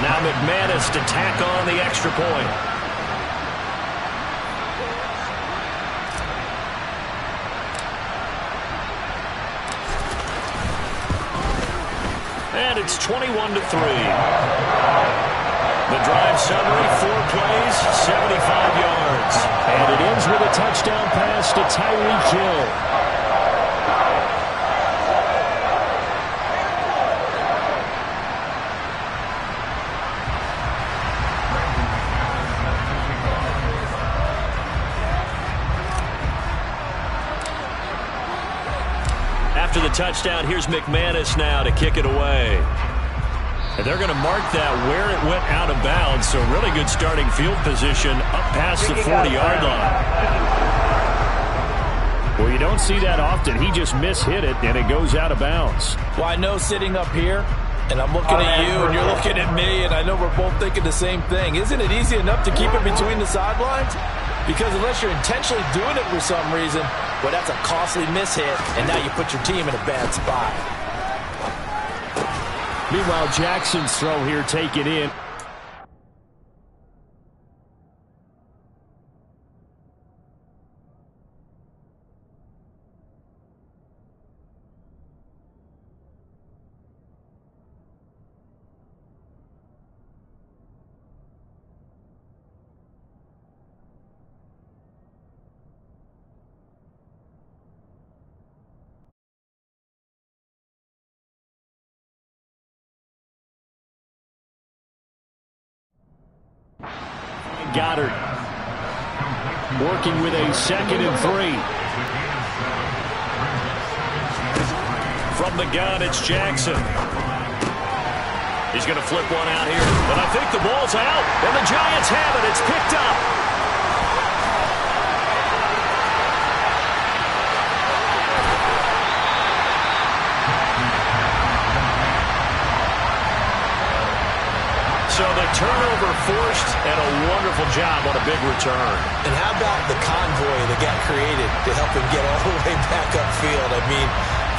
Now McManus to tack on the extra point. And it's 21-3. The drive summary, 4 plays, 75 yards. And it ends with a touchdown pass to Tyreek Hill. After the touchdown, here's McManus now to kick it away. And they're going to mark that where it went out of bounds, so really good starting field position up past the 40-yard line. Well, you don't see that often. He just mishit it, and it goes out of bounds. Well, I know sitting up here, and I'm looking at you, and you're looking at me, and I know we're both thinking the same thing. Isn't it easy enough to keep it between the sidelines? Because unless you're intentionally doing it for some reason, well, that's a costly mishit, and now you put your team in a bad spot. Meanwhile, Jackson's throw here taken in. Goddard working with a 2nd and 3. From the gun, it's Jackson. He's going to flip one out here, but I think the ball's out, and the Giants have it. It's picked up. So the turnover forced, and a wonderful job on a big return. And how about the convoy that got created to help him get all the way back upfield? I mean,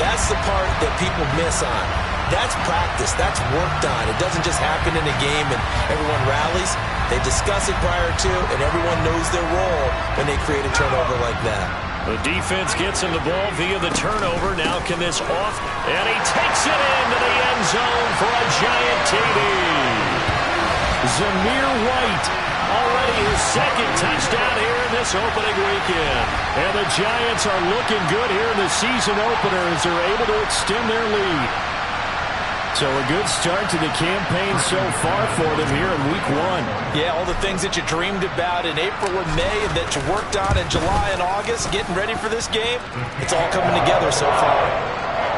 that's the part that people miss on. That's practice. That's work done. It doesn't just happen in a game and everyone rallies. They discuss it prior to, and everyone knows their role when they create a turnover like that. The defense gets him the ball via the turnover. Now can this off, and he takes it into the end zone for a giant TD. Zamir White, already his 2nd touchdown here in this opening weekend. And the Giants are looking good here in the season opener as they're able to extend their lead. So a good start to the campaign so far for them here in week 1. Yeah, all the things that you dreamed about in April and May and that you worked on in July and August, getting ready for this game, it's all coming together so far.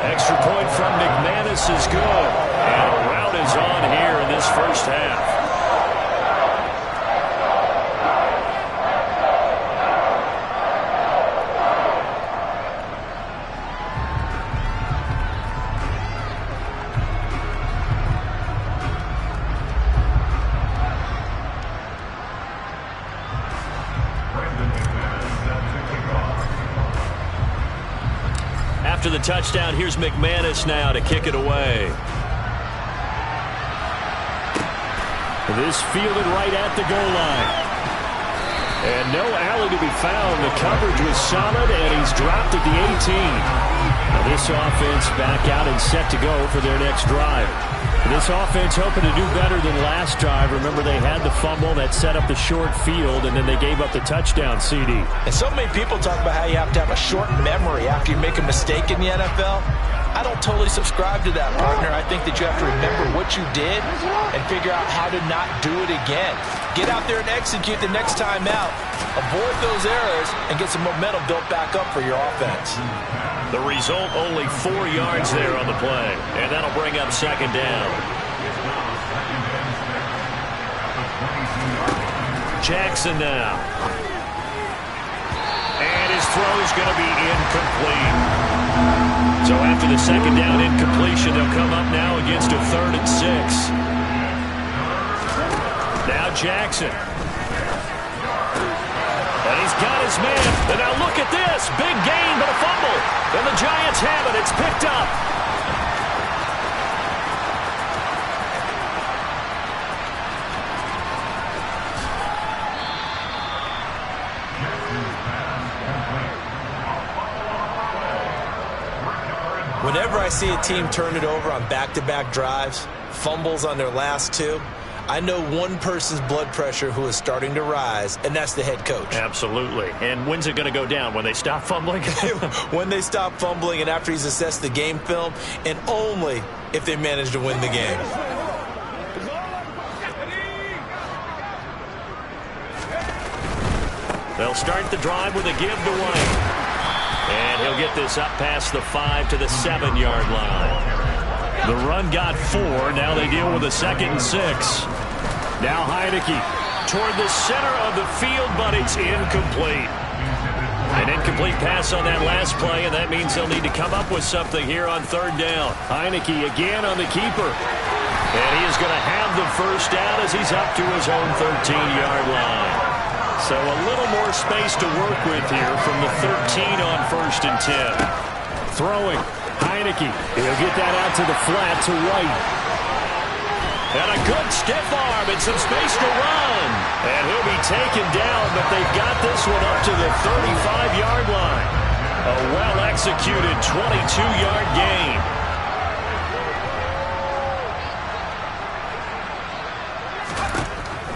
Extra point from McManus is good. And a rout is on here in this first half. After the touchdown, here's McManus now to kick it away. This fielded right at the goal line. And no alley to be found. The coverage was solid, and he's dropped at the 18. Now this offense back out and set to go for their next drive. This offense hoping to do better than last drive. Remember, they had the fumble that set up the short field, and then they gave up the touchdown CD. And so many people talk about how you have to have a short memory after you make a mistake in the NFL. I don't totally subscribe to that, partner. I think that you have to remember what you did and figure out how to not do it again. Get out there and execute the next time out. Avoid those errors and get some momentum built back up for your offense. The result, only 4 yards there on the play. And that'll bring up 2nd down. Jackson now. And his throw is going to be incomplete. So after the 2nd down incompletion, they'll come up now against a 3rd and 6. Now Jackson. And he's got his man. And now look at this. Big gain, but a fumble. And the Giants have it. It's picked up. Whenever I see a team turn it over on back-to-back drives, fumbles on their last two, I know one person's blood pressure who is starting to rise, and that's the head coach. Absolutely. And when's it going to go down? When they stop fumbling? When they stop fumbling and after he's assessed the game film, and only if they manage to win the game. They'll start the drive with a give to White. And he'll get this up past the 5 to the 7-yard line. The run got 4. Now they deal with a 2nd and 6. Now Heineke toward the center of the field, but it's incomplete. An incomplete pass on that last play, and that means they'll need to come up with something here on 3rd down. Heineke again on the keeper. And he is going to have the first down as he's up to his own 13-yard line. So a little more space to work with here from the 13 on 1st and 10. Throwing. Heineke. He'll get that out to the flat to White. And a good stiff arm and some space to run. And he'll be taken down, but they've got this one up to the 35-yard line. A well-executed 22-yard gain.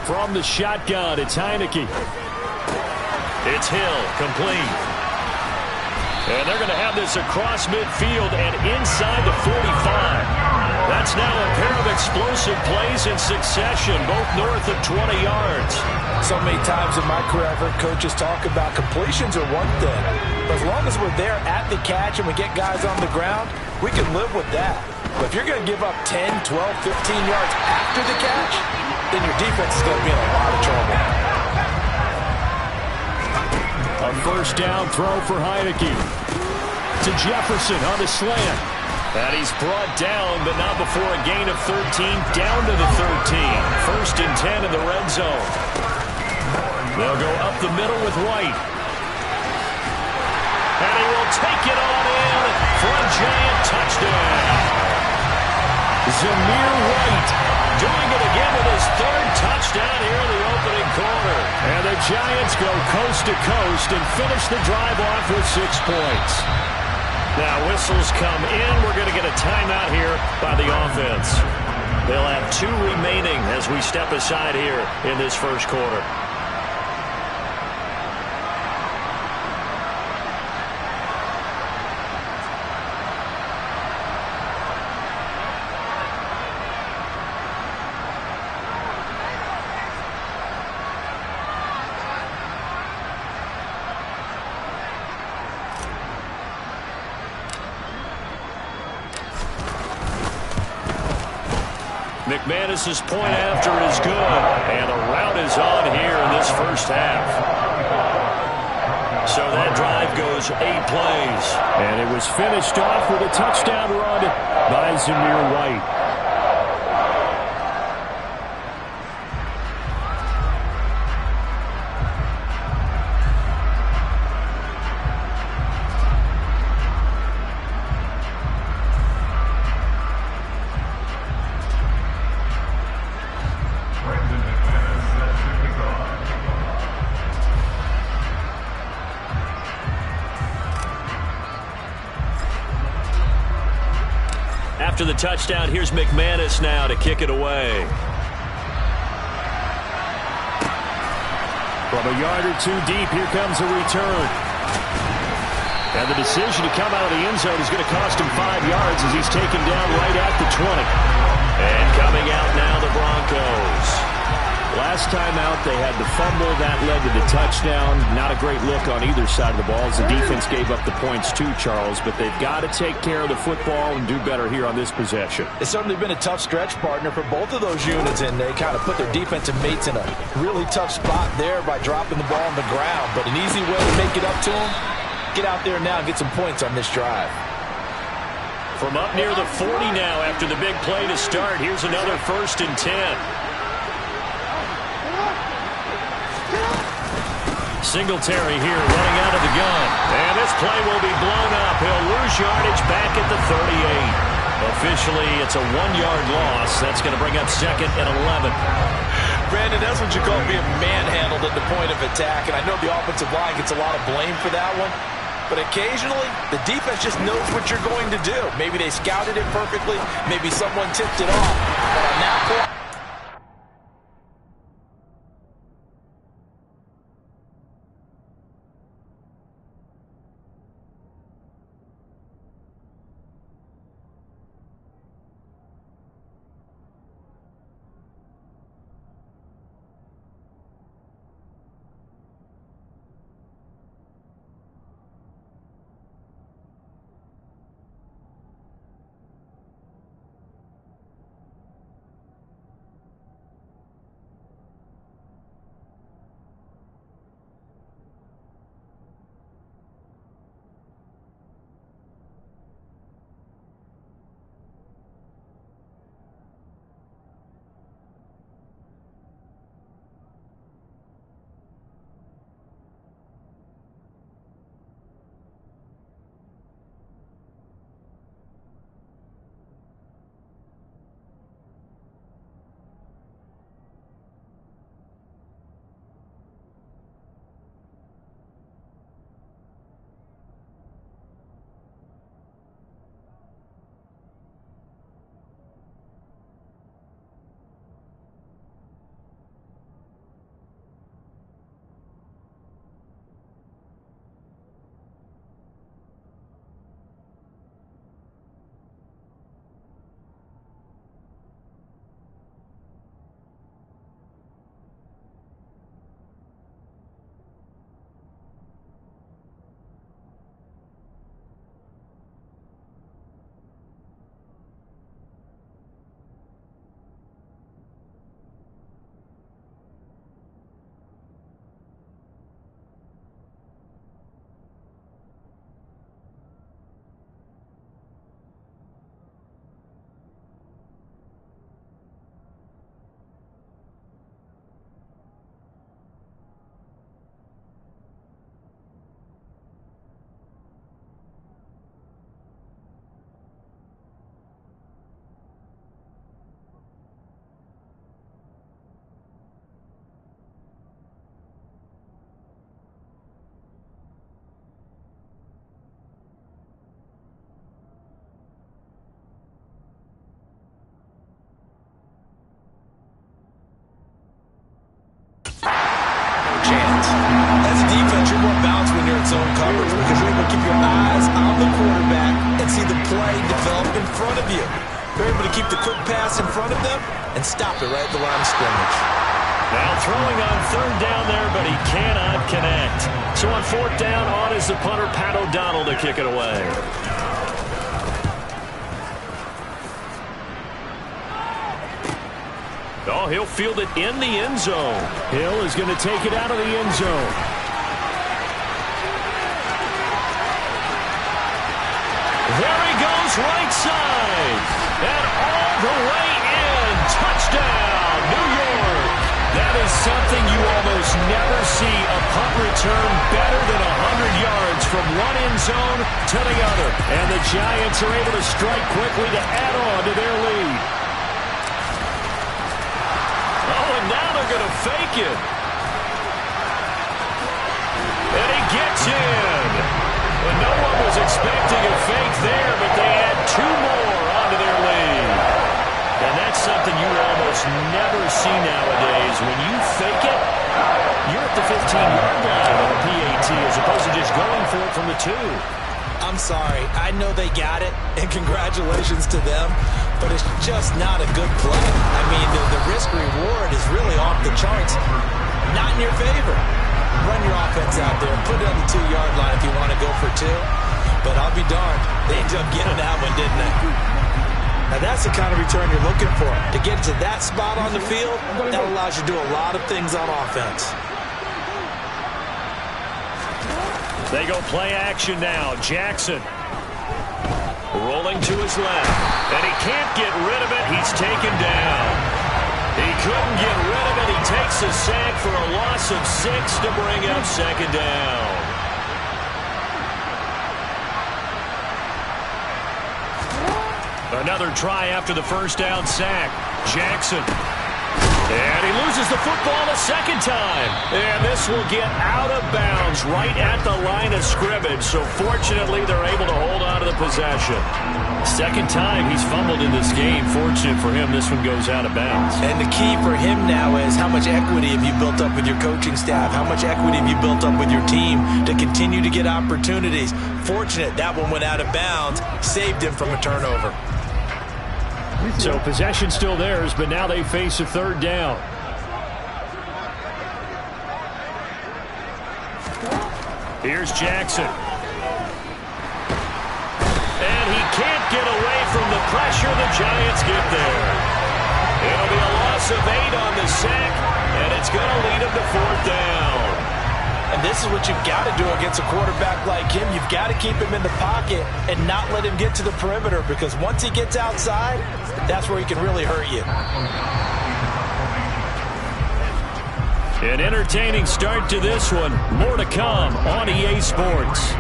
From the shotgun, it's Heineke. It's Hill, complete. And they're going to have this across midfield and inside the 45. That's now a pair of explosive plays in succession, both north of 20 yards. So many times in my career I've heard coaches talk about completions are one thing. But as long as we're there at the catch and we get guys on the ground, we can live with that. But if you're going to give up 10, 12, 15 yards after the catch, then your defense is going to be in a lot of trouble. A first down throw for Heineke. To Jefferson on the slant. And he's brought down, but not before a gain of 13, down to the 13. 1st and 10 in the red zone. They'll go up the middle with White. And he will take it on in for a giant touchdown. Yessir doing it again with his 3rd touchdown here in the opening quarter. And the Giants go coast to coast and finish the drive off with 6 points. Now whistles come in. We're going to get a timeout here by the offense. They'll have 2 remaining as we step aside here in this first quarter. McManus's point after is good, and the route is on here in this first half. So that drive goes 8 plays, and it was finished off with a touchdown run by Yessir White. After the touchdown, here's McManus now to kick it away. From a yard or 2 deep, here comes a return. And the decision to come out of the end zone is going to cost him 5 yards as he's taken down right at the 20. And coming out now, the Broncos. Last time out, they had the fumble. That led to the touchdown. Not a great look on either side of the ball as the defense gave up the points too, Charles. But they've got to take care of the football and do better here on this possession. It's certainly been a tough stretch, partner, for both of those units, and they kind of put their defensive mates in a really tough spot there by dropping the ball on the ground. But an easy way to make it up to them, get out there now and get some points on this drive. From up near the 40 now after the big play to start, here's another 1st and 10. Singletary here running out of the gun. And this play will be blown up. He'll lose yardage back at the 38. Officially, it's a 1-yard loss. That's going to bring up 2nd and 11. Brandon, that's what you call being manhandled at the point of attack. And I know the offensive line gets a lot of blame for that one. But occasionally, the defense just knows what you're going to do. Maybe they scouted it perfectly. Maybe someone tipped it off. But on that point, chance. As a defense, you're more balanced when you're in zone coverage because you're able to keep your eyes on the quarterback and see the play develop in front of you. You're able to keep the quick pass in front of them and stop it right at the line of scrimmage. Now throwing on third down there, but he cannot connect. So on fourth down, on is the punter, Pat O'Donnell, to kick it away. Oh, he'll field it in the end zone. Hill is going to take it out of the end zone. There he goes, right side. And all the way in. Touchdown, New York. That is something you almost never see. A punt return better than 100 yards from one end zone to the other. And the Giants are able to strike quickly to add on to their lead. Now they're going to fake it. And he gets in. Well, no one was expecting a fake there, but they add two more onto their lead. And that's something you almost never see nowadays. When you fake it, you're at the 15-yard line on a PAT as opposed to just going for it from the 2. I'm sorry. I know they got it, and congratulations to them, but it's just not a good play. I mean, the risk-reward is really off the charts. Not in your favor. Run your offense out there. Put it on the 2-yard line if you want to go for 2. But I'll be darned. They ended up getting that one, didn't they? Now, that's the kind of return you're looking for. To get to that spot on the field, that allows you to do a lot of things on offense. They go play action now. Jackson rolling to his left. And he can't get rid of it. He's taken down. He couldn't get rid of it. He takes a sack for a loss of 6 to bring up second down. Another try after the first down sack. Jackson. And he loses the football a second time. And this will get out of bounds right at the line of scrimmage. So fortunately, they're able to hold on to the possession. Second time he's fumbled in this game. Fortunate for him, this one goes out of bounds. And the key for him now is how much equity have you built up with your coaching staff? How much equity have you built up with your team to continue to get opportunities? Fortunate that one went out of bounds, saved him from a turnover. So possession still theirs, but now they face a third down. Here's Jackson. And he can't get away from the pressure. The Giants get there. It'll be a loss of 8 on the sack, and it's going to lead him to fourth down. And this is what you've got to do against a quarterback like him. You've got to keep him in the pocket and not let him get to the perimeter, because once he gets outside, that's where he can really hurt you. An entertaining start to this one. More to come on EA Sports.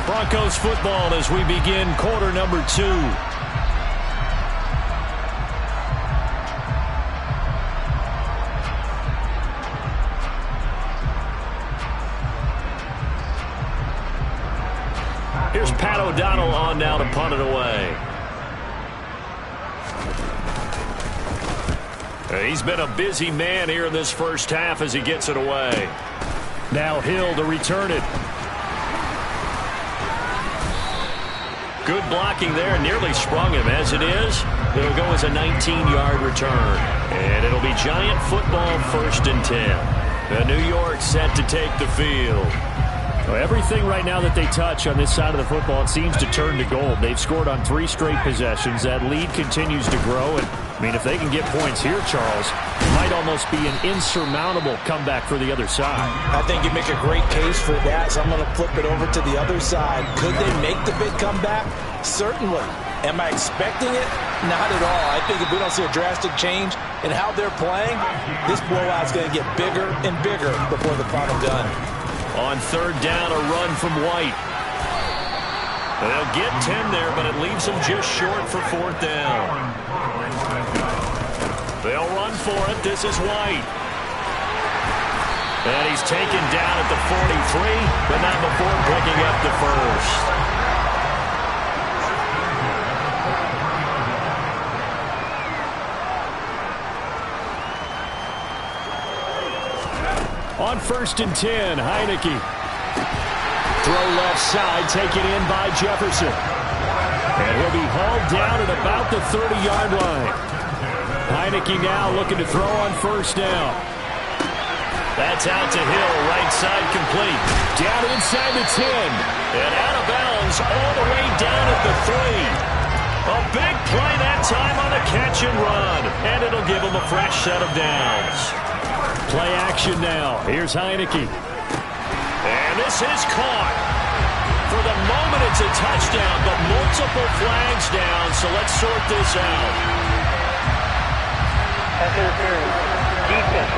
Broncos football as we begin quarter number 2. Here's Pat O'Donnell on now to punt it away. He's been a busy man here in this first half as he gets it away. Now Hill to return it. Good blocking there. Nearly sprung him. As it is, it'll go as a 19-yard return. And it'll be Giant football, 1st and 10. New York set to take the field. Well, everything right now that they touch on this side of the football, it seems to turn to gold. They've scored on 3 straight possessions. That lead continues to grow. And, I mean, if they can get points here, Charles, it might almost be an insurmountable comeback for the other side. I think you make a great case for that, so I'm going to flip it over to the other side. Could they make the big comeback? Certainly. Am I expecting it? Not at all. I think if we don't see a drastic change in how they're playing, this blowout's going to get bigger and bigger before the final gun. On third down, a run from White. They'll get 10 there, but it leaves them just short for fourth down. They'll run for it. This is White. And he's taken down at the 43, but not before picking up the first. On 1st and 10, Heineke. Throw left side, taken in by Jefferson. And he'll be hauled down at about the 30-yard line. Heineke now looking to throw on 1st down. That's out to Hill, right side complete. Down inside the 10. And out of bounds all the way down at the 3. A big play that time on the catch and run. And it'll give him a fresh set of downs. Play action now. Here's Heineke. And this is caught. For the moment, it's a touchdown, but multiple flags down, so let's sort this out. After the third, defense.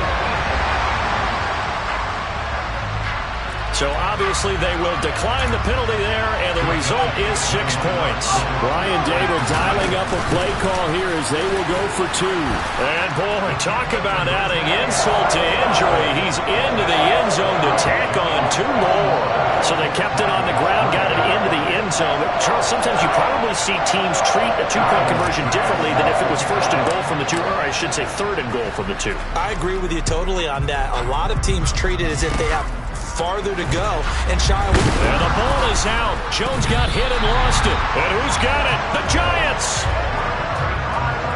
So obviously they will decline the penalty there, and the result is 6 points. Brian Dable dialing up a play call here as they will go for 2. And boy, talk about adding insult to injury. He's into the end zone to tack on 2 more. So they kept it on the ground, got it into the end zone. But Charles, sometimes you probably see teams treat a 2-point conversion differently than if it was 1st and goal from the 2, or I should say 3rd and goal from the 2. I agree with you totally on that. A lot of teams treat it as if they have farther to go, and shy away. And the ball is out. Jones got hit and lost it. And who's got it? The Giants!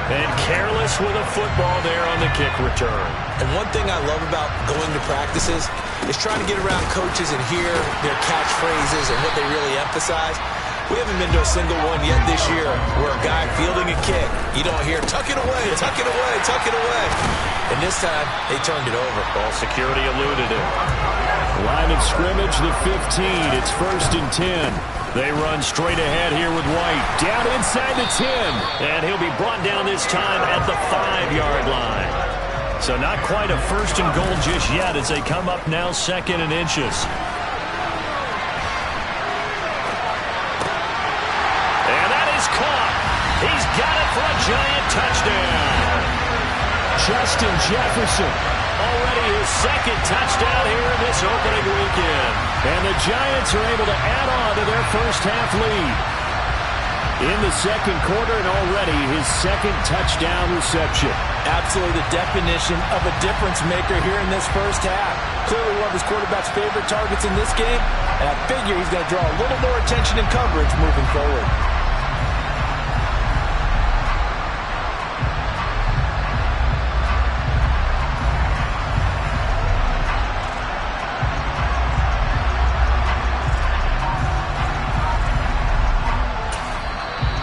And careless with a football there on the kick return. And one thing I love about going to practices is trying to get around coaches and hear their catchphrases and what they really emphasize. We haven't been to a single one yet this year where a guy fielding a kick, you don't hear, tuck it away, tuck it away, tuck it away. And this time, they turned it over. Ball security eluded it. Line of scrimmage, the 15. It's 1st and 10. They run straight ahead here with White. Down inside the 10. And he'll be brought down this time at the 5-yard line. So not quite a 1st and goal just yet as they come up now 2nd and inches. And that is caught. He's got it for a Giant touchdown. Justin Jefferson, already his second touchdown here in this opening weekend. And the Giants are able to add on to their first half lead. In the second quarter, and already his second touchdown reception. Absolutely the definition of a difference maker here in this first half. Clearly one of his quarterback's favorite targets in this game, and I figure he's going to draw a little more attention and coverage moving forward.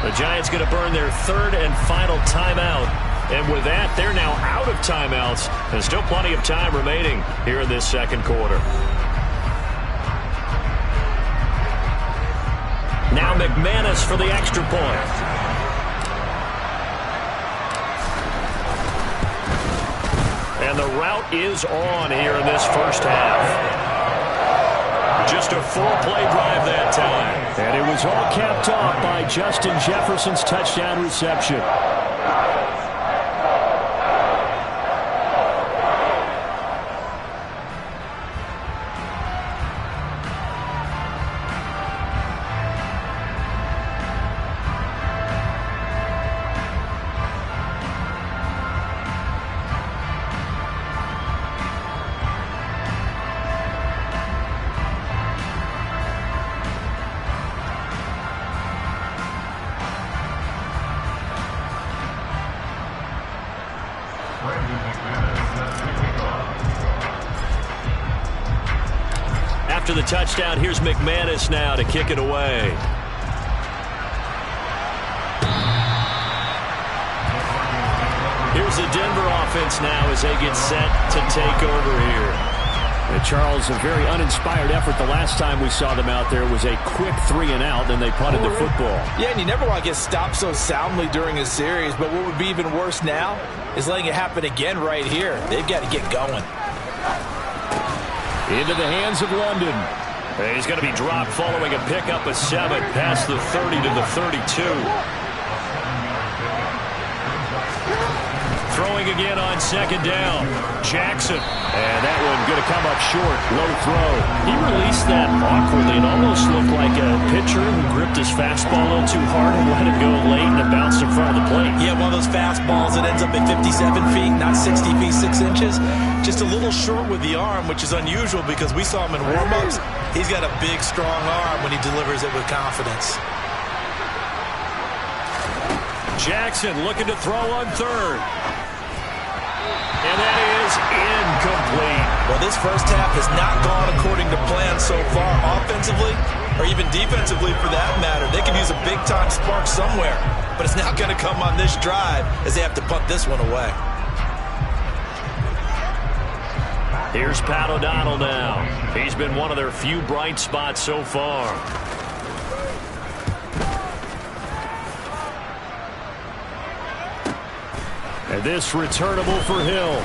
The Giants going to burn their third and final timeout. And with that, they're now out of timeouts. There's still plenty of time remaining here in this second quarter. Now McManus for the extra point. And the route is on here in this first half. Just a full-play drive that time. And it was all capped off by Justin Jefferson's touchdown reception. After the touchdown, here's McManus now to kick it away. Here's the Denver offense now as they get set to take over here. And Charles, a very uninspired effort. The last time we saw them out there was a quick 3-and-out, then they punted the football. Yeah, and you never want to get stopped so soundly during a series, but what would be even worse now is letting it happen again right here. They've got to get going. Into the hands of London. He's going to be dropped following a pickup of 7 past the 30 to the 32. Throwing again on second down. Jackson. And that one going to come up short. Low throw. He released that awkwardly. It almost looked like a pitcher who gripped his fastball a little too hard and let it go late, and it bounced in front of the plate. Yeah, one of those fastballs that ends up at 57 feet, not 60 feet, 6 inches. Just a little short with the arm, which is unusual because we saw him in warm-ups. He's got a big, strong arm when he delivers it with confidence. Jackson looking to throw on third. And that is incomplete. Well, this first half has not gone according to plan so far offensively or even defensively for that matter. They could use a big-time spark somewhere, but it's not going to come on this drive as they have to punt this one away. Here's Pat O'Donnell now. He's been one of their few bright spots so far. And this returnable for Hill.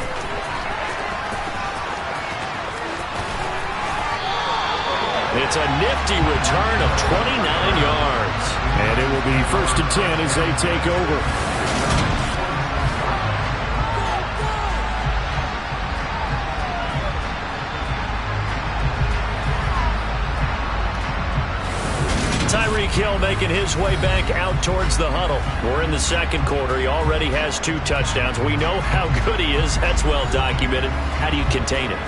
It's a nifty return of 29 yards. And it will be 1st and 10 as they take over. Hill making his way back out towards the huddle. We're in the second quarter. He already has 2 touchdowns. We know how good he is. That's well documented. How do you contain him?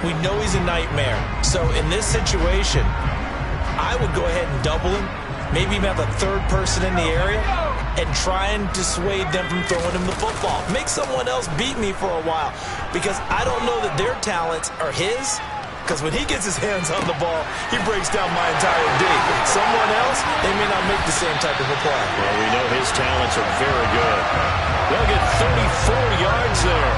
We know he's a nightmare. So in this situation, I would go ahead and double him. Maybe even have a third person in the area and try and dissuade them from throwing him the football. Make someone else beat me for a while because I don't know that their talents are his. Because when he gets his hands on the ball, he breaks down my entire D. Someone else, they may not make the same type of a play. Well, we know his talents are very good. They'll get 34 yards there.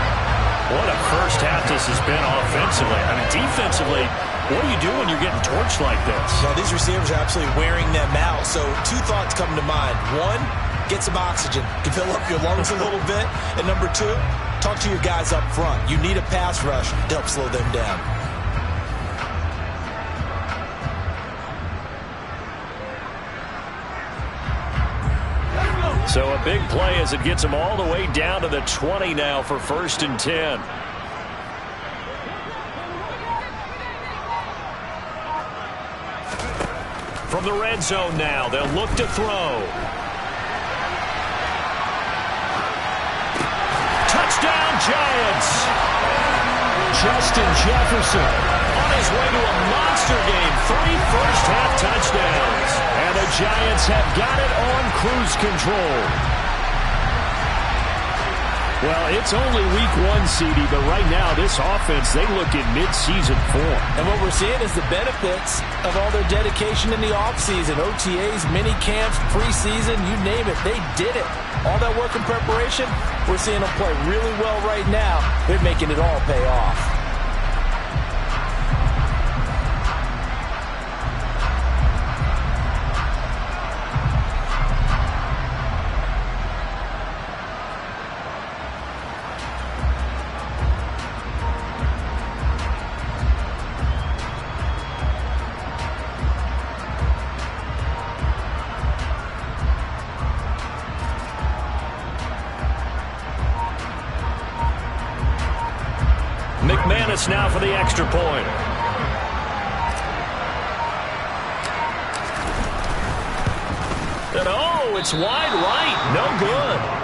What a first half this has been offensively. I mean, defensively, what do you do when you're getting torched like this? Well, these receivers are absolutely wearing them out. So 2 thoughts come to mind. 1, get some oxygen. You can fill up your lungs a little bit. And number 2, talk to your guys up front. You need a pass rush to help slow them down. So a big play as it gets them all the way down to the 20 now for 1st and 10. From the red zone now, they'll look to throw. Touchdown, Giants! Justin Jefferson on his way to a monster game. 3 first-half touchdowns. And the Giants have got it on cruise control. Well, it's only week 1, CD, but right now this offense, they look in mid-season form. And what we're seeing is the benefits of all their dedication in the offseason. OTAs, mini camps, preseason, you name it, they did it. All that work and preparation, we're seeing them play really well right now. They're making it all pay off. McManus now for the extra point. And oh, it's wide right. No good.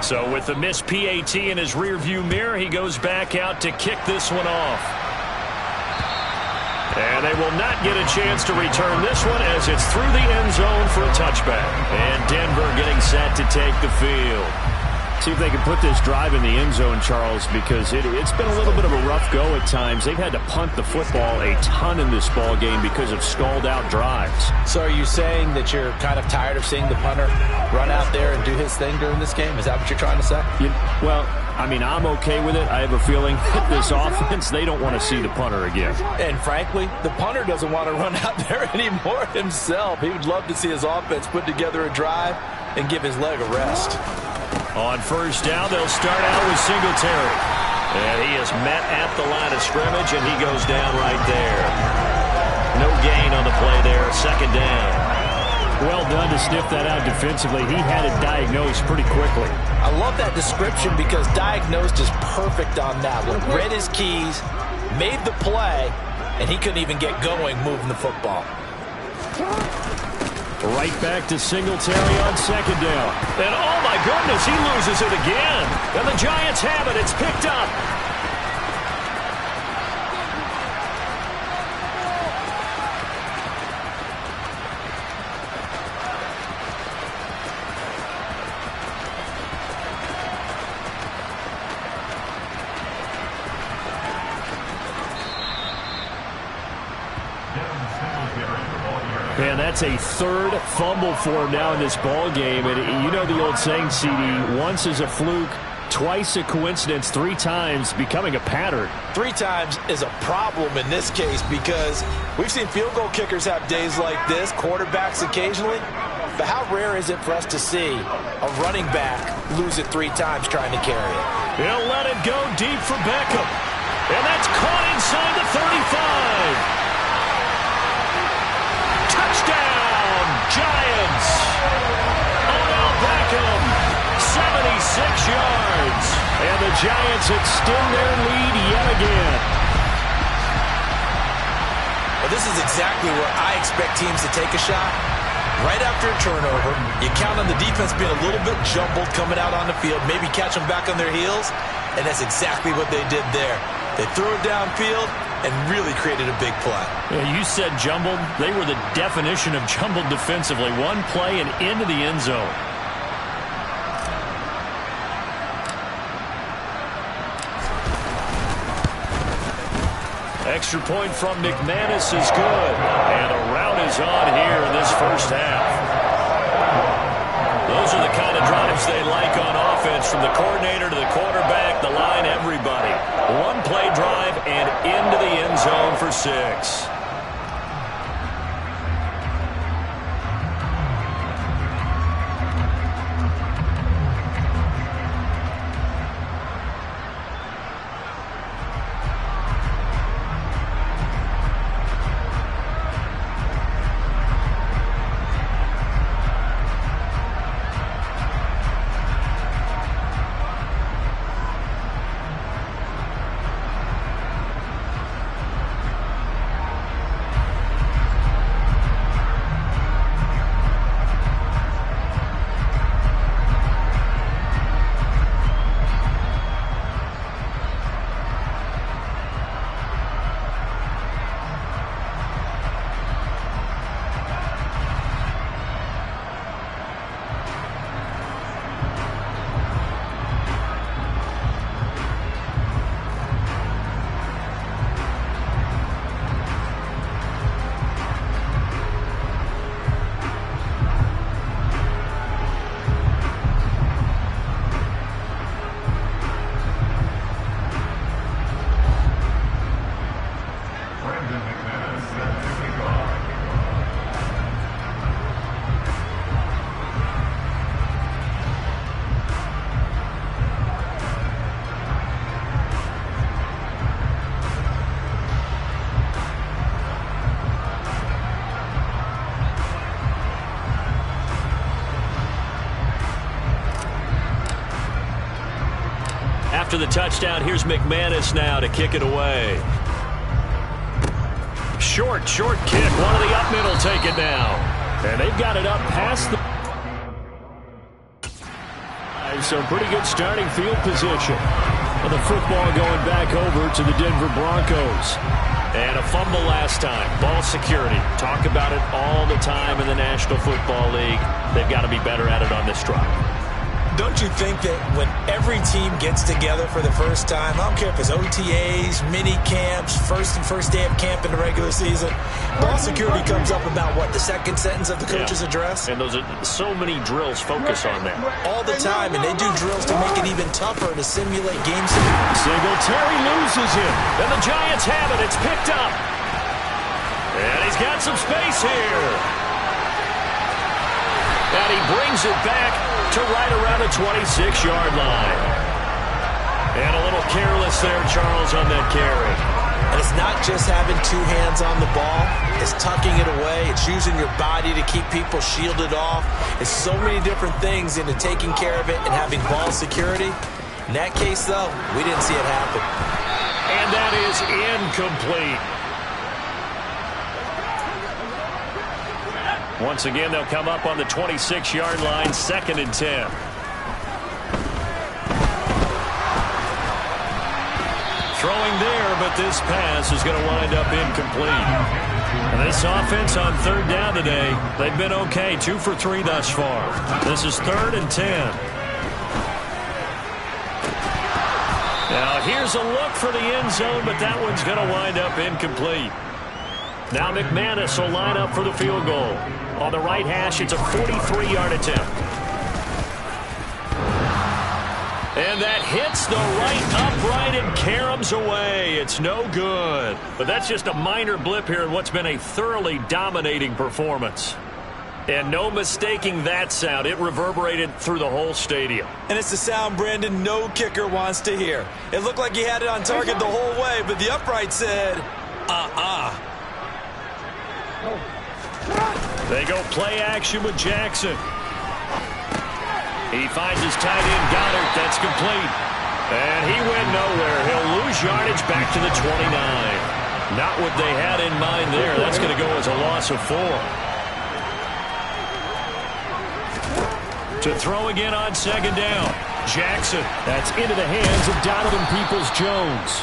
So with the missed PAT in his rearview mirror, he goes back out to kick this one off. And they will not get a chance to return this one as it's through the end zone for a touchback. And Denver getting set to take the field. See if they can put this drive in the end zone, Charles, because it's been a little bit of a rough go at times. They've had to punt the football a ton in this ball game because of stalled-out drives. So are you saying that you're kind of tired of seeing the punter run out there and do his thing during this game? Is that what you're trying to say? Well, I mean, I'm okay with it. I have a feeling that this offense, they don't want to see the punter again. And frankly, the punter doesn't want to run out there anymore himself. He would love to see his offense put together a drive and give his leg a rest. On first down, they'll start out with Singletary. And he is met at the line of scrimmage, and he goes down right there. No gain on the play there, 2nd down. Well done to sniff that out defensively. He had it diagnosed pretty quickly. I love that description because diagnosed is perfect on that one. Read his keys, made the play, and he couldn't even get going moving the football. Right back to Singletary on 2nd down. And oh my goodness, he loses it again. And the Giants have it. It's picked up. And that's a 3rd fumble for him now in this ball game. And you know the old saying, CD, once is a fluke, twice a coincidence, 3 times becoming a pattern. 3 times is a problem in this case because we've seen field goal kickers have days like this, quarterbacks occasionally. But how rare is it for us to see a running back lose it 3 times trying to carry it? He'll let it go deep for Beckham. And that's caught inside the 35. Touchdown, Giants. Odell Beckham, 76 yards. And the Giants extend their lead yet again. Well, this is exactly where I expect teams to take a shot. Right after a turnover, you count on the defense being a little bit jumbled coming out on the field, maybe catch them back on their heels, and that's exactly what they did there. They threw it downfield and really created a big play. Yeah, you said jumbled. They were the definition of jumbled defensively. One play and into the end zone. Extra point from McManus is good. And a rout is on here in this first half. Those are the kind of drives they like on offense, from the coordinator to the quarterback, the line, everybody. One-play drive and into the end zone for 6. After the touchdown, here's McManus now to kick it away. Short kick. One of the up middle take it now. And they've got it up past the... So pretty good starting field position. And the football going back over to the Denver Broncos. And a fumble last time. Ball security. Talk about it all the time in the National Football League. They've got to be better at it on this drive. Don't you think that when every team gets together for the first time, I don't care if it's OTAs, mini camps, first day of camp in the regular season, ball security comes up about, what, the second sentence of the coach's address? And those are so many drills focus on that. All the time, and they do drills to make it even tougher to simulate game scenarios. Singletary loses him, and the Giants have it. It's picked up. And he's got some space here. And he brings it back to right around the 26-yard line. And a little careless there, Charles, on that carry. And it's not just having two hands on the ball. It's tucking it away. It's using your body to keep people shielded off. It's so many different things into taking care of it and having ball security. In that case, though, we didn't see it happen. And that is incomplete. Once again, they'll come up on the 26-yard line, 2nd and 10. Throwing there, but this pass is going to wind up incomplete. And this offense on 3rd down today, they've been okay, 2 for 3 thus far. This is 3rd and 10. Now here's a look for the end zone, but that one's going to wind up incomplete. Now McManus will line up for the field goal. On the right hash, it's a 43-yard attempt. And that hits the right upright and caroms away. It's no good. But that's just a minor blip here in what's been a thoroughly dominating performance. And no mistaking that sound. It reverberated through the whole stadium. And it's the sound, Brandon, no kicker wants to hear. It looked like he had it on target the whole way, but the upright said, They go play action with Jackson. He finds his tight end, Goddard. That's complete. And he went nowhere. He'll lose yardage back to the 29. Not what they had in mind there. That's going to go as a loss of 4. To throw again on 2nd down. Jackson. That's into the hands of Donovan Peoples-Jones.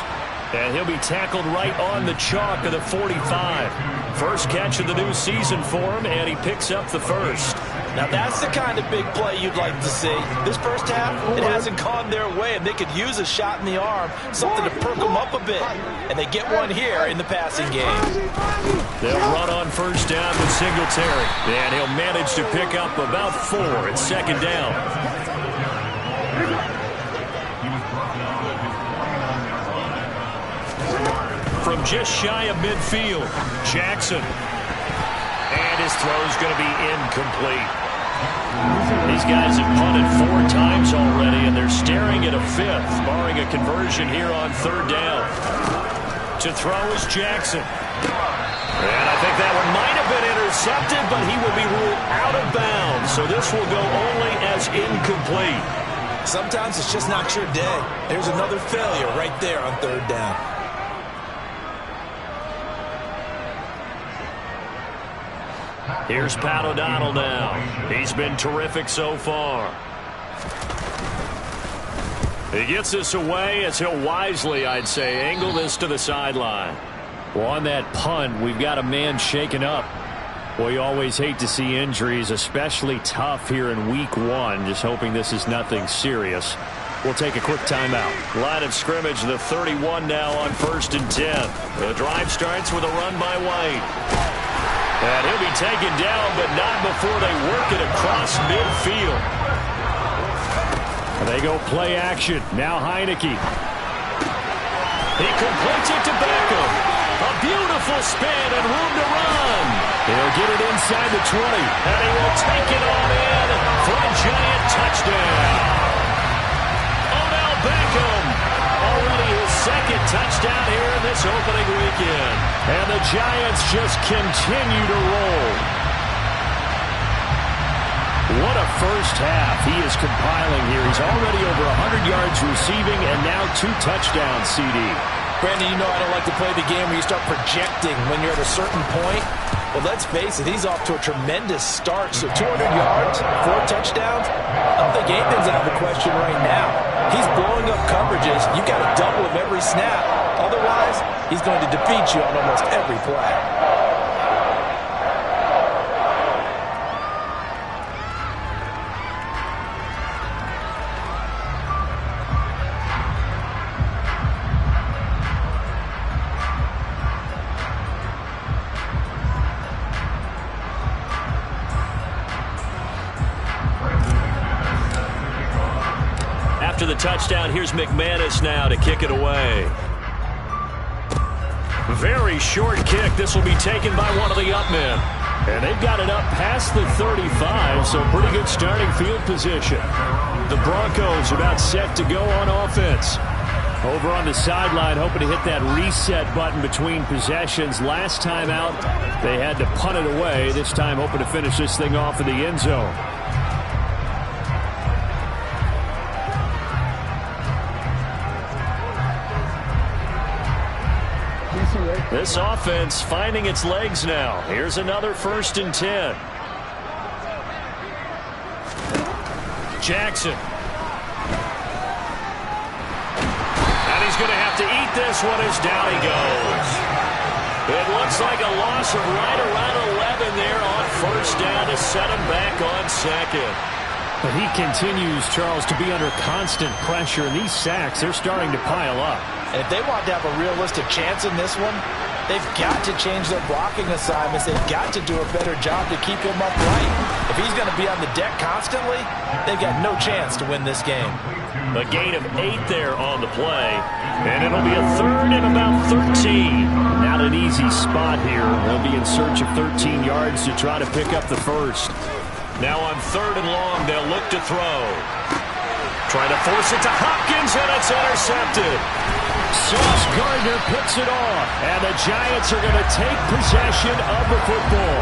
And he'll be tackled right on the chalk of the 45. First catch of the new season for him, and he picks up the first. Now that's the kind of big play you'd like to see. This first half, it hasn't gone their way, and they could use a shot in the arm, something to perk them up a bit. And they get one here in the passing game. They'll run on 1st down with Singletary, and he'll manage to pick up about 4 at 2nd down. from just shy of midfield. Jackson. And his throw's going to be incomplete. These guys have punted 4 times already, and they're staring at a 5th, barring a conversion here on 3rd down. To throw is Jackson. And I think that one might have been intercepted, but he will be ruled out of bounds. So this will go only as incomplete. Sometimes it's just not your day. There's another failure right there on 3rd down. Here's Pat O'Donnell now. He's been terrific so far. He gets this away as he'll wisely, I'd say, angle this to the sideline. Well, on that punt, we've got a man shaken up. Well, you always hate to see injuries, especially tough here in week 1. Just hoping this is nothing serious. We'll take a quick timeout. Line of scrimmage, the 31 now on 1st and 10. The drive starts with a run by White. And he'll be taken down, but not before they work it across midfield. They go play action. Now Heineke. He completes it to Beckham. A beautiful spin and room to run. He'll get it inside the 20. And he will take it on in for a giant touchdown. Odell Beckham. Already his 2nd touchdown here in this opening weekend. And the Giants just continue to roll. What a first half he is compiling here. He's already over 100 yards receiving and now 2 touchdowns, CD. Brandon, you know I don't like to play the game where you start projecting when you're at a certain point. Well, let's face it, he's off to a tremendous start. So 200 yards, 4 touchdowns. I don't think anything's out of the question right now. He's blowing up coverages. You've got to double him every snap. Otherwise, he's going to defeat you on almost every play. After the touchdown, here's McManus now to kick it away. Very short kick. This will be taken by one of the up men. And they've got it up past the 35, so pretty good starting field position. The Broncos about set to go on offense. Over on the sideline, hoping to hit that reset button between possessions. Last time out, they had to punt it away. This time, hoping to finish this thing off in the end zone. This offense finding its legs now. Here's another 1st and 10. Jackson. And he's going to have to eat this one as down he goes. It looks like a loss of right around 11 there on 1st down to set him back on 2nd. But he continues, Charles, to be under constant pressure, and these sacks, they're starting to pile up. And if they want to have a realistic chance in this one, they've got to change their blocking assignments. They've got to do a better job to keep him upright. If he's going to be on the deck constantly, they've got no chance to win this game. A gain of 8 there on the play, and it'll be a 3rd and about 13. Not an easy spot here. They'll be in search of 13 yards to try to pick up the 1st. Now on 3rd and long, they'll look to throw. Trying to force it to Hopkins, and it's intercepted. Sauce Gardner picks it off, and the Giants are going to take possession of the football.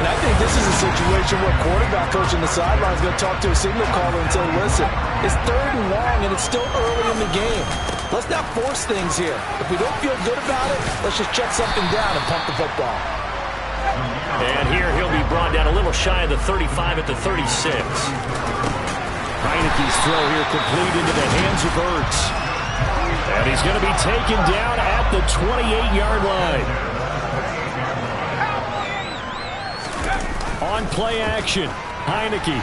And I think this is a situation where quarterback coach on the sideline is going to talk to a signal caller and say, listen, it's 3rd and long, and it's still early in the game. Let's not force things here. If we don't feel good about it, let's just check something down and pump the football. And here he'll be brought down a little shy of the 35 at the 36. Heineke's throw here complete into the hands of Ertz. And he's going to be taken down at the 28-yard line. On play action, Heineke.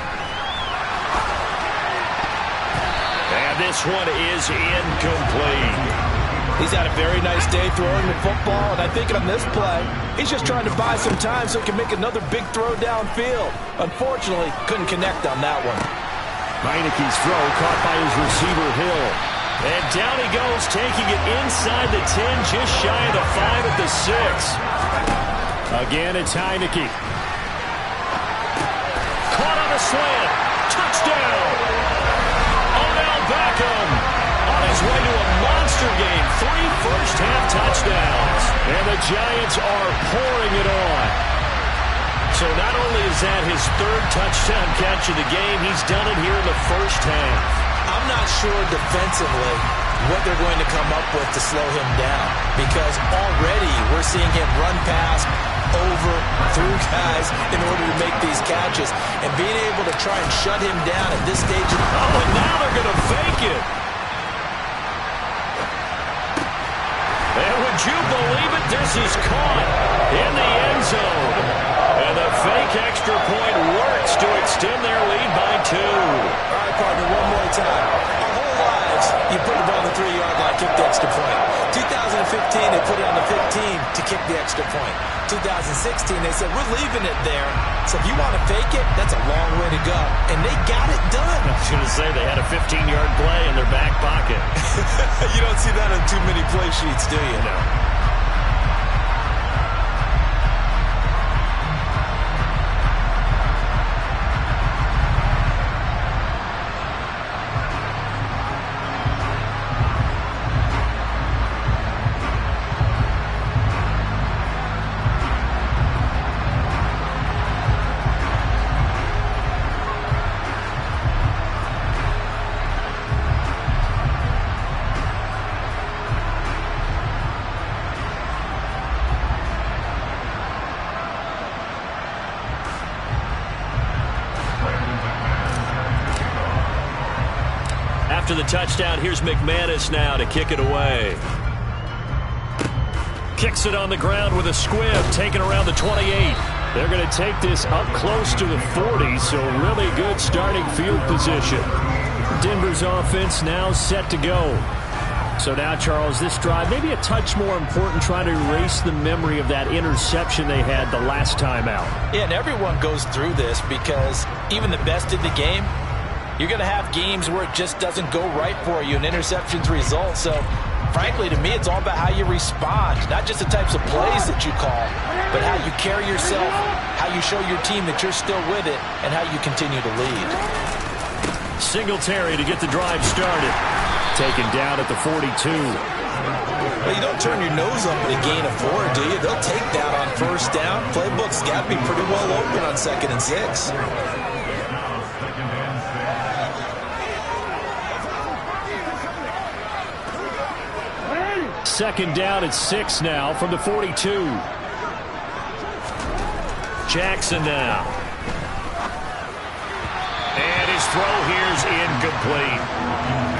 And this one is incomplete. He's had a very nice day throwing the football, and I think on this play, he's just trying to buy some time so he can make another big throw downfield. Unfortunately, couldn't connect on that one. Heineke's throw caught by his receiver, Hill. And down he goes, taking it inside the 10, just shy of the 5 at the 6. Again, it's Heineke. Caught on a slant. Touchdown. Odell Beckham on his way to a monster game. 3 first-half touchdowns. And the Giants are pouring it on. So not only is that his 3rd touchdown catch of the game, he's done it here in the first half. I'm not sure defensively what they're going to come up with to slow him down, because already we're seeing him run past, over, through guys in order to make these catches, and being able to try and shut him down at this stage. Oh, and now they're going to fake it. And would you believe it? This is caught in the end zone. And the fake extra point works to extend their lead by 2. All right, partner, one more time. Our whole lives, you put it on the 3-yard line, kick the extra point. 2015, they put it on the 15 to kick the extra point. 2016, they said, we're leaving it there. So if you want to fake it, that's a long way to go. And they got it done. I was going to say they had a 15-yard play in their back pocket. You don't see that on too many play sheets, do you? No. After the touchdown, here's McManus now to kick it away. Kicks it on the ground with a squib, taken around the 28. They're going to take this up close to the 40, so really good starting field position. Denver's offense now set to go. So now, Charles, this drive, maybe a touch more important, trying to erase the memory of that interception they had the last time out. Yeah, and everyone goes through this because even the best in the game, you're going to have games where it just doesn't go right for you and interceptions result. So, frankly, to me, it's all about how you respond, not just the types of plays that you call, but how you carry yourself, how you show your team that you're still with it, and how you continue to lead. Singletary to get the drive started. Taken down at the 42. Well, you don't turn your nose up at a gain of 4, do you? They'll take that on first down. Playbook's got to be pretty well open on 2nd and 6. Second down at 6 now from the 42. Jackson now. And his throw here's incomplete.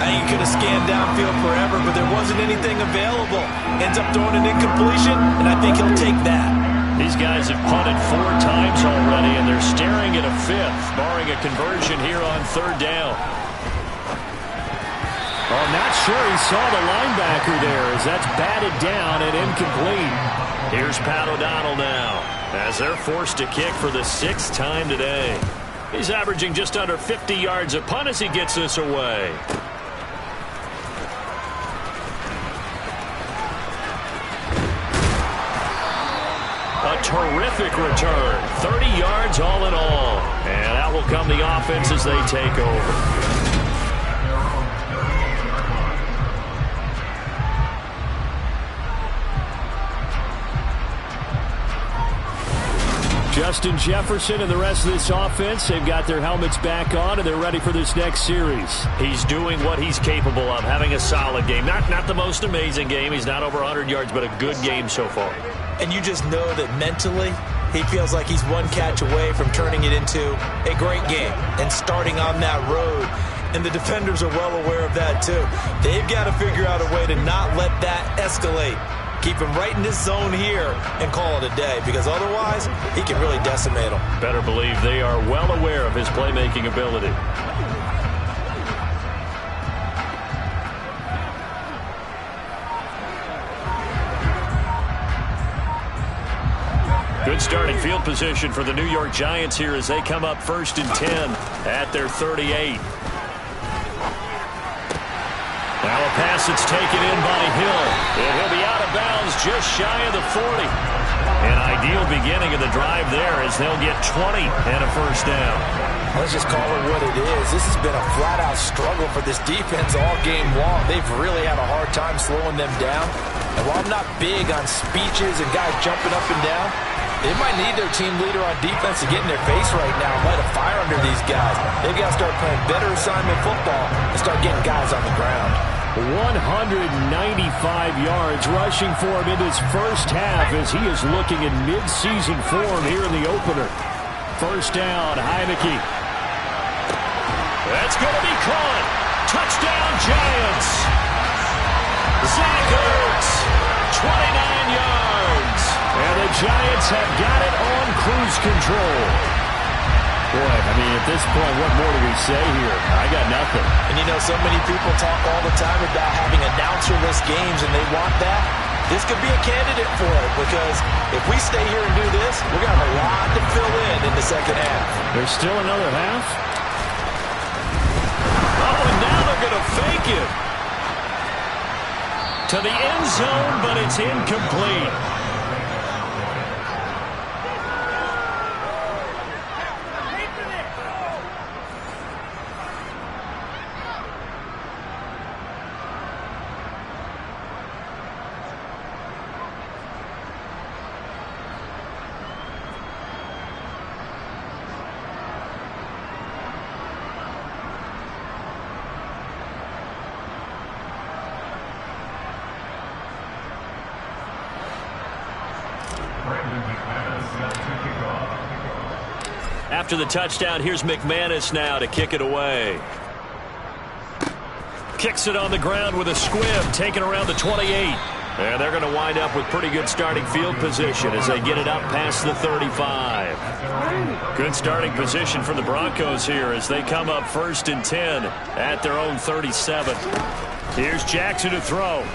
I think he could have scanned downfield forever, but there wasn't anything available. Ends up throwing an incompletion, and I think he'll take that. These guys have punted 4 times already, and they're staring at a 5th, barring a conversion here on 3rd down. Well, I'm not sure he saw the linebacker there as that's batted down and incomplete. Here's Pat O'Donnell now as they're forced to kick for the 6th time today. He's averaging just under 50 yards a punt as he gets this away. A terrific return. 30 yards all in all. And out will come the offense as they take over. Justin Jefferson and the rest of this offense, they've got their helmets back on and they're ready for this next series. He's doing what he's capable of, having a solid game. Not the most amazing game. He's not over 100 yards, but a good game so far. And you just know that mentally he feels like he's one catch away from turning it into a great game and starting on that road. And the defenders are well aware of that too. They've got to figure out a way to not let that escalate. Keep him right in this zone here and call it a day, because otherwise he can really decimate them. Better believe they are well aware of his playmaking ability. Good starting field position for the New York Giants here as they come up 1st and 10 at their 38. Now a pass that's taken in by Hill. And he'll be out of bounds just shy of the 40. An ideal beginning of the drive there as they'll get 20 and a first down. Let's just call it what it is. This has been a flat-out struggle for this defense all game long. They've really had a hard time slowing them down. And while I'm not big on speeches and guys jumping up and down, they might need their team leader on defense to get in their face right now and light a fire under these guys. They've got to start playing better assignment football and start getting guys on the ground. 195 yards rushing for him in his first half as he is looking in mid-season form here in the opener. First down, Heineke. That's going to be caught. Touchdown, Giants. Zach Ertz, 29 yards. And the Giants have got it on cruise control. Boy, I mean, at this point, what more do we say here? I got nothing. And you know, so many people talk all the time about having announcer-less games, and they want that. This could be a candidate for it, because if we stay here and do this, we're going to have a lot to fill in the second half. There's still another half? Oh, and now they're going to fake it. To the end zone, but it's incomplete. After the touchdown, here's McManus now to kick it away. Kicks it on the ground with a squib, taken around the 28. And they're going to wind up with pretty good starting field position as they get it up past the 35. Good starting position for the Broncos here as they come up 1st and 10 at their own 37. Here's Jackson to throw.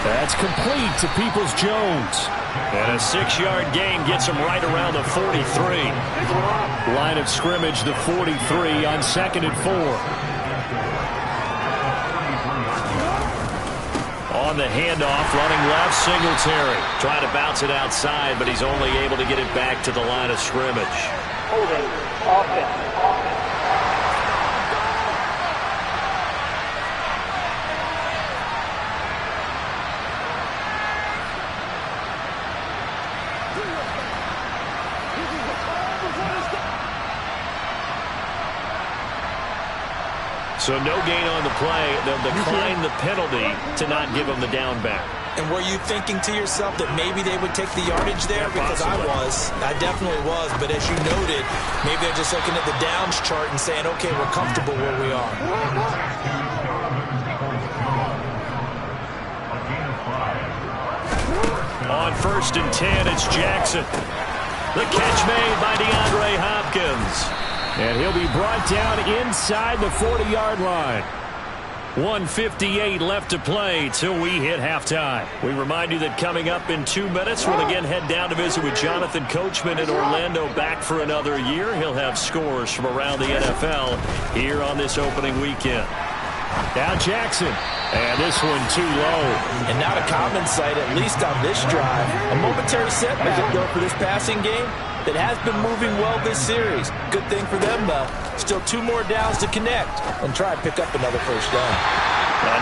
That's complete to Peoples-Jones. And a 6-yard gain gets him right around the 43. Line of scrimmage, the 43 on 2nd and 4. On the handoff, running left, Singletary. Trying to bounce it outside, but he's only able to get it back to the line of scrimmage. Holding offense. So no gain on the play. They'll decline the penalty to not give him the down back. And were you thinking to yourself that maybe they would take the yardage there? Because I definitely was. But as you noted, maybe they're just looking at the downs chart and saying, okay, we're comfortable where we are. On 1st and 10, it's Jackson. The catch made by DeAndre Hopkins. And he'll be brought down inside the 40-yard line. 1:58 left to play till we hit halftime. We remind you that coming up in 2 minutes, we'll again head down to visit with Jonathan Coachman in Orlando, back for another year. He'll have scores from around the NFL here on this opening weekend. Now Jackson. And this one too low. And not a common sight, at least on this drive. A momentary setback, though, for this passing game that has been moving well this series. Good thing for them, though. Still 2 more downs to connect and try and pick up another first down.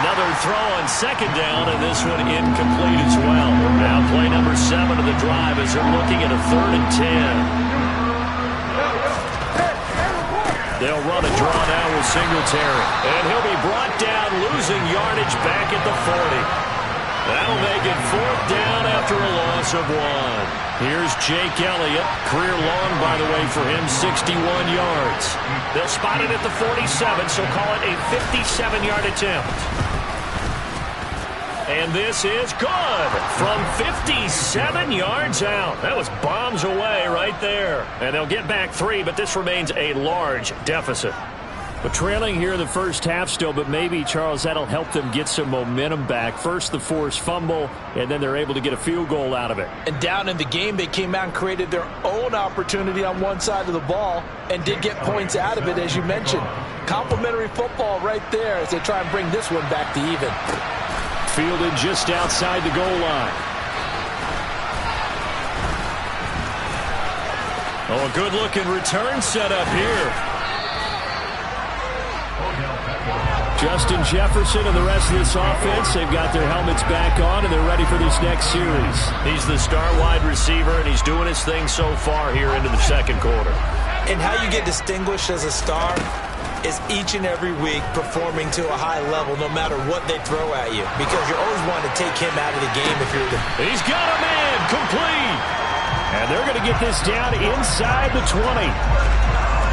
Another throw on 2nd down, and this one incomplete as well. Now play number 7 of the drive as they're looking at a 3rd and 10. They'll run a draw now with Singletary. And he'll be brought down, losing yardage back at the 40. That'll make it 4th down after a loss of 1. Here's Jake Elliott. Career long, by the way, for him, 61 yards. They'll spot it at the 47, so call it a 57-yard attempt. And this is good from 57 yards out. That was bombs away right there. And they'll get back 3, but this remains a large deficit. But trailing here in the first half still, but maybe, Charles, that'll help them get some momentum back. First the forced fumble, and then they're able to get a field goal out of it. And down in the game, they came out and created their own opportunity on one side of the ball and did get points out of it, as you mentioned. Complimentary football right there as they try and bring this one back to even. Fielded just outside the goal line. Oh, a good-looking return set up here. Justin Jefferson and the rest of this offense, they've got their helmets back on, and they're ready for this next series. He's the star wide receiver, and he's doing his thing so far here into the second quarter. And how you get distinguished as a star is each and every week performing to a high level no matter what they throw at you, because you always want to take him out of the game if you're the... He's got him in, complete. And they're going to get this down inside the 20.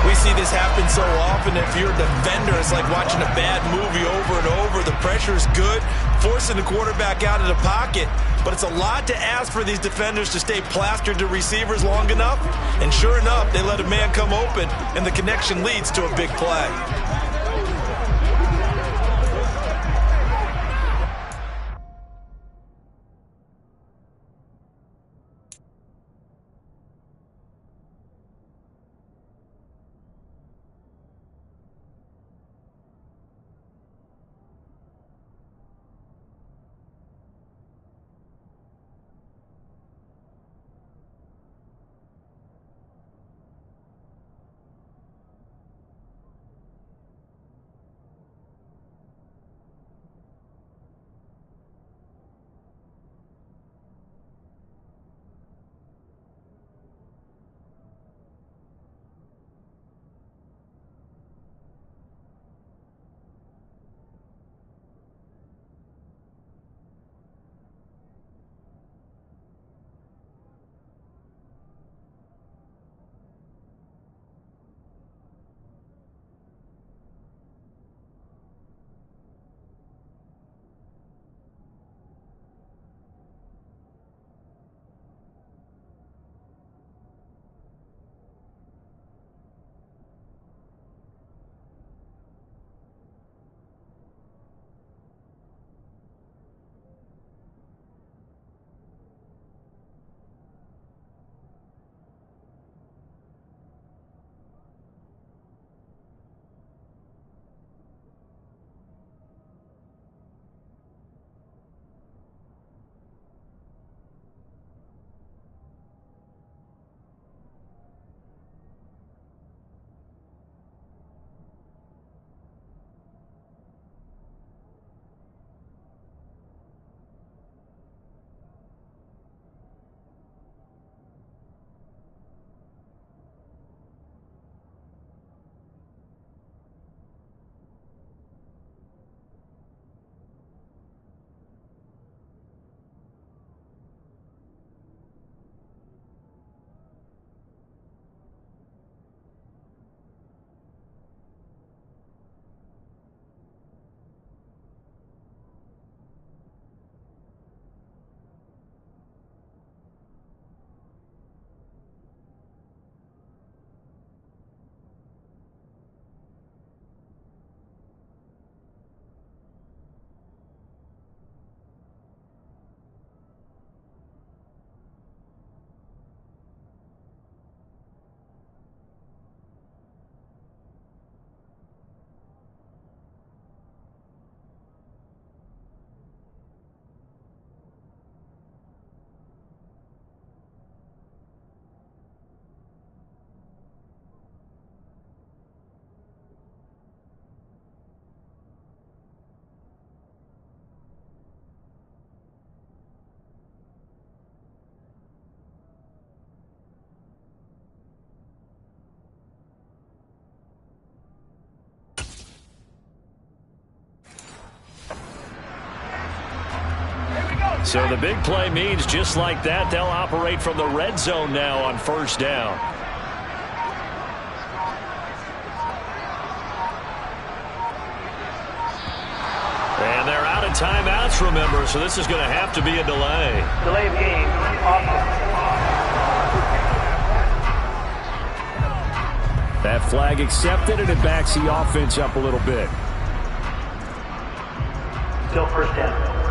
We see this happen so often. If you're a defender, it's like watching a bad movie over and over. The pressure is good, forcing the quarterback out of the pocket. But it's a lot to ask for these defenders to stay plastered to receivers long enough. And sure enough, they let a man come open, and the connection leads to a big play. So the big play means just like that, they'll operate from the red zone now on first down. And they're out of timeouts, remember, so this is going to have to be a delay. Delay of game, offense. That flag accepted, and it backs the offense up a little bit. Still first down.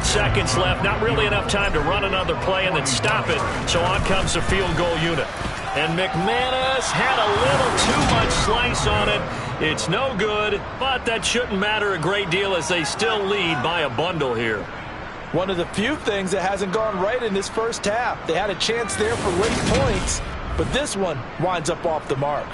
5 seconds left. Not really enough time to run another play and then stop it. So on comes the field goal unit. And McManus had a little too much slice on it. It's no good, but that shouldn't matter a great deal as they still lead by a bundle here. One of the few things that hasn't gone right in this first half. They had a chance there for late points, but this one winds up off the mark.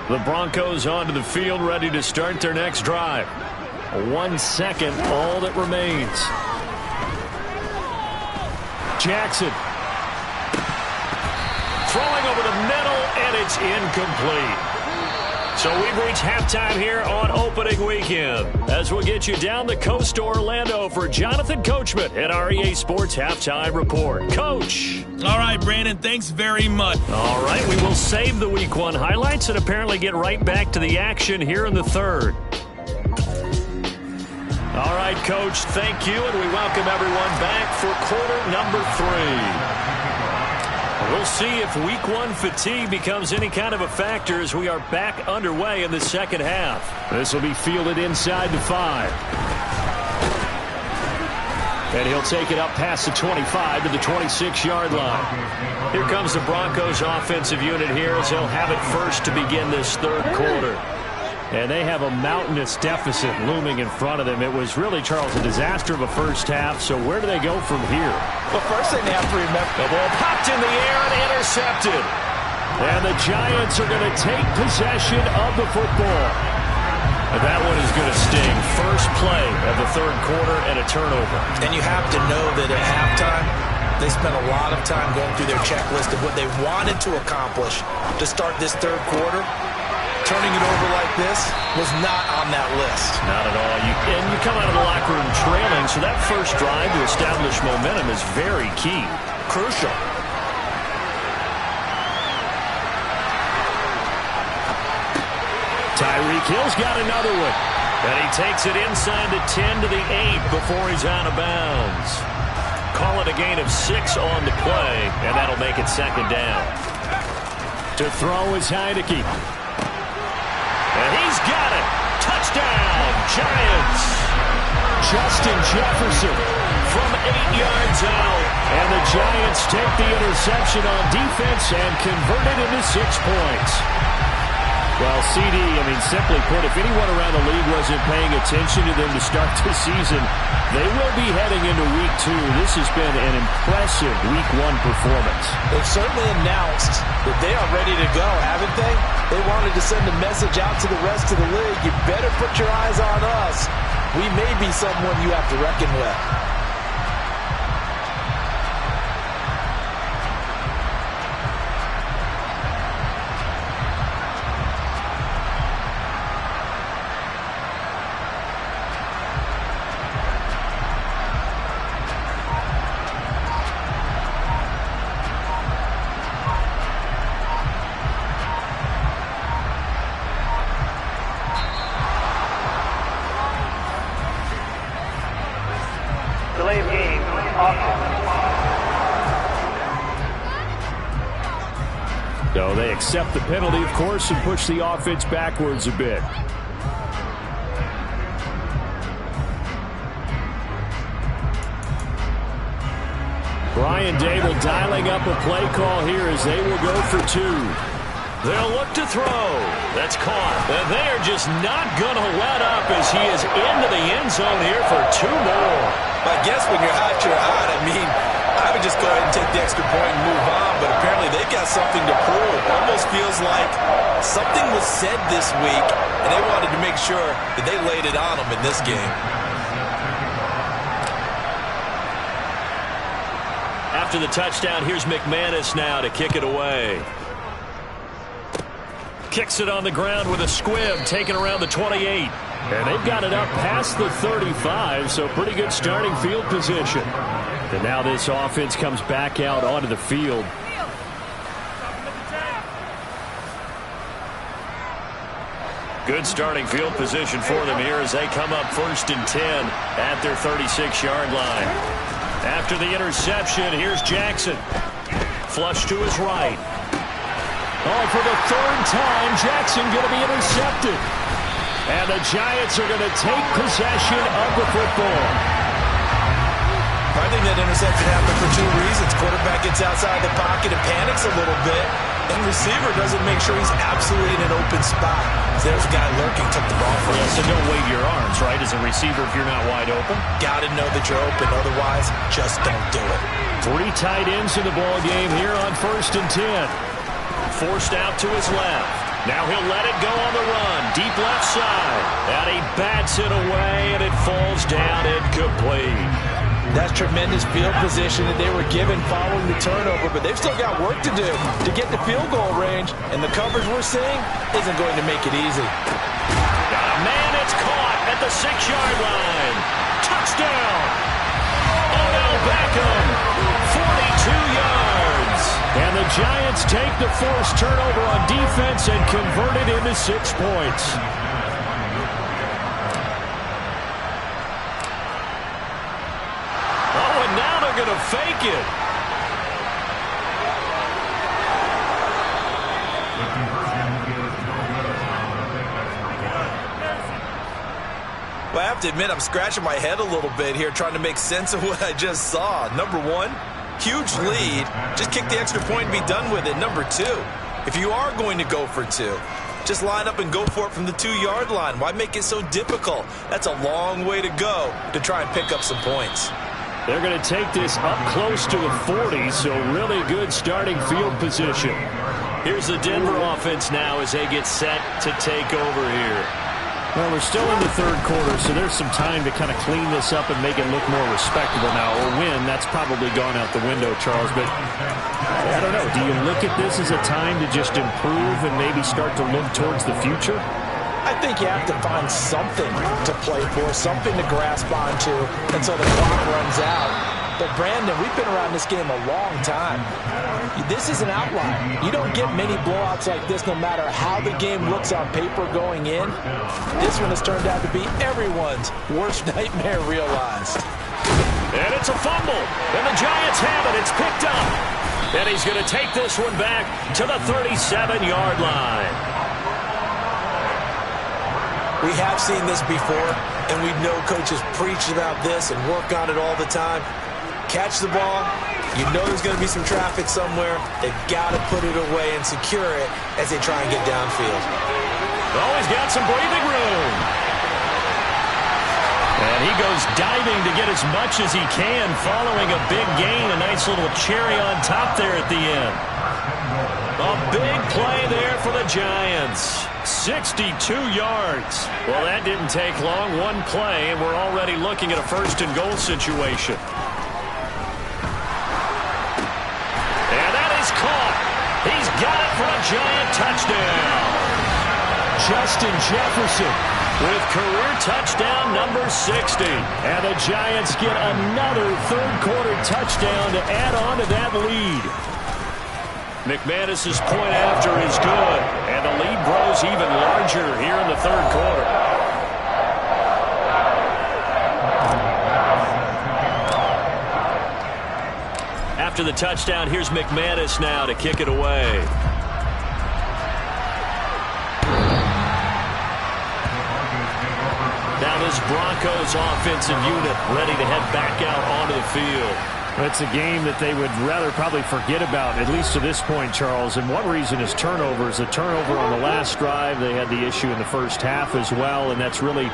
The Broncos onto the field, ready to start their next drive. 1 second, all that remains. Jackson. Throwing over the middle, and it's incomplete. So we've reached halftime here on opening weekend. As we'll get you down the coast to Orlando for Jonathan Coachman at our EA Sports Halftime Report. Coach. All right, Brandon, thanks very much. All right, we will save the Week 1 highlights and apparently get right back to the action here in the third. All right, Coach, thank you, and we welcome everyone back for quarter number 3. We'll see if Week 1 fatigue becomes any kind of a factor as we are back underway in the second half. This will be fielded inside the 5. And he'll take it up past the 25 to the 26-yard line. Here comes the Broncos offensive unit here as they'll have it first to begin this third quarter. And they have a mountainous deficit looming in front of them. It was really, Charles, a disaster of a first half. So where do they go from here? Well, first thing they have to remember, the ball popped in the air and intercepted. And the Giants are going to take possession of the football. And that one is going to sting. First play of the third quarter and a turnover. And you have to know that at halftime, they spent a lot of time going through their checklist of what they wanted to accomplish to start this third quarter. Turning it over like this was not on that list. Not at all. And you come out of the locker room trailing, so that first drive to establish momentum is very key. Crucial. Tyreek Hill's got another one. And he takes it inside the 10 to the 8 before he's out of bounds. Call it a gain of 6 on the play, and that'll make it second down. To throw is Heineke. And he's got it. Touchdown, Giants. Justin Jefferson from 8 yards out. And the Giants take the interception on defense and convert it into 6 points. Well, CD, simply put, if anyone around the league wasn't paying attention to them to start this season, they will be heading into Week 2. This has been an impressive Week 1 performance. They've certainly announced that they are ready to go, haven't they? They wanted to send a message out to the rest of the league. You better put your eyes on us. We may be someone you have to reckon with. Delay of game, offense. So they accept the penalty, of course, and push the offense backwards a bit. Brian Dable dialing up a play call here as they will go for 2. They'll look to throw. That's caught. And they're just not going to let up as he is into the end zone here for 2 more. I guess when you're hot, you're hot. I would just go ahead and take the extra point and move on, but apparently they've got something to prove. Almost feels like something was said this week, and they wanted to make sure that they laid it on them in this game. After the touchdown, here's McManus now to kick it away. Kicks it on the ground with a squib, taken around the 28. And they've got it up past the 35, so pretty good starting field position. And now this offense comes back out onto the field. Good starting field position for them here as they come up 1st and 10 at their 36-yard line. After the interception, here's Jackson. Flush to his right. Oh, for the 3rd time, Jackson going to be intercepted. And the Giants are going to take possession of the football. I think that interception happened for 2 reasons. Quarterback gets outside the pocket and panics a little bit. And receiver doesn't make sure he's absolutely in an open spot. So there's a guy lurking, took the ball from him. So don't wave your arms, right, as a receiver if you're not wide open. Got to know that you're open. Otherwise, just don't do it. 3 tight ends in the ball game here on 1st and 10. Forced out to his left. Now he'll let it go on the run. Deep left side. And he bats it away, and it falls down incomplete. That's tremendous field position that they were given following the turnover, but they've still got work to do to get the field goal range, and the coverage we're seeing isn't going to make it easy. Got a man, it's caught at the 6-yard line. Touchdown! Odell Beckham, 42 yards. And the Giants take the forced turnover on defense and convert it into 6 points. Going to fake it. Well, I have to admit, I'm scratching my head a little bit here trying to make sense of what I just saw. Number 1, huge lead. Just kick the extra point and be done with it. Number 2, if you are going to go for 2, just line up and go for it from the 2-yard line. Why make it so difficult? That's a long way to go to try and pick up some points. They're going to take this up close to the 40, so really good starting field position. Here's the Denver offense now as they get set to take over here. Well, we're still in the 3rd quarter, so there's some time to kind of clean this up and make it look more respectable now. Or win, that's probably gone out the window, Charles. But I don't know. Do you look at this as a time to just improve and maybe start to look towards the future? I think you have to find something to play for, something to grasp onto until the clock runs out. But, Brandon, we've been around this game a long time. This is an outlier. You don't get many blowouts like this no matter how the game looks on paper going in. This one has turned out to be everyone's worst nightmare realized. And it's a fumble. And the Giants have it. It's picked up. And he's going to take this one back to the 37-yard line. We have seen this before, and we know coaches preach about this and work on it all the time. Catch the ball. You know there's going to be some traffic somewhere. They've got to put it away and secure it as they try and get downfield. Oh, he's got some breathing room. And he goes diving to get as much as he can following a big gain. A nice little cherry on top there at the end. A big play there for the Giants. 62 yards. Well, that didn't take long. One play, and we're already looking at a 1st and goal situation. And that is caught. He's got it for a Giant touchdown. Justin Jefferson with career touchdown number 60. And the Giants get another 3rd quarter touchdown to add on to that lead. McManus's point after is good, and the lead grows even larger here in the 3rd quarter. After the touchdown, here's McManus now to kick it away. Now this Broncos offensive unit ready to head back out onto the field. It's a game that they would rather probably forget about, at least to this point, Charles. And one reason is turnovers. A turnover on the last drive. They had the issue in the first half as well, and that's really,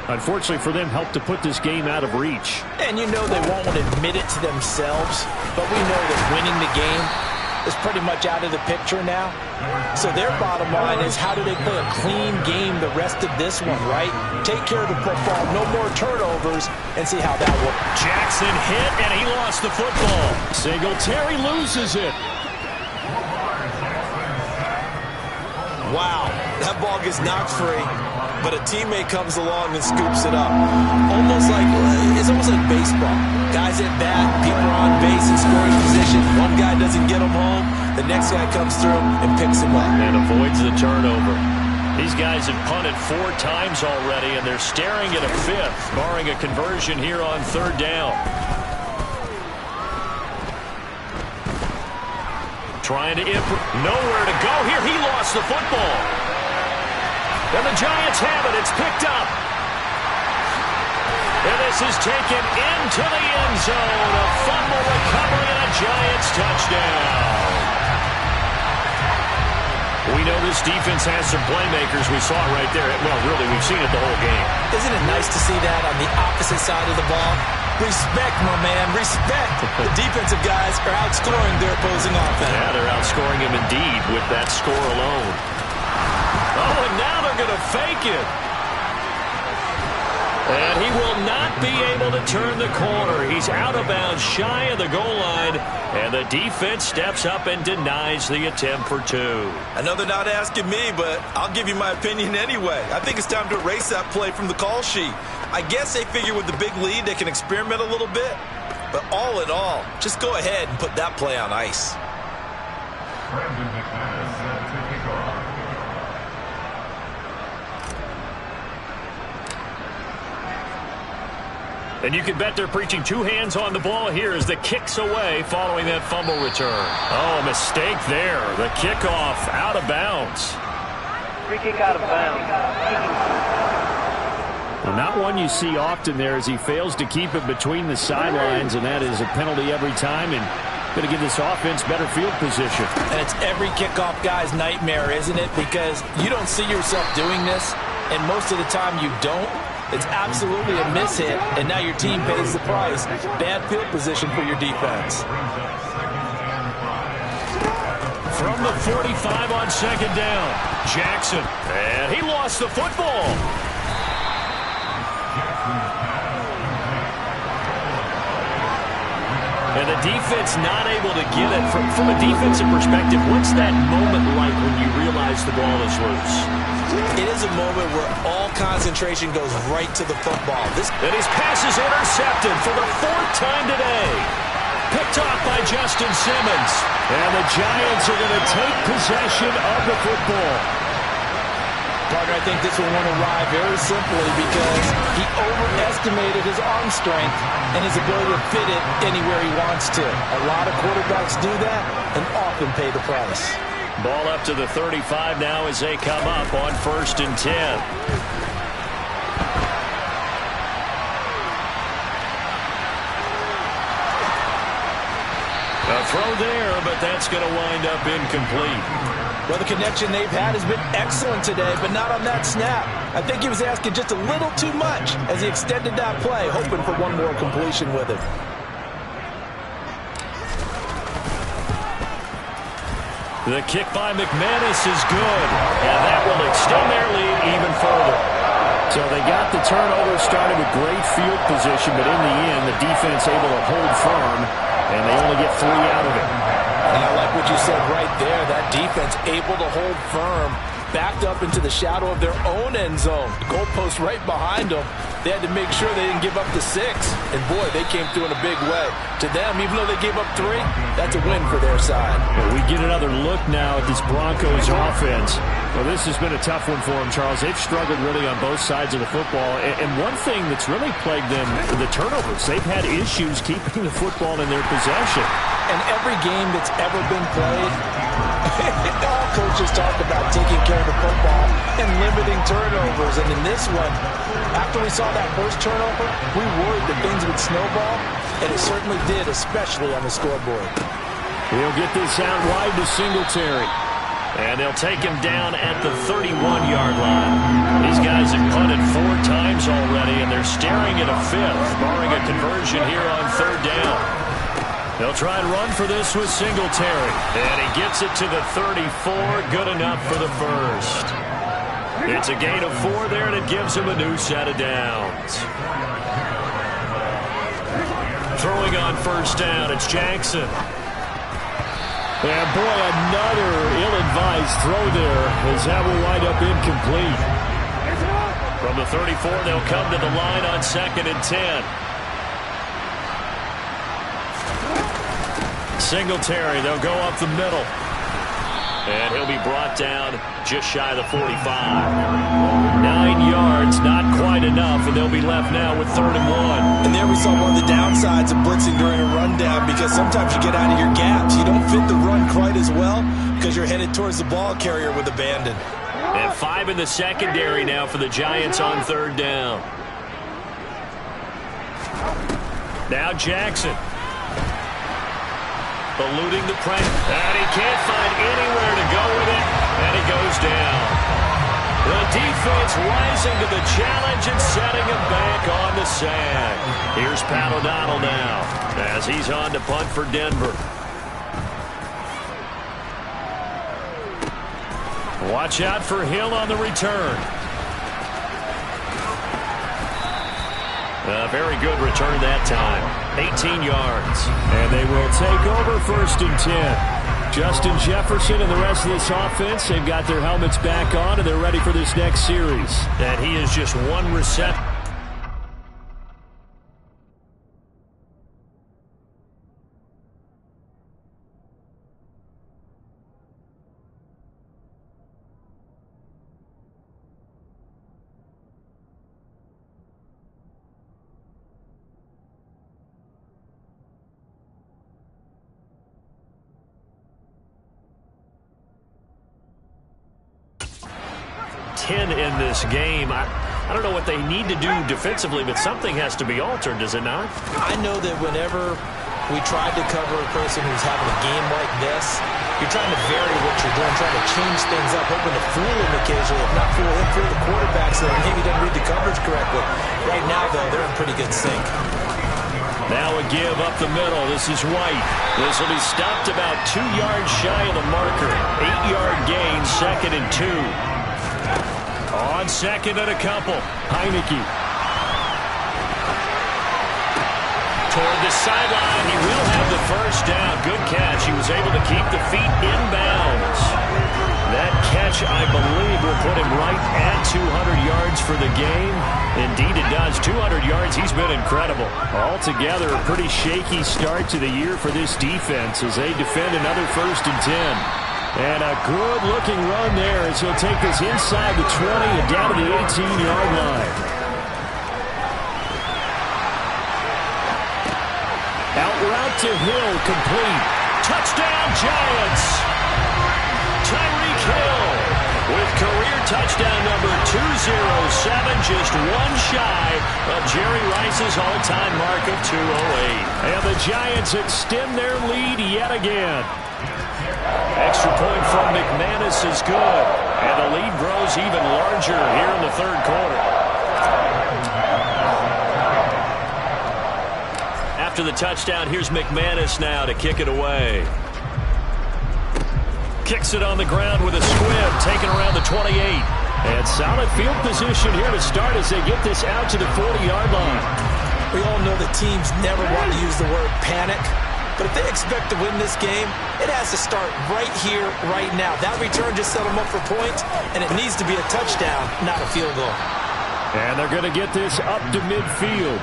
unfortunately for them, helped to put this game out of reach. And you know they won't want to admit it to themselves, but we know that winning the game is pretty much out of the picture now. So their bottom line is, how do they play a clean game the rest of this one, right? Take care of the football, no more turnovers, and see how that works. Jackson hit, and he lost the football. Singletary loses it. Wow, that ball gets knocked free, but a teammate comes along and scoops it up. It's almost like baseball. Guys at bat, people are on base in scoring position. One guy doesn't get him home, the next guy comes through and picks him up. And avoids the turnover. These guys have punted 4 times already, and they're staring at a 5th, barring a conversion here on 3rd down. Trying to nowhere to go here. He lost the football. And the Giants have it. It's picked up. And this is taken into the end zone. A fumble recovery and a Giants touchdown. We know this defense has some playmakers. We saw it right there. Well, really, we've seen it the whole game. Isn't it nice to see that on the opposite side of the ball? Respect, my man, respect. The defensive guys are outscoring their opposing offense. Yeah, they're outscoring him indeed with that score alone. Oh, and now they're going to fake it. And he will not be able to turn the corner. He's out of bounds shy of the goal line. And the defense steps up and denies the attempt for 2. I know they're not asking me, but I'll give you my opinion anyway. I think it's time to erase that play from the call sheet. I guess they figure with the big lead they can experiment a little bit. But all in all, just go ahead and put that play on ice. And you can bet they're preaching 2 hands on the ball here as the kick's away following that fumble return. Oh, mistake there. The kickoff out of bounds. Free kick out of bounds. Well, not one you see often there as he fails to keep it between the sidelines, and that is a penalty every time, and going to give this offense better field position. And it's every kickoff guy's nightmare, isn't it? Because you don't see yourself doing this, and most of the time you don't. It's absolutely a mishit, and now your team pays the price. Bad field position for your defense. From the 45 on 2nd down, Jackson. And he lost the football. And the defense not able to get it. From a defensive perspective, what's that moment like when you realize the ball is loose? It is a moment where all concentration goes right to the football. And his pass is intercepted for the 4th time today. Picked off by Justin Simmons. And the Giants are going to take possession of the football. Partner, I think this one won't arrive very simply because he overestimated his arm strength and his ability to fit it anywhere he wants to. A lot of quarterbacks do that and often pay the price. Ball up to the 35 now as they come up on 1st and 10. A throw there, but that's going to wind up incomplete. Well, the connection they've had has been excellent today, but not on that snap. I think he was asking just a little too much as he extended that play, hoping for one more completion with it. The kick by McManus is good, and that will extend their lead even further. So they got the turnover started with great field position, but in the end, the defense able to hold firm, and they only get 3 out of it. And I like what you said right there. That defense able to hold firm, backed up into the shadow of their own end zone. The goalpost right behind them. They had to make sure they didn't give up the 6. And, boy, they came through in a big way. To them, even though they gave up 3, that's a win for their side. Well, we get another look now at this Broncos offense. Well, this has been a tough one for them, Charles. They've struggled really on both sides of the football. And one thing that's really plagued them, the turnovers. They've had issues keeping the football in their possession. And every game that's ever been played, all coaches talk about taking care of the football and limiting turnovers. And in this one, after we saw that first turnover, we worried that things would snowball, and it certainly did, especially on the scoreboard. He'll get this out wide to Singletary. And they'll take him down at the 31-yard line. These guys have punted 4 times already, and they're staring at a 5th, barring a conversion here on 3rd down. They'll try and run for this with Singletary. And he gets it to the 34. Good enough for the first. It's a gain of 4 there, and it gives him a new set of downs. Throwing on 1st down, it's Jackson. And, boy, another ill-advised throw there as that will wind up incomplete. From the 34, they'll come to the line on 2nd and 10. Singletary, they'll go up the middle. And he'll be brought down just shy of the 45. 9 yards, not quite enough, and they'll be left now with 3rd and 1. And there we saw one of the downsides of blitzing during a rundown, because sometimes you get out of your gaps. You don't fit the run quite as well because you're headed towards the ball carrier with abandon. And 5 in the secondary now for the Giants on 3rd down. Now Jackson. Eluding the pressure. And he can't find anywhere to go with it. And he goes down. The defense rising to the challenge and setting him back on the sand. Here's Pat O'Donnell now as he's on to punt for Denver. Watch out for Hill on the return. A very good return that time. 18 yards. And they will take over 1st and 10. Justin Jefferson and the rest of this offense, they've got their helmets back on, and they're ready for this next series. And he is just one reception. In this game. I don't know what they need to do defensively, but something has to be altered, does it not? I know that whenever we tried to cover a person who's having a game like this, you're trying to vary what you're doing, trying to change things up, hoping to fool him occasionally. If not fool him, fool the quarterback so that maybe he doesn't read the coverage correctly. Right now, though, they're in pretty good sync. Now a give up the middle. This is White. This will be stopped about 2 yards shy of the marker. 8-yard gain, 2nd and 2. On 2nd and a couple. Heineke. Toward the sideline. He will have the 1st down. Good catch. He was able to keep the feet in bounds. That catch, I believe, will put him right at 200 yards for the game. Indeed, it does. 200 yards. He's been incredible. Altogether, a pretty shaky start to the year for this defense as they defend another 1st and 10. And a good-looking run there as he'll take this inside the 20 and down to the 18-yard line. Out route to Hill, complete. Touchdown, Giants! Tyreek Hill with career touchdown number 207, just one shy of Jerry Rice's all-time mark of 208. And the Giants extend their lead yet again. Extra point from McManus is good. And the lead grows even larger here in the 3rd quarter. After the touchdown, here's McManus now to kick it away. Kicks it on the ground with a squib, taken around the 28. And solid field position here to start as they get this out to the 40-yard line. We all know that teams never want to use the word panic. But if they expect to win this game, it has to start right here, right now. That return just set them up for points, and it needs to be a touchdown, not a field goal. And they're going to get this up to midfield.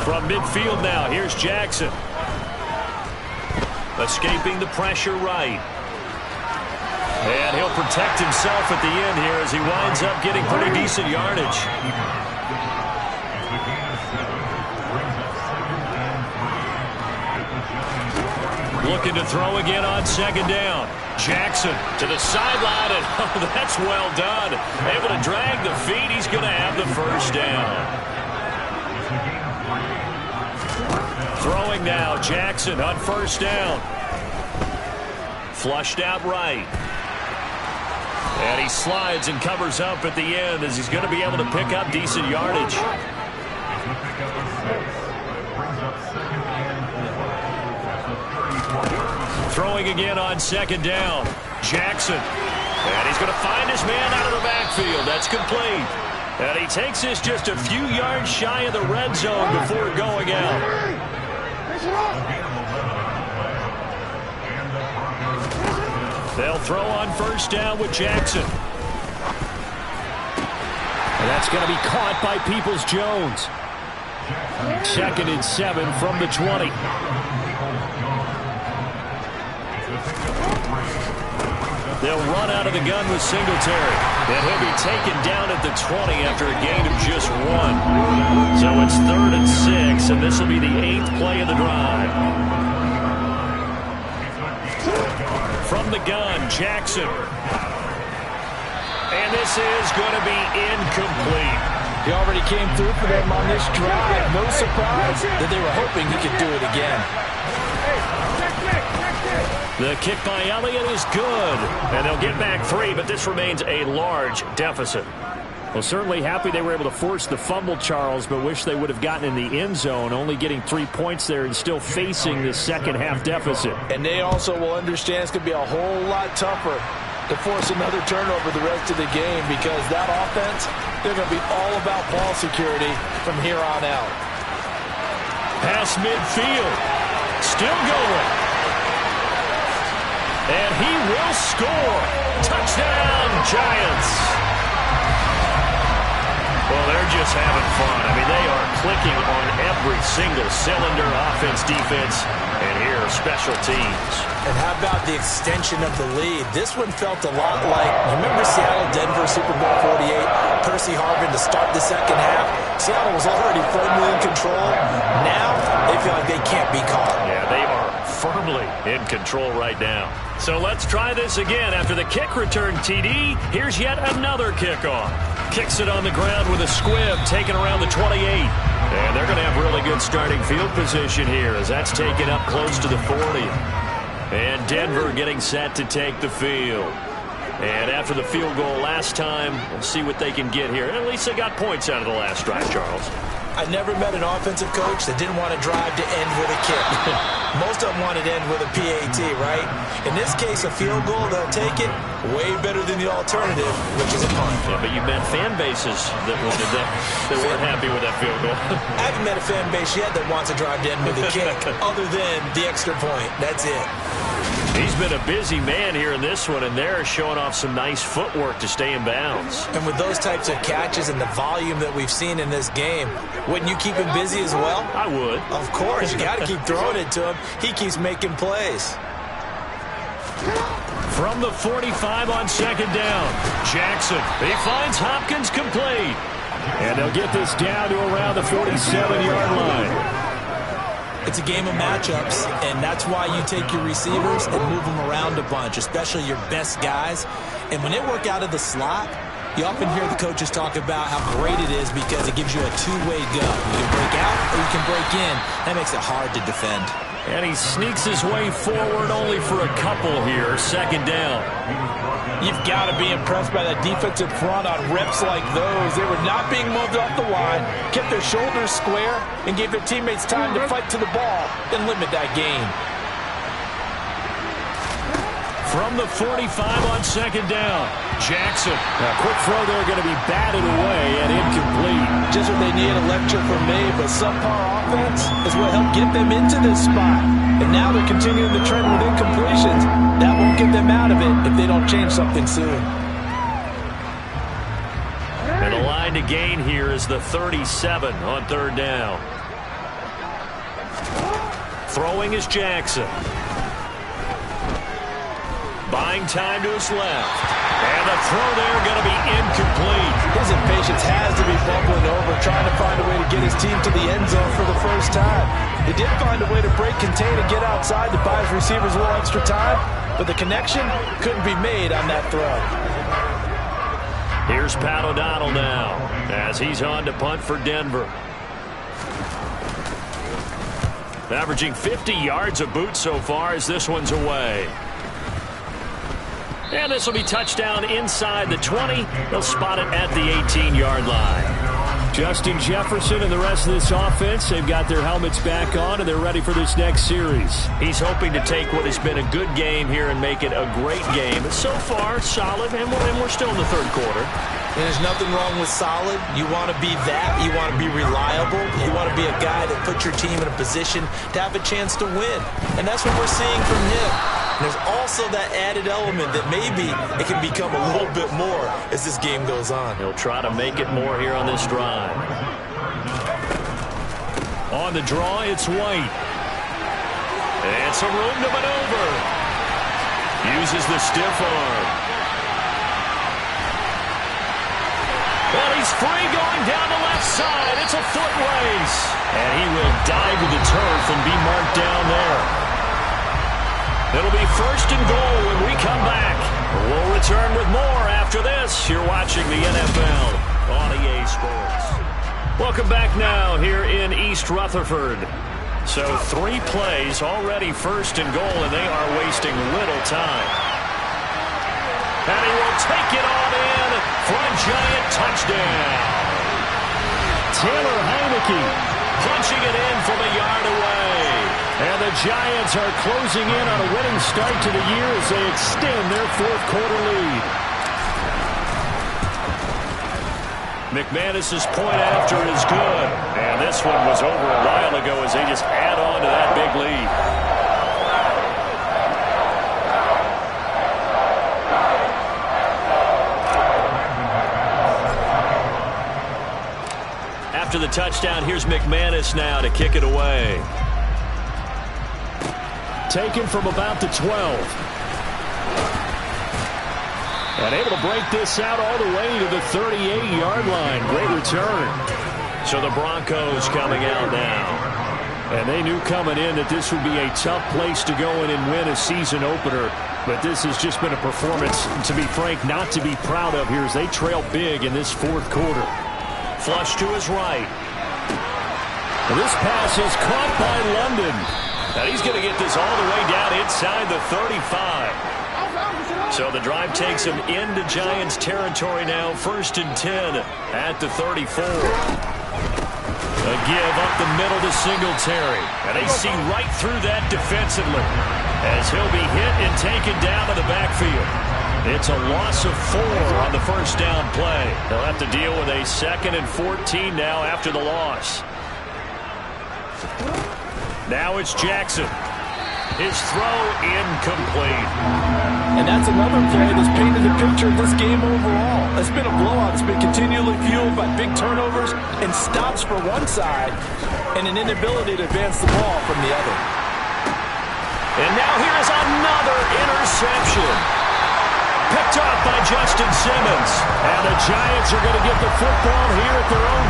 From midfield now, here's Jackson. Escaping the pressure right. And he'll protect himself at the end here as he winds up getting pretty decent yardage. Looking to throw again on 2nd down. Jackson to the sideline, and oh, that's well done. Able to drag the feet. He's going to have the 1st down. Throwing now, Jackson on 1st down. Flushed out right. And he slides and covers up at the end as he's going to be able to pick up decent yardage. Throwing again on 2nd down. Jackson. And he's going to find his man out of the backfield. That's complete. And he takes this just a few yards shy of the red zone before going out. They'll throw on 1st down with Jackson. And that's going to be caught by Peoples-Jones. 2nd and 7 from the 20. They'll run out of the gun with Singletary. And he'll be taken down at the 20 after a gain of just 1. So it's 3rd and 6, and this will be the 8th play of the drive. From the gun, Jackson. And this is going to be incomplete. He already came through for them on this drive. No surprise that they were hoping he could do it again. The kick by Elliott is good. And they'll get back 3, but this remains a large deficit. Well, certainly happy they were able to force the fumble, Charles, but wish they would have gotten in the end zone, only getting 3 points there and still facing the second-half deficit. And they also will understand it's going to be a whole lot tougher to force another turnover the rest of the game, because that offense, they're going to be all about ball security from here on out. Pass midfield. Still going. And he will score. Touchdown, Giants. Well, they're just having fun. I mean, they are clicking on every single cylinder, offense, defense, and here are special teams. And how about the extension of the lead? This one felt a lot like, you remember Seattle-Denver Super Bowl 48? Percy Harvin to start the second half. Seattle was already firmly in control. Now they feel like they can't be caught. Yeah, they are firmly in control right now. So let's try this again. After the kick return TD, here's yet another kickoff. Kicks it on the ground with a squib, taken around the 28. And they're going to have really good starting field position here as that's taken up close to the 40. And Denver getting set to take the field. And after the field goal last time, we'll see what they can get here. At least they got points out of the last drive, Charles. I never met an offensive coach that didn't want to drive to end with a kick. Most of them wanted to end with a PAT, right? In this case, a field goal, they'll take it way better than the alternative, which is a punt. Yeah, but you met fan bases that wanted that, that weren't happy with that field goal. I haven't met a fan base yet that wants to drive to end with a kick other than the extra point. That's it. He's been a busy man here in this one, and they're showing off some nice footwork to stay in bounds. And with those types of catches and the volume that we've seen in this game, wouldn't you keep him busy as well? I would. Of course. You got to keep throwing it to him. He keeps making plays. From the 45 on second down, Jackson. He finds Hopkins complete. And they'll get this down to around the 47-yard line. It's a game of matchups, and that's why you take your receivers and move them around a bunch, especially your best guys. And when they work out of the slot, you often hear the coaches talk about how great it is because it gives you a two-way go. You can break out or you can break in. That makes it hard to defend. And he sneaks his way forward only for a couple here, second down. You've got to be impressed by that defensive front on reps like those. They were not being moved off the line, kept their shoulders square, and gave their teammates time to fight to the ball and limit that gain. From the 45 on second down, Jackson. A quick throw there going to be batted away and incomplete. Just what they need, a lecture from me, but subpar offense is what helped get them into this spot. And now they're continuing the trend with incompletions. That won't get them out of it if they don't change something soon. And the line to gain here is the 37 on third down. Throwing is Jackson. Buying time to his left. And the throw there going to be incomplete. His impatience has to be bubbling over, trying to find a way to get his team to the end zone for the first time. He did find a way to break, contain, and get outside to buy his receivers a little extra time, but the connection couldn't be made on that throw. Here's Pat O'Donnell now as he's on to punt for Denver. Averaging 50 yards a boot so far as this one's away. And this will be touchdown inside the 20. They'll spot it at the 18-yard line. Justin Jefferson and the rest of this offense, they've got their helmets back on, and they're ready for this next series. He's hoping to take what has been a good game here and make it a great game. But so far, solid, and we're still in the third quarter. And there's nothing wrong with solid. You want to be that. You want to be reliable. You want to be a guy that puts your team in a position to have a chance to win. And that's what we're seeing from him. And there's also that added element that maybe it can become a little bit more as this game goes on. He'll try to make it more here on this drive. On the draw, it's White. And some room to maneuver. Uses the stiff arm. Well, he's free going down the left side. It's a foot race. And he will dive to the turf and be marked down there. It'll be first and goal when we come back. We'll return with more after this. You're watching the NFL on EA Sports. Welcome back now here in East Rutherford. So 3 plays already first and goal, and they are wasting little time. And he will take it on in for a giant touchdown. Taylor Heineke punching it in from a yard away. And the Giants are closing in on a winning start to the year as they extend their fourth-quarter lead. McManus's point after is good. And this one was over a while ago as they just add on to that big lead. After the touchdown, here's McManus now to kick it away. Taken from about the 12. And able to break this out all the way to the 38-yard line. Great return. So the Broncos coming out now. And they knew coming in that this would be a tough place to go in and win a season opener. But this has just been a performance, to be frank, not to be proud of here as they trail big in this fourth quarter. Flush to his right. And this pass is caught by London. And he's going to get this all the way down inside the 35. So the drive takes him into Giants territory now. First and 10 at the 34. A give up the middle to Singletary. And they see right through that defensively as he'll be hit and taken down to the backfield. It's a loss of 4 on the first down play. They'll have to deal with a 2nd and 14 now after the loss. Now it's Jackson. His throw incomplete. And that's another play that's painted the picture of this game overall. It's been a blowout. It's been continually fueled by big turnovers and stops for one side and an inability to advance the ball from the other. And now here's another interception. Picked off by Justin Simmons. And the Giants are going to get the football here at their own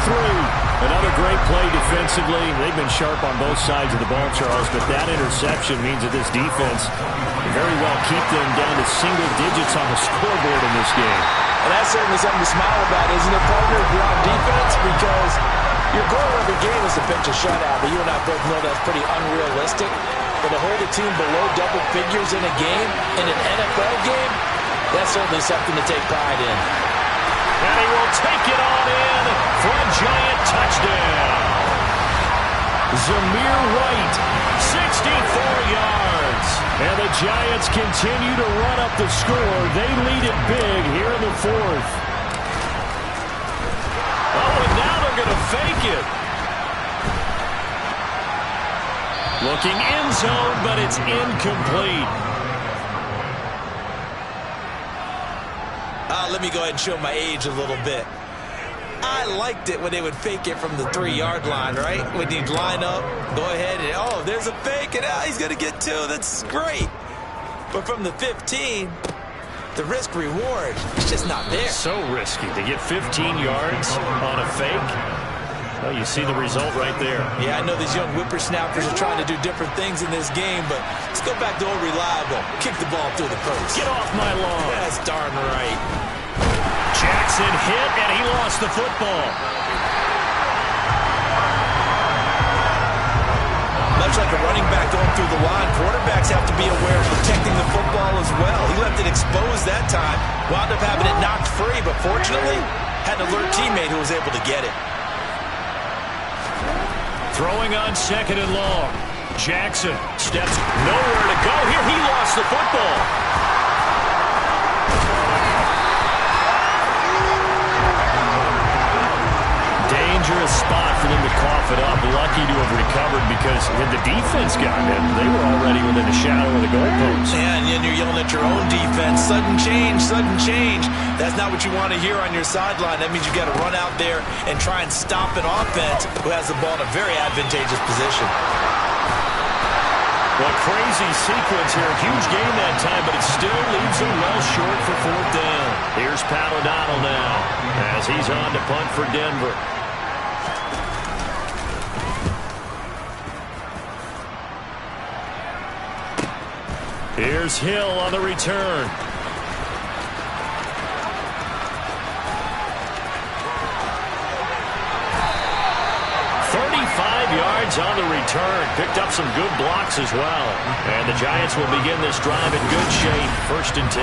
23. Another great play defensively. They've been sharp on both sides of the ball, Charles, but that interception means that this defense can very well keep them down to single digits on the scoreboard in this game. And that's certainly something to smile about, isn't it, partner, if you're on defense? Because your goal every game is to pitch a shutout, but you and I both know that's pretty unrealistic. But to hold a team below double figures in a game, in an NFL game, that's certainly something to take pride in. And he will take it on in for a giant touchdown. Zamir White, 64 yards. And the Giants continue to run up the score. They lead it big here in the fourth. Oh, and now they're going to fake it. Looking end zone, but it's incomplete. Let me go ahead and show my age a little bit. I liked it when they would fake it from the 3-yard line, right? When you'd line up, go ahead and, oh, there's a fake, and he's going to get 2. That's great. But from the 15, the risk-reward is just not there. So risky to get 15 yards on a fake. Well, you see the result right there. Yeah, I know these young whippersnappers are trying to do different things in this game, but let's go back to old reliable. Kick the ball through the post. Get off my lawn. That's darn right. Jackson hit, and he lost the football. Much like a running back going through the line, quarterbacks have to be aware of protecting the football as well. He left it exposed that time. Wound up having it knocked free, but fortunately, had an alert teammate who was able to get it. Throwing on 2nd and long. Jackson steps nowhere to go here. He lost the football. dangerous spot for them to cough it up. Lucky to have recovered because had the defense gotten it, they were already within a shadow of the goalpost. Yeah, and then you're yelling at your own defense. Sudden change, sudden change. That's not what you want to hear on your sideline. That means you got to run out there and try and stop an offense who has the ball in a very advantageous position. Well, crazy sequence here. Huge game that time, but it still leaves them well short for fourth down. Here's Pat O'Donnell now as he's on to punt for Denver. Here's Hill on the return. Yards on the return. Picked up some good blocks as well. And the Giants will begin this drive in good shape. 1st and 10.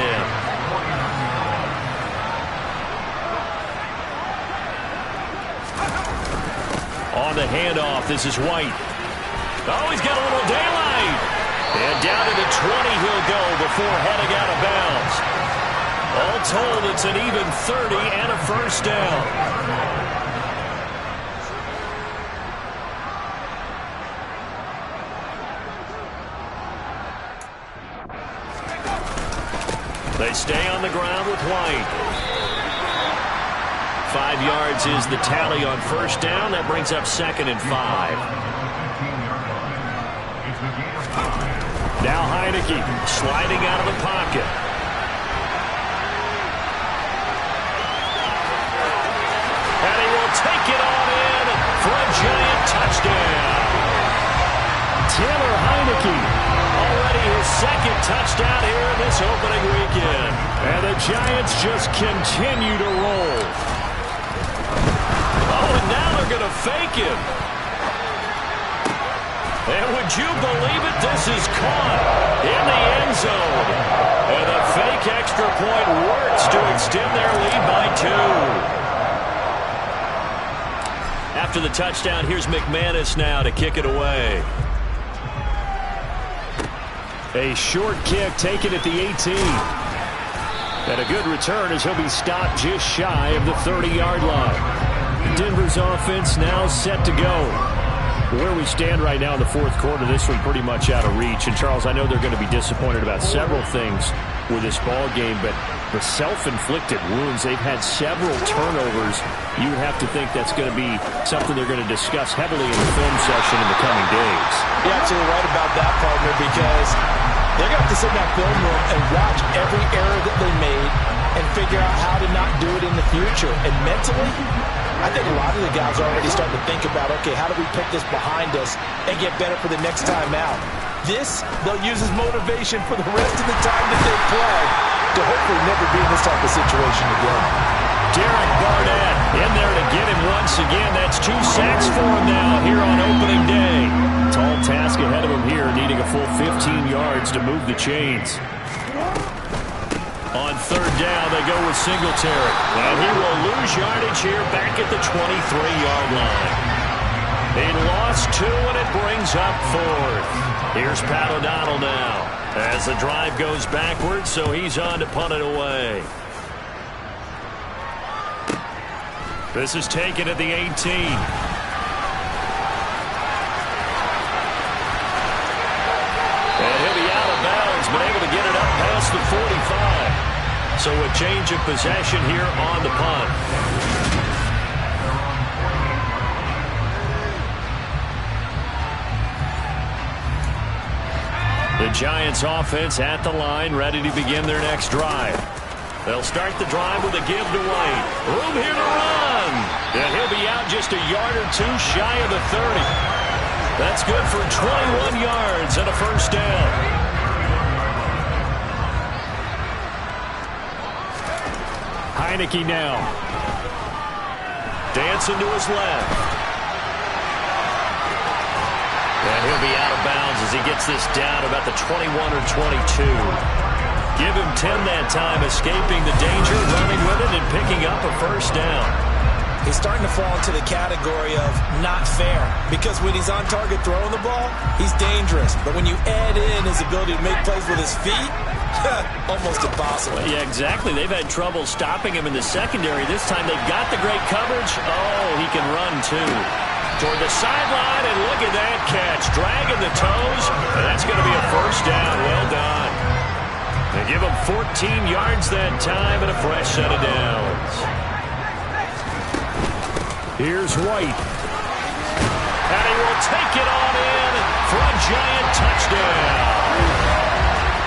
On the handoff, this is White. Oh, he's got a little daylight. And down to the 20 he'll go before heading out of bounds. All told, it's an even 30 and a first down. They stay on the ground with White. 5 yards is the tally on first down. That brings up 2nd and 5. Now Heineke sliding out of the pocket. And he will take it on in for a Giant touchdown. Taylor Heineke. Already his 2nd touchdown here in this opening weekend. And the Giants just continue to roll. Oh, and now they're going to fake him. And would you believe it? This is caught in the end zone. And the fake extra point works to extend their lead by 2. After the touchdown, here's McManus now to kick it away. A short kick taken at the 18. And a good return as he'll be stopped just shy of the 30-yard line. Denver's offense now set to go. Where we stand right now in the 4th quarter, this one pretty much out of reach. And, Charles, I know they're going to be disappointed about several things with this ball game, but the self-inflicted wounds, they've had several turnovers. You would have to think that's going to be something they're going to discuss heavily in the film session in the coming days. You're absolutely right about that, partner, because they're going to have to sit in that film room and watch every error that they made and figure out how to not do it in the future. And mentally, I think a lot of the guys are already starting to think about, okay, how do we put this behind us and get better for the next time out? This, they'll use as motivation for the rest of the time that they play to hopefully never be in this type of situation again. Derek Barnett in there to get him once again. That's 2 sacks for him now here on opening day. Tall task ahead of him here, needing a full 15 yards to move the chains. On 3rd down, they go with Singletary. And he will lose yardage here back at the 23-yard line. They lost 2, and it brings up 4th. Here's Pat O'Donnell now as the drive goes backwards, so he's on to punt it away. This is taken at the 18. And he'll be out of bounds, but able to get it up past the 45. So a change of possession here on the punt. The Giants offense at the line, ready to begin their next drive. They'll start the drive with a give to White. Room here to run. And he'll be out just a yard or 2 shy of the 30. That's good for 21 yards and a first down. Heineke now. Dancing to his left. And he'll be out of bounds as he gets this down about the 21 or 22. Give him 10 that time, escaping the danger, running with it, and picking up a first down. is starting to fall into the category of not fair. Because when he's on target throwing the ball, he's dangerous. But when you add in his ability to make plays with his feet, almost impossible. Yeah, exactly. They've had trouble stopping him in the secondary. This time they've got the great coverage. Oh, he can run too. Toward the sideline, and look at that catch. Dragging the toes, and that's going to be a first down. Well done. They give him 14 yards that time and a fresh set of downs. Here's White. And he will take it on in for a giant touchdown.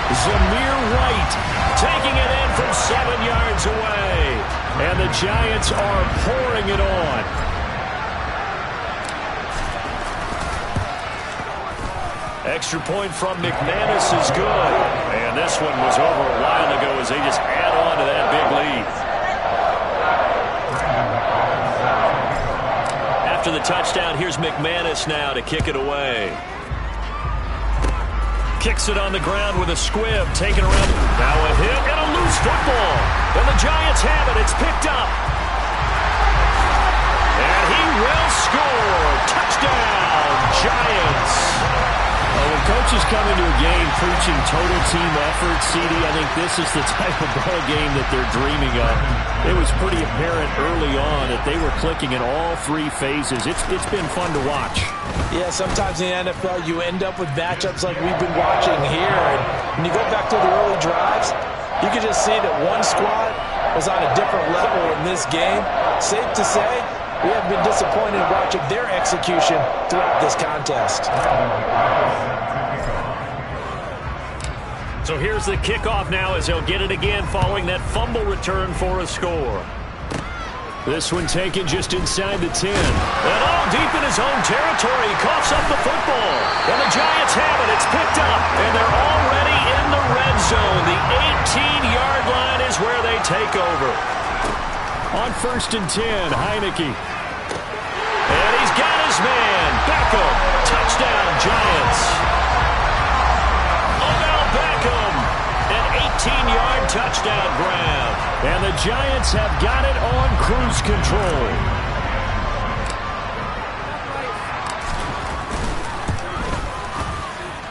Zamir White Taking it in from 7 yards away. And the Giants are pouring it on. Extra point from McManus is good. And this one was over a while ago as they just add on to that big lead. After the touchdown, here's McManus now to kick it away. Kicks it on the ground with a squib, taken around. Now a hit and a loose football. And the Giants have it. It's picked up. And he will score. Touchdown, Giants. When coaches come into a game preaching total team effort, CD, I think this is the type of ball game that they're dreaming of. It was pretty apparent early on that they were clicking in all three phases. It's been fun to watch. Yeah, sometimes in the NFL you end up with matchups like we've been watching here. And when you go back to the early drives, you can just see that one squad was on a different level in this game. Safe to say, we have been disappointed watching their execution throughout this contest. So here's the kickoff now as he'll get it again following that fumble return for a score. This one taken just inside the 10. And all deep in his own territory, he coughs up the football. And the Giants have it. It's picked up. And they're already in the red zone. The 18-yard line is where they take over. On 1st and 10, Heineke. And he's got his man. Beckham. Touchdown, Giants. Beckham, an 18-yard touchdown grab. And the Giants have got it on cruise control.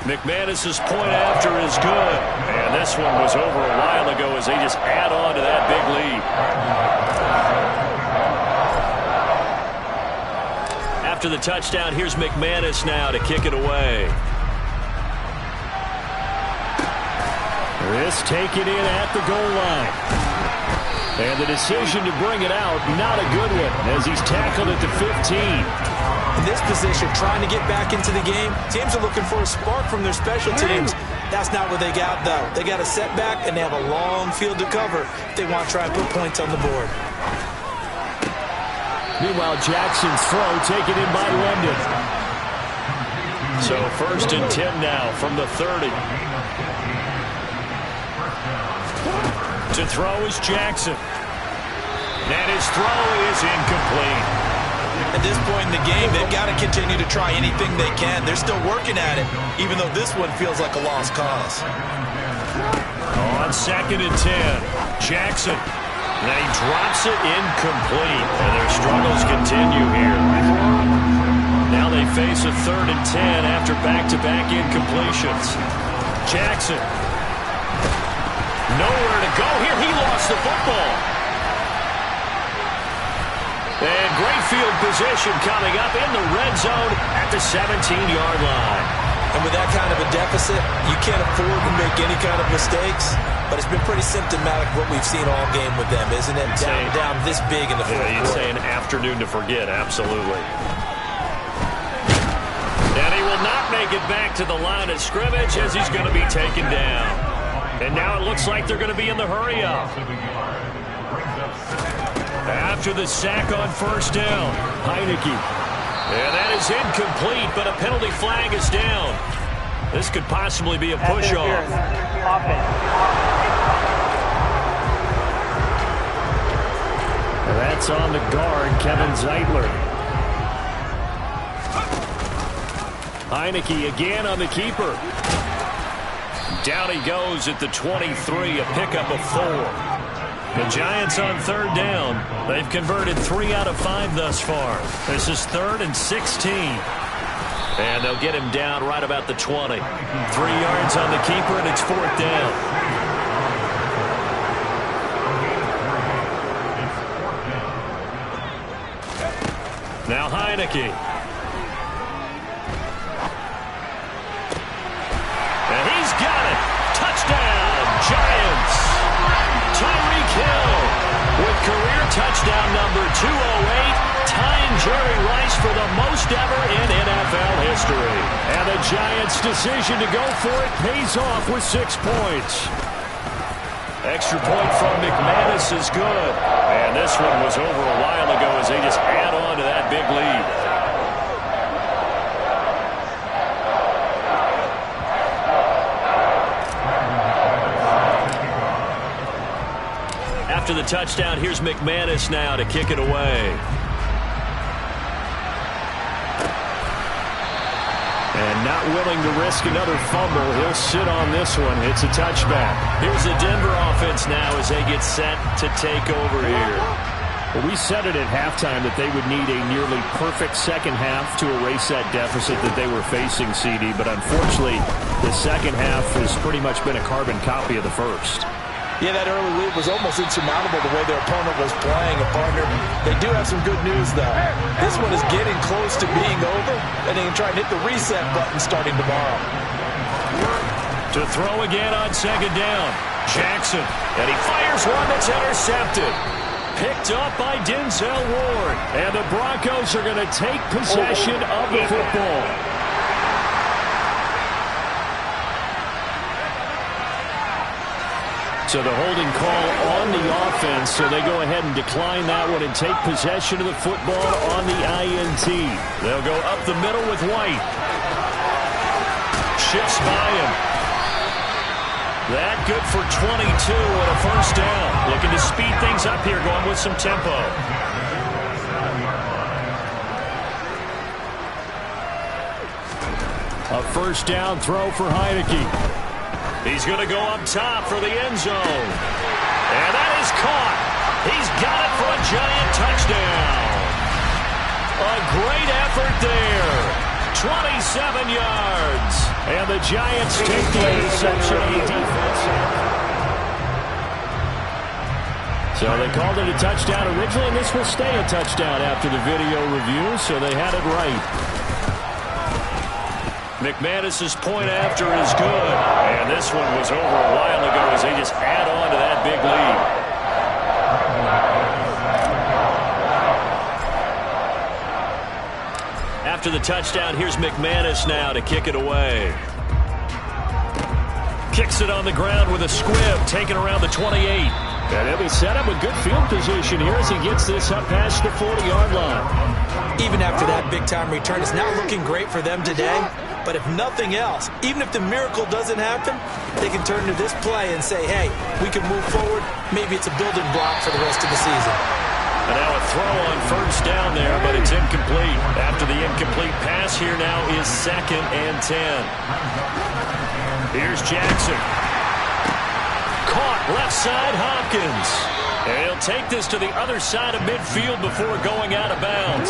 McManus's point after is good. And this one was over a while ago as they just add on to that big lead. After the touchdown, here's McManus now to kick it away. This taken in at the goal line. And the decision to bring it out, not a good one, as he's tackled at the 15. In this position, trying to get back into the game, teams are looking for a spark from their special teams. That's not what they got, though. They got a setback, and they have a long field to cover if they want to try and put points on the board. Meanwhile, Jackson's throw taken in by London. So 1st and 10 now from the 30. To throw is Jackson. And his throw is incomplete. At this point in the game, they've got to continue to try anything they can. They're still working at it, even though this one feels like a lost cause. On 2nd and 10, Jackson. And he drops it incomplete. And their struggles continue here. Now they face a 3rd and 10 after back-to-back incompletions. Jackson. Nowhere to go here. He lost the football. And great field position coming up in the red zone at the 17-yard line. And with that kind of a deficit, you can't afford to make any kind of mistakes. But it's been pretty symptomatic what we've seen all game with them, isn't it? Down this big in the fourth quarter. You'd say an afternoon to forget, absolutely. And he will not make it back to the line of scrimmage as he's going to be taken down. And now it looks like they're going to be in the hurry-up. After the sack on 1st down, Heineke. And that is incomplete, but a penalty flag is down. This could possibly be a push-off. That's on the guard, Kevin Zeitler. Heineke again on the keeper. Down he goes at the 23, a pickup of 4. The Giants on third down. They've converted 3 out of 5 thus far. This is 3rd and 16. And they'll get him down right about the 20. 3 yards on the keeper, and it's 4th down. Now Heineke. And he's got it. Touchdown, Giants. Tyreek Hill with career touchdown number 208, tying Jerry Rice for the most ever in NFL history. And the Giants' decision to go for it pays off with 6 points. Extra point from McManus is good. And this one was over a while ago as they just add on to that big lead. After the touchdown, here's McManus now to kick it away. And not willing to risk another fumble, he'll sit on this one. It's a touchback. Here's the Denver offense now as they get set to take over here. Well, we said it at halftime that they would need a nearly perfect second half to erase that deficit that they were facing, CD. But unfortunately, the second half has pretty much been a carbon copy of the first. Yeah, that early lead was almost insurmountable the way their opponent was playing. A partner, they do have some good news, though. This one is getting close to being over, and they can try and hit the reset button starting tomorrow. To throw again on second down. Jackson, and he fires one that's intercepted. Picked up by Denzel Ward. And the Broncos are going to take possession of the football. So the holding call on the offense, so they go ahead and decline that one and take possession of the football on the INT. They'll go up the middle with White. Shifts by him. That good for 22 and a first down. Looking to speed things up here, going with some tempo. A first down throw for Heineke. He's going to go up top for the end zone. And that is caught. He's got it for a Giant touchdown. A great effort there. 27 yards. And the Giants take the interception on defense. So they called it a touchdown originally, and this will stay a touchdown after the video review, so they had it right. McManus's point after is good. And this one was over a while ago as they just add on to that big lead. After the touchdown, here's McManus now to kick it away. Kicks it on the ground with a squib, taken around the 28. And he'll be set up with good field position here as he gets this up past the 40-yard line. Even after that big-time return, it's not looking great for them today. But if nothing else, even if the miracle doesn't happen, they can turn to this play and say, hey, we can move forward. Maybe it's a building block for the rest of the season. And now a throw on first down there, but it's incomplete. After the incomplete pass, here now is 2nd and 10. Here's Jackson. Caught left side, Hopkins. And he'll take this to the other side of midfield before going out of bounds.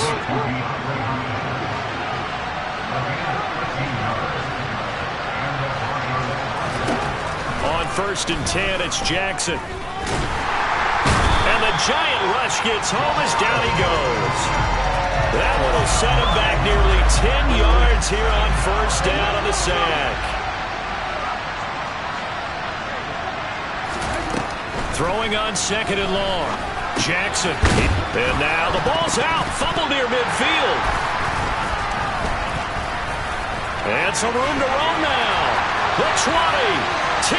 On 1st and 10, it's Jackson. And the Giant rush gets home as down he goes. That one will set him back nearly 10 yards here on first down on the sack. Throwing on 2nd and long. Jackson. And now the ball's out. Fumble near midfield. And some room to roam now. The 20, 10.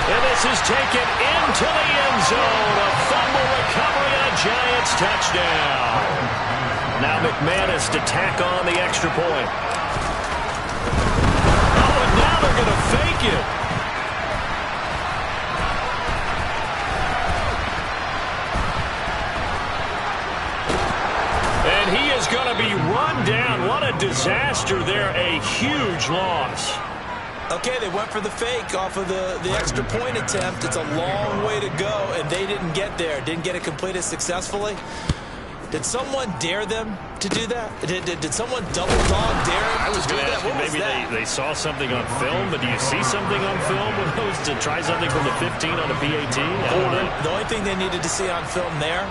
And this is taken into the end zone. A fumble recovery and a Giants touchdown. Now McManus to tack on the extra point. Oh, and now they're going to fake it. And he is going to be run down. What a disaster there. A huge loss. Okay, they went for the fake off of the extra point attempt. It's a long way to go, and they didn't get there. Didn't get it completed successfully. Did someone dare them to do that? Did someone double dog dare them? I was going to ask you, maybe they saw something on film, but do you see something on film with those to try something from the 15 on the PAT? The only thing they needed to see on film there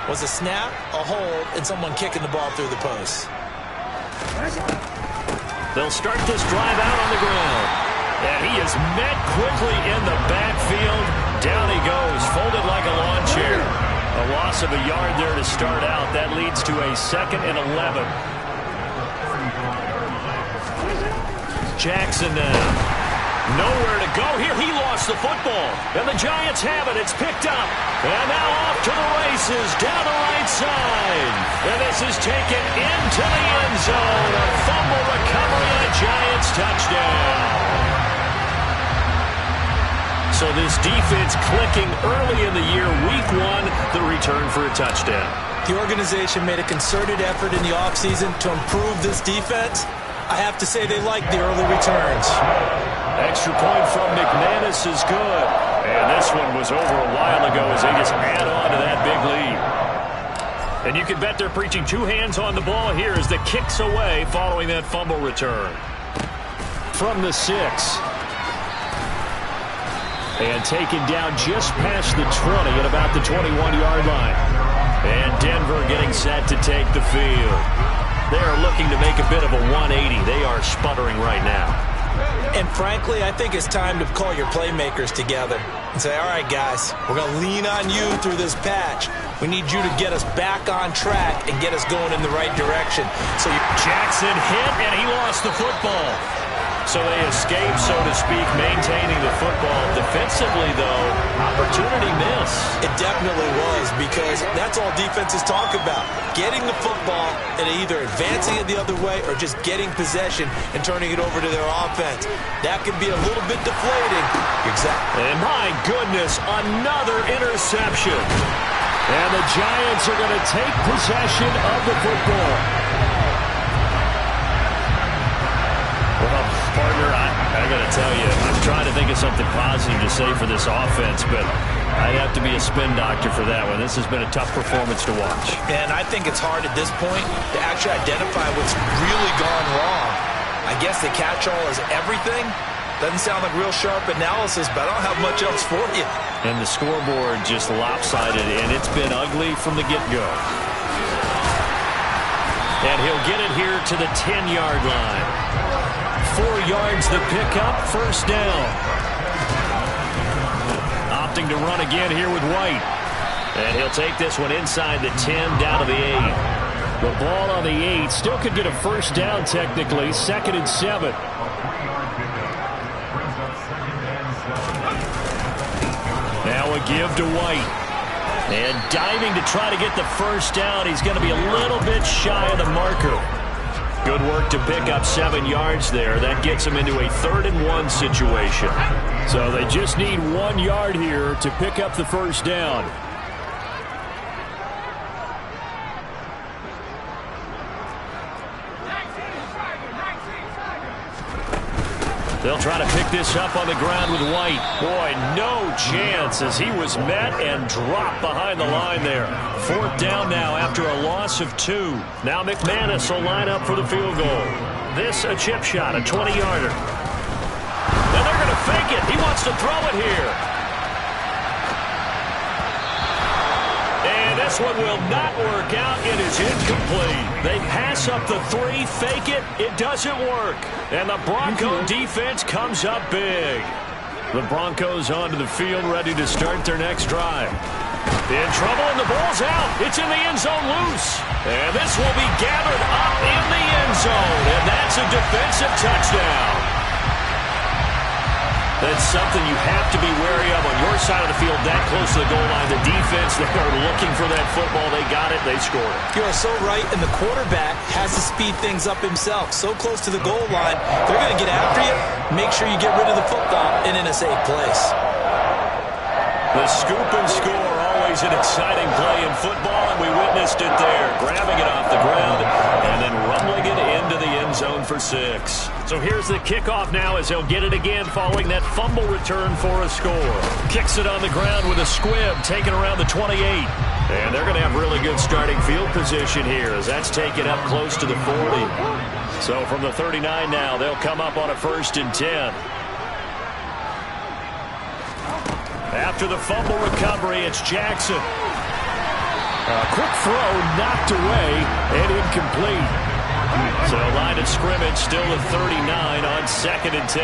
was a snap, a hold, and someone kicking the ball through the post. They'll start this drive out on the ground. And he is met quickly in the backfield. Down he goes, folded like a lawn chair. A loss of a yard there to start out. That leads to a 2nd and 11. Jackson now. Nowhere to go here. He lost the football. And the Giants have it. It's picked up. And now off to the races down the right side. And this is taken into the end zone. A fumble recovery and a Giants touchdown. So this defense clicking early in the year, week 1, the return for a touchdown. The organization made a concerted effort in the offseason to improve this defense. I have to say they like the early returns. Extra point from McManus is good. And this one was over a while ago as they just add on to that big lead. And you can bet they're preaching 2 hands on the ball here as the kick's away following that fumble return. From the 6. And taken down just past the 20 at about the 21-yard line. And Denver getting set to take the field. They are looking to make a bit of a 180. They are sputtering right now. And frankly, I think it's time to call your playmakers together and say, all right, guys, we're going to lean on you through this patch. We need you to get us back on track and get us going in the right direction. So Jackson hit, and he lost the football. So they escape, so to speak, maintaining the football. Defensively, though, opportunity miss. It definitely was, because that's all defenses talk about. Getting the football and either advancing it the other way or just getting possession and turning it over to their offense. That can be a little bit deflating. Exactly. And my goodness, another interception. And the Giants are going to take possession of the football. Well, partner, I got to tell you, I'm trying to think of something positive to say for this offense, but I'd have to be a spin doctor for that one. This has been a tough performance to watch. And I think it's hard at this point to actually identify what's really gone wrong. I guess the catch-all is everything. Doesn't sound like real sharp analysis, but I don't have much else for you. And the scoreboard just lopsided, and it's been ugly from the get-go. And he'll get it here to the 10-yard line. 4 yards the pickup, first down. Opting to run again here with White. And he'll take this one inside the 10, down to the 8. The ball on the 8, still could get a first down technically, 2nd and 7. Now a give to White. And diving to try to get the first down. He's going to be a little bit shy of the marker. Good work to pick up 7 yards there. That gets him into a 3rd and 1 situation. So they just need 1 yard here to pick up the first down. They'll try to pick this up on the ground with White. Boy, no chance as he was met and dropped behind the line there. 4th down now after a loss of 2. Now McManus will line up for the field goal. This a chip shot, a 20-yarder. And they're going to fake it. He wants to throw it here. And this one will not work out. It is incomplete. They pass up the 3, fake it. It doesn't work. And the Bronco defense comes up big. The Broncos onto the field, ready to start their next drive. In trouble, and the ball's out. It's in the end zone loose. And this will be gathered up in the end zone. And that's a defensive touchdown. That's something you have to be wary of on your side of the field, that close to the goal line. The defense, they are looking for that football. They got it. They scored it. You are so right, and the quarterback has to speed things up himself. So close to the goal line, they're going to get after you. Make sure you get rid of the football and in a safe place. The scoop and score, always an exciting play in football, and we witnessed it there. Grabbing it off the ground and then rumbling it into the end end zone for 6. So here's the kickoff now as he'll get it again following that fumble return for a score. Kicks it on the ground with a squib taken around the 28. And they're going to have really good starting field position here as that's taken up close to the 40. So from the 39 now, they'll come up on a 1st and 10. After the fumble recovery, it's Jackson. A quick throw knocked away and incomplete. So line of scrimmage still at 39 on 2nd and 10.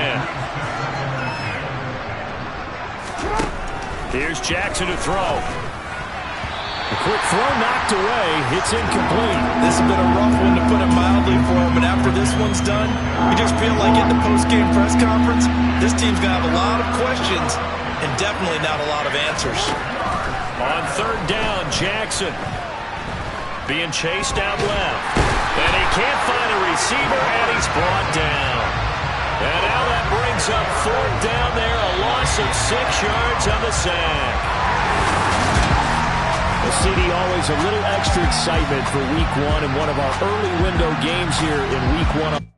Here's Jackson to throw. A quick throw knocked away. It's incomplete. This has been a rough one to put it mildly for him, but after this one's done, you just feel like in the post-game press conference, this team's going to have a lot of questions and definitely not a lot of answers. On 3rd down, Jackson being chased out left. And he can't find a receiver, and he's brought down. And now that brings up 4th down there, a loss of 6 yards on the sack. The CD always a little extra excitement for Week 1 and one of our early window games here in Week 1.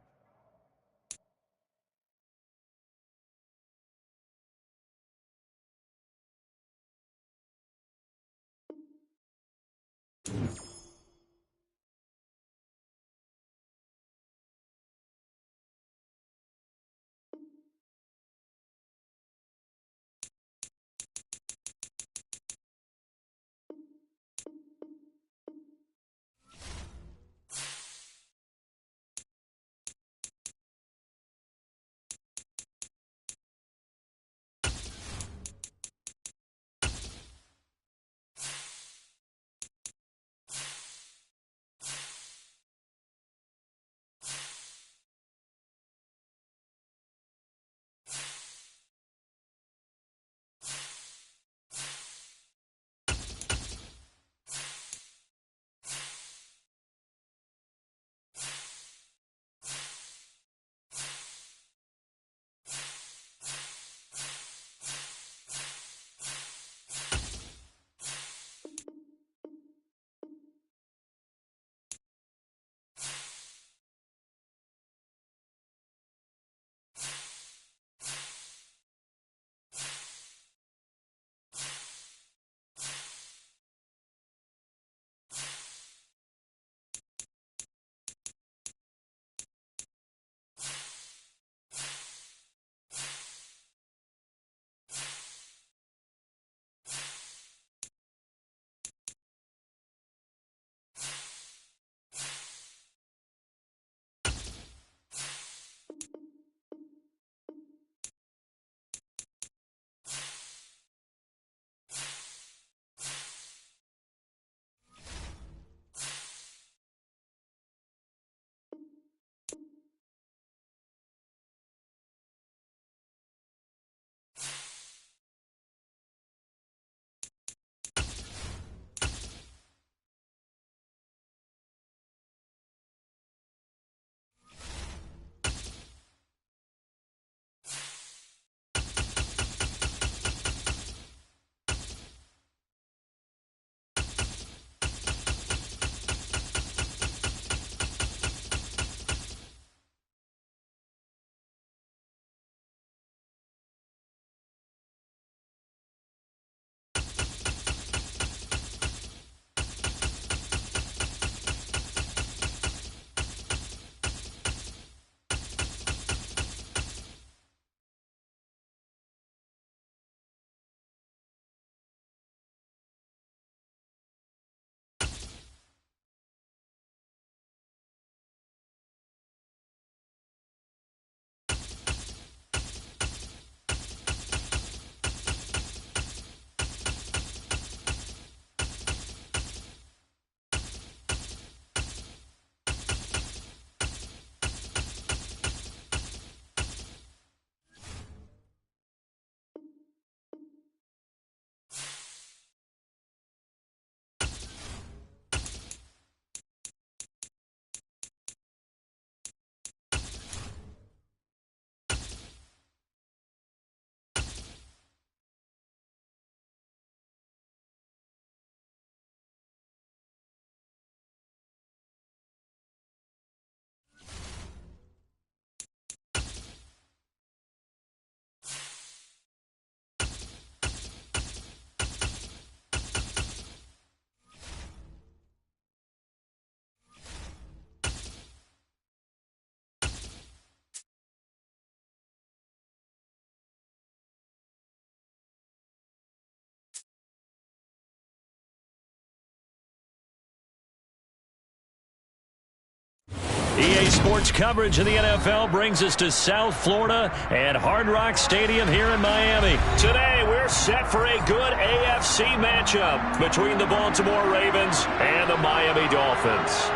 EA Sports coverage of the NFL brings us to South Florida and Hard Rock Stadium here in Miami. Today, we're set for a good AFC matchup between the Baltimore Ravens and the Miami Dolphins.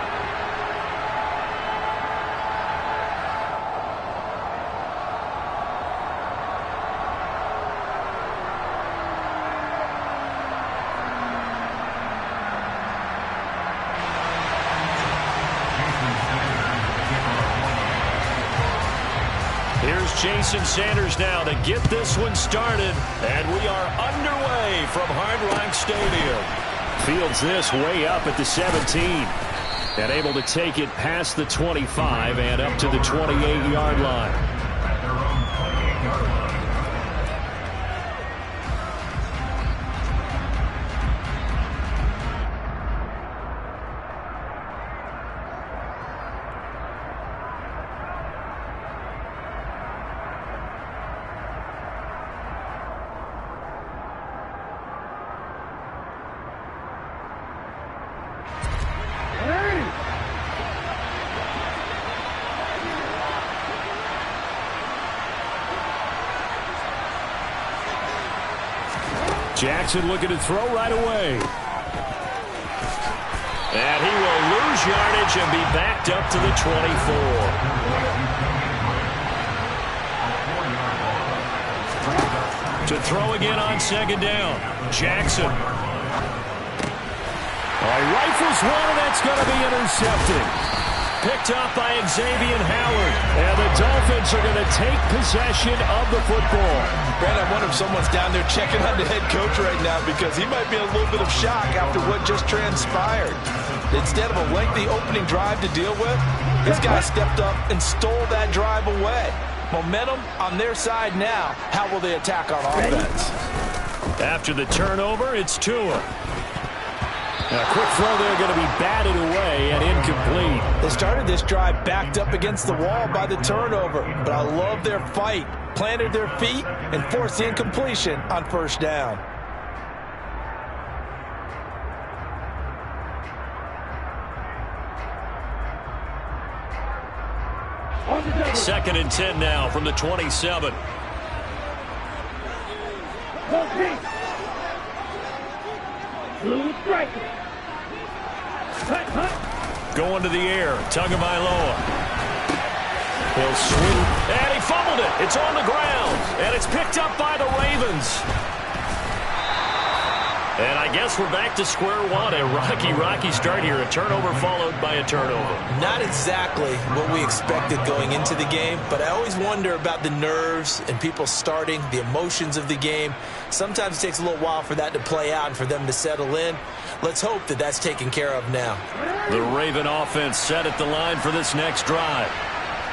Here's Jason Sanders now to get this one started. And we are underway from Hard Rock Stadium. Fields this way up at the 17. And able to take it past the 25 and up to the 28-yard line. Jackson looking to throw right away. And he will lose yardage and be backed up to the 24. To throw again on second down. Jackson. Rifles one, and that's going to be intercepted. Picked up by Xavier Howard. And the Dolphins are going to take possession of the football. Brad, I wonder if someone's down there checking on the head coach right now because he might be in a little bit of shock after what just transpired. Instead of a lengthy opening drive to deal with, this guy stepped up and stole that drive away. Momentum on their side now. How will they attack on offense? After the turnover, it's Tua. A quick throw there going to be batted away and incomplete. They started this drive backed up against the wall by the turnover, but I love their fight. Planted their feet and forced the incompletion on first down. Second and 10 now from the 27. Going to the air. Tagovailoa. He'll swing. And he fumbled it. It's on the ground. And it's picked up by the Ravens. And I guess we're back to square one. A rocky start here. A turnover followed by a turnover. Not exactly what we expected going into the game, but I always wonder about the nerves and people starting, the emotions of the game. Sometimes it takes a little while for that to play out and for them to settle in. Let's hope that that's taken care of now. The Raven offense set at the line for this next drive.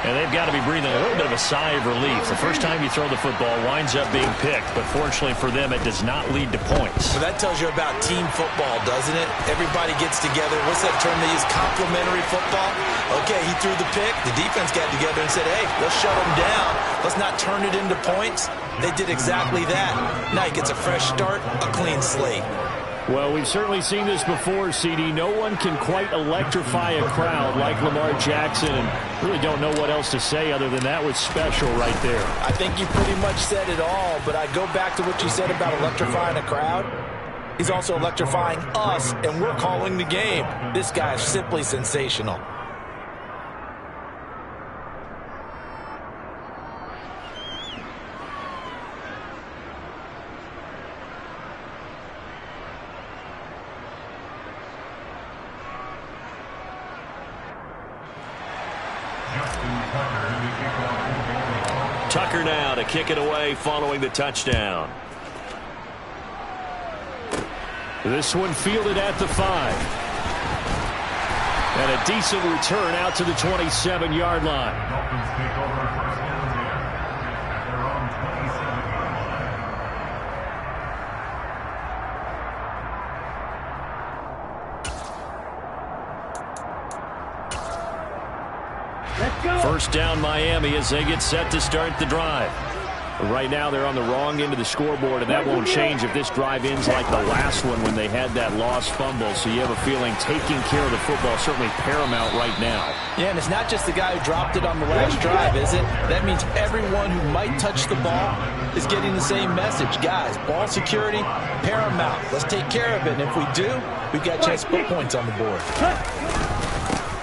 And they've got to be breathing a little bit of a sigh of relief. The first time you throw the football winds up being picked, but fortunately for them, it does not lead to points. Well, that tells you about team football, doesn't it? Everybody gets together. What's that term they use? Complementary football? Okay, he threw the pick. The defense got together and said, hey, let's shut him down. Let's not turn it into points. They did exactly that. Now he gets a fresh start, a clean slate. Well, we've certainly seen this before, CD. No one can quite electrify a crowd like Lamar Jackson, and really don't know what else to say other than that was special right there. I think you pretty much said it all, but I go back to what you said about electrifying a crowd. He's also electrifying us, and we're calling the game. This guy is simply sensational. Tucker now to kick it away following the touchdown. This one fielded at the 5. And a decent return out to the 27-yard line. First down Miami as they get set to start the drive. Right now they're on the wrong end of the scoreboard, and that won't change if this drive ends like the last one when they had that lost fumble. So you have a feeling taking care of the football is certainly paramount right now. Yeah, and it's not just the guy who dropped it on the last drive, is it? That means everyone who might touch the ball is getting the same message. Guys, ball security, paramount. Let's take care of it, and if we do, we've got a chance to put points on the board.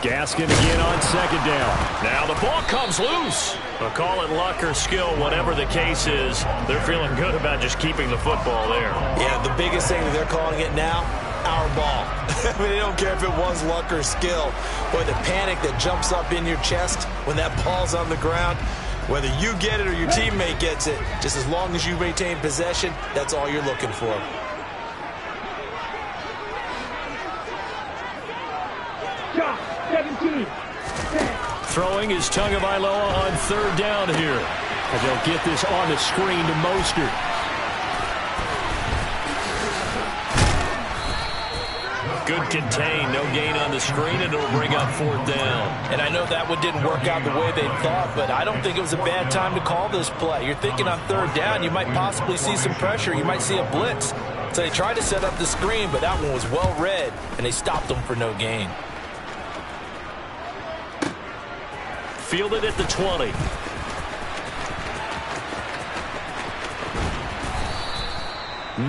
Gaskin again on second down. Now the ball comes loose. Well, call it luck or skill, whatever the case is. They're feeling good about just keeping the football there. Yeah, the biggest thing that they're calling it now, our ball. I mean, they don't care if it was luck or skill. But the panic that jumps up in your chest when that ball's on the ground, whether you get it or your teammate gets it, just as long as you maintain possession, that's all you're looking for. Throwing is Tagovailoa on third down here. And they'll get this on the screen to Mostert. Good contain, no gain on the screen, and it'll bring up fourth down. And I know that one didn't work out the way they thought, but I don't think it was a bad time to call this play. You're thinking on third down, you might possibly see some pressure. You might see a blitz. So they tried to set up the screen, but that one was well read, and they stopped them for no gain. Fielded at the 20.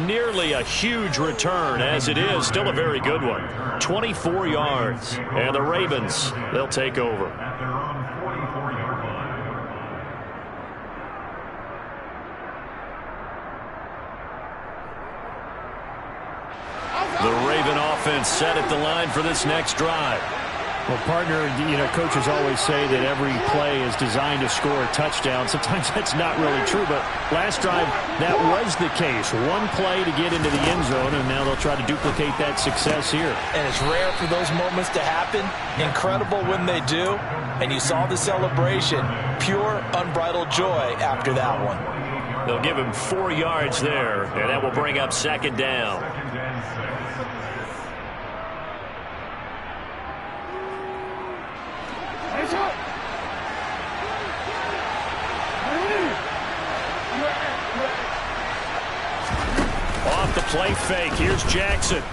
Nearly a huge return, as it is. Still a very good one. 24 yards. And the Ravens, they'll take over. The Raven offense set at the line for this next drive. Well, partner, coaches always say that every play is designed to score a touchdown. Sometimes that's not really true, but last drive, that was the case. One play to get into the end zone, and now they'll try to duplicate that success here. And it's rare for those moments to happen. Incredible when they do. And you saw the celebration. Pure, unbridled joy after that one. They'll give him 4 yards there, and that will bring up second down. Off the play fake. Here's Jackson.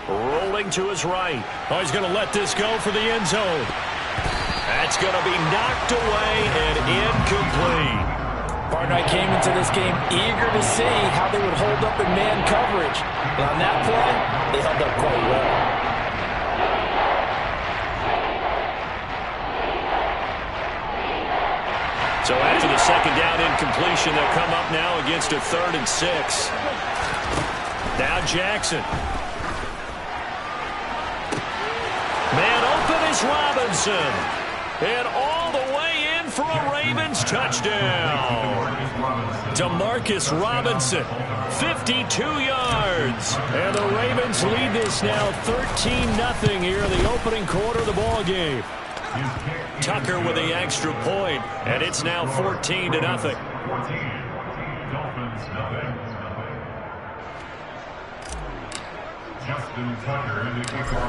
Rolling to his right. Oh, he's going to let this go for the end zone. That's going to be knocked away and incomplete. Partner, I came into this game eager to see how they would hold up in man coverage. But on that play, they held up quite well. So after the second down incompletion, they'll come up now against a 3rd and 6. Now Jackson. Man open is Robinson. And all the way in for a Ravens touchdown. DeMarcus Robinson, 52 yards. And the Ravens lead this now 13-0 here in the opening quarter of the ball game. Tucker with the extra point, and it's now 14-0.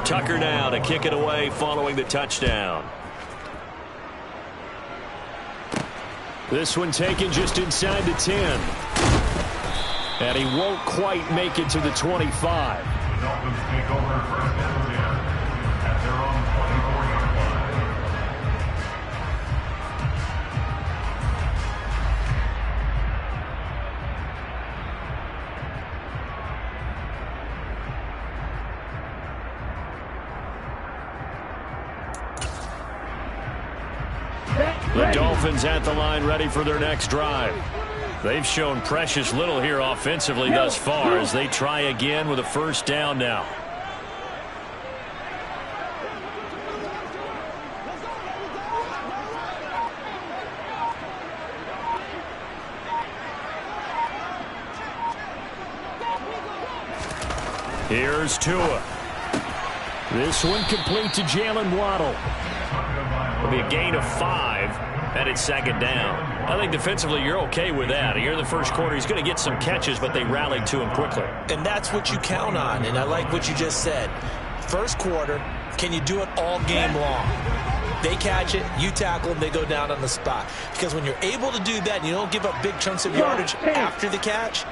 Tucker now to kick it away following the touchdown. This one taken just inside the 10. And he won't quite make it to the 25. The Dolphins take over first and 10 at their own 24-yard line. The Dolphins at the line ready for their next drive. They've shown precious little here offensively thus far as they try again with a first down now. Here's Tua. This one complete to Jalen Waddle. It'll be a gain of 5, and it's second down. I think defensively you're okay with that. Here in the first quarter, he's going to get some catches, but they rallied to him quickly. And that's what you count on, and I like what you just said. First quarter, can you do it all game long? They catch it, you tackle them, they go down on the spot. Because when you're able to do that and you don't give up big chunks of yardage after the catch,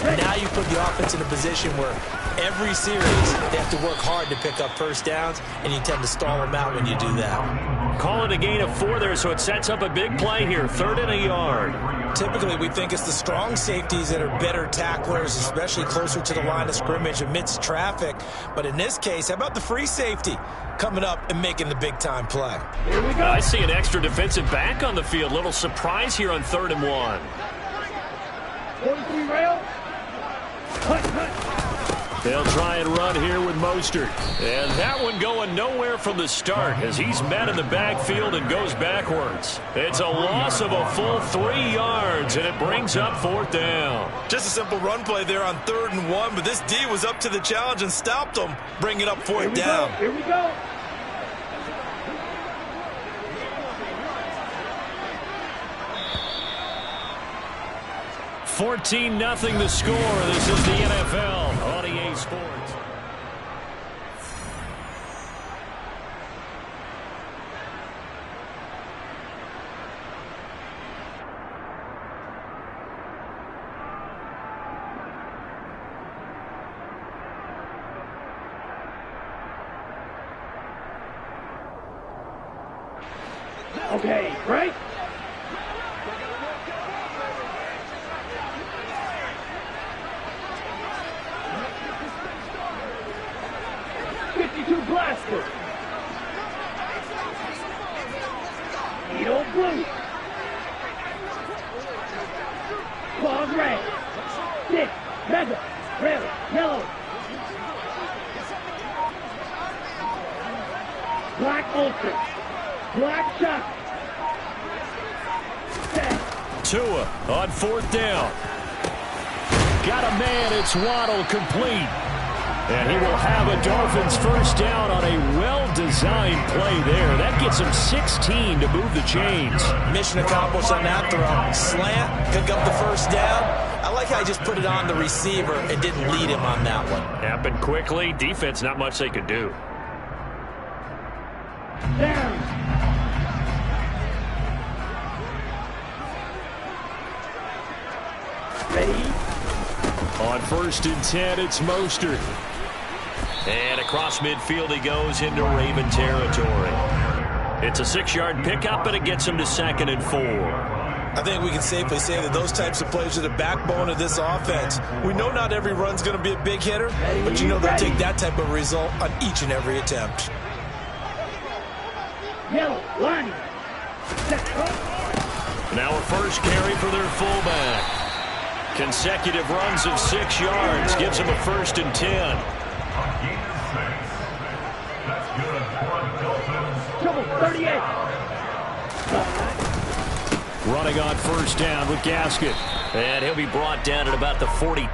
now you put the offense in a position where every series they have to work hard to pick up first downs, and you tend to stall them out when you do that. Call it a gain of 4 there, so it sets up a big play here. 3rd and a yard. Typically, we think it's the strong safeties that are better tacklers, especially closer to the line of scrimmage amidst traffic. But in this case, how about the free safety coming up and making the big-time play? Here we go. I see an extra defensive back on the field. Little surprise here on 3rd and 1. 43 rail. They'll try and run here with Mostert. And that one going nowhere from the start as he's met in the backfield and goes backwards. It's a loss of a full 3 yards, and it brings up 4th down. Just a simple run play there on 3rd and 1, but this D was up to the challenge and stopped them, bringing up 4th down. Here we go. $14-0 the score. This is the NFL on EA Sports. Okay, right? Blaster. Needle blue. Claws red. Stick. Mega. Red. Yellow. Black ultra. Black shot. Tua on 4th down. Got a man. It's Waddle complete. And he will have a Dolphins first down on a well-designed play there. That gets him 16 to move the chains. Mission accomplished on that throw. Slant, pick up the first down. I like how he just put it on the receiver and didn't lead him on that one. Happened quickly. Defense, not much they could do. Down. Ready? On 1st and 10, it's Mostert. And across midfield he goes into Raven territory. It's a 6-yard pickup, but it gets him to 2nd and 4. I think we can safely say that those types of plays are the backbone of this offense. We know not every run's going to be a big hitter, but you know they'll take that type of result on each and every attempt. Yellow. Line. Now a first carry for their fullback. Consecutive runs of 6 yards gives him a 1st and 10. That's good for a Dolphins. Trouble 38. Running on 1st down with Gasket. And he'll be brought down at about the 42.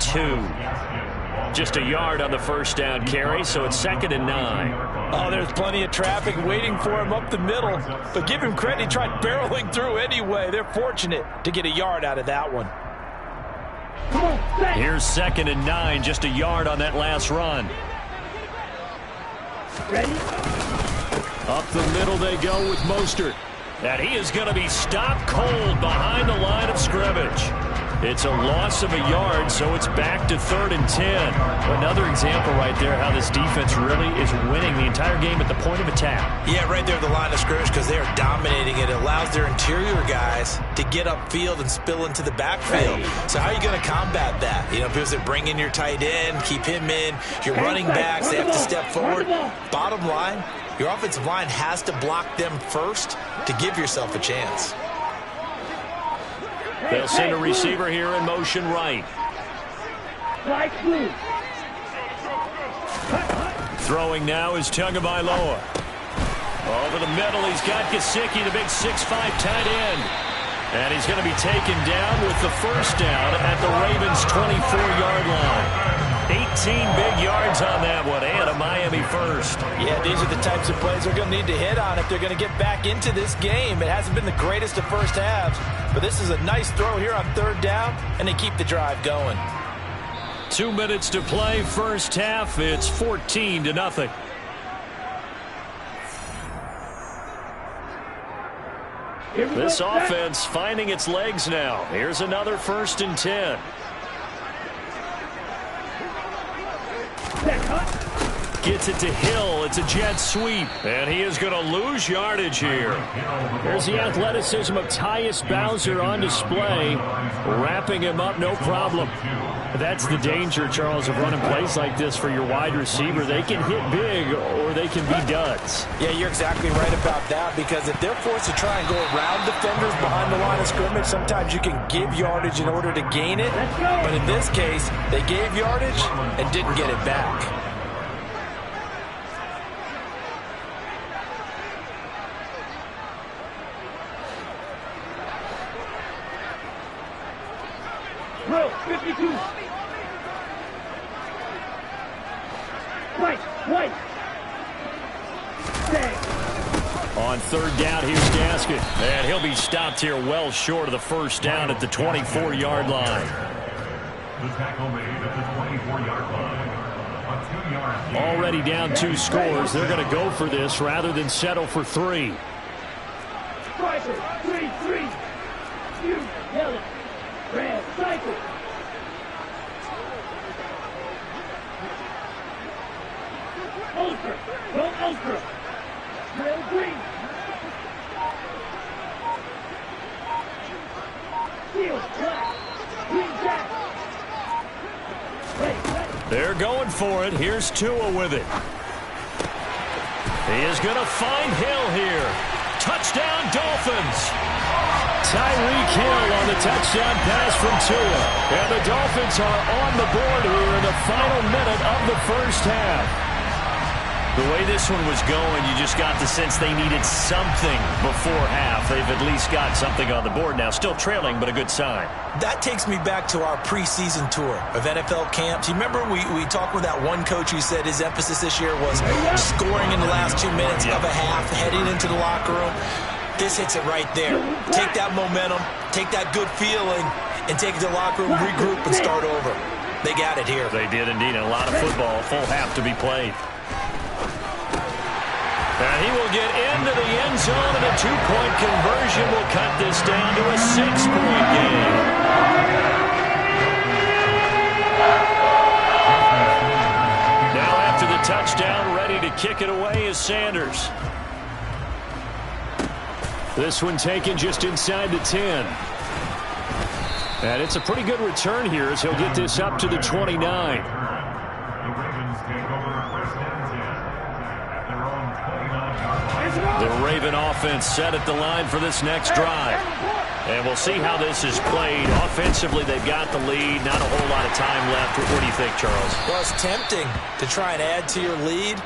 Just a yard on the 1st down carry, so it's 2nd and 9. Oh, there's plenty of traffic waiting for him up the middle. But give him credit, he tried barreling through anyway. They're fortunate to get a yard out of that one. Here's 2nd and 9, just a yard on that last run. Ready? Up the middle they go with Mostert. And he is going to be stopped cold behind the line of scrimmage. It's a loss of a yard, so it's back to 3rd and 10. Another example right there how this defense really is winning the entire game at the point of attack. Yeah, right there at the line of scrimmage because they are dominating it. It allows their interior guys to get upfield and spill into the backfield. So how are you going to combat that? You know, because they bring in your tight end, keep him in. Your running backs, they have to step forward. Bottom line, your offensive line has to block them first to give yourself a chance. They'll send a receiver here in motion right. Light blue. Throwing now is Tagovailoa. Over the middle, he's got Gesicki, the big 6'5" tight end. And he's going to be taken down with the first down at the Ravens' 24-yard line. 18 big yards on that one, and a Miami first. Yeah, these are the types of plays they're going to need to hit on if they're going to get back into this game. It hasn't been the greatest of first halves, but this is a nice throw here on 3rd down, and they keep the drive going. 2 minutes to play, first half. It's 14-0. This offense finding its legs now. Here's another 1st and 10. Gets it to Hill. It's a jet sweep. And he is going to lose yardage here. There's the athleticism of Tyus Bowser on display. Wrapping him up, no problem. That's the danger, Charles, of running plays like this for your wide receiver. They can hit big or they can be duds. Yeah, you're exactly right about that, because if they're forced to try and go around defenders behind the line of scrimmage, sometimes you can give yardage in order to gain it. But in this case, they gave yardage and didn't get it back. Row 52. Right. Stay. On 3rd down, here's Gaskin. And he'll be stopped here well short of the 1st down at the 24-yard line. The tackle made at the 24-yard line. A 2-yard gain. Already down 2 scores. They're going to go for this rather than settle for 3. Striker. 3. You. Yellow. Red. Cycle. Ultra. Go ultra. Red. Green. Steel. Black. Green jack. They're going for it. Here's Tua with it. He is going to find Hill here. Touchdown, Dolphins. Tyreek Hill on the touchdown pass from Tua. And the Dolphins are on the board here in the final minute of the 1st half. The way this one was going, you just got the sense they needed something before half. They've at least got something on the board now. Still trailing, but a good sign. That takes me back to our preseason tour of NFL camps. You remember we talked with that one coach who said his emphasis this year was scoring in the last 2 minutes of a half, heading into the locker room. This hits it right there. Take that momentum, take that good feeling, and take it to the locker room, regroup, and start over. They got it here. They did indeed. And a lot of football, full half to be played. And he will get into the end zone, and a 2-point conversion will cut this down to a 6-point game. Now after the touchdown, ready to kick it away is Sanders. This one taken just inside the 10. And it's a pretty good return here as he'll get this up to the 29. The Ravens take over 1st and 10 at their own 29-yard line. The Raven offense set at the line for this next drive. And we'll see how this is played. Offensively, they've got the lead. Not a whole lot of time left. What do you think, Charles? Well, it's tempting to try and add to your lead,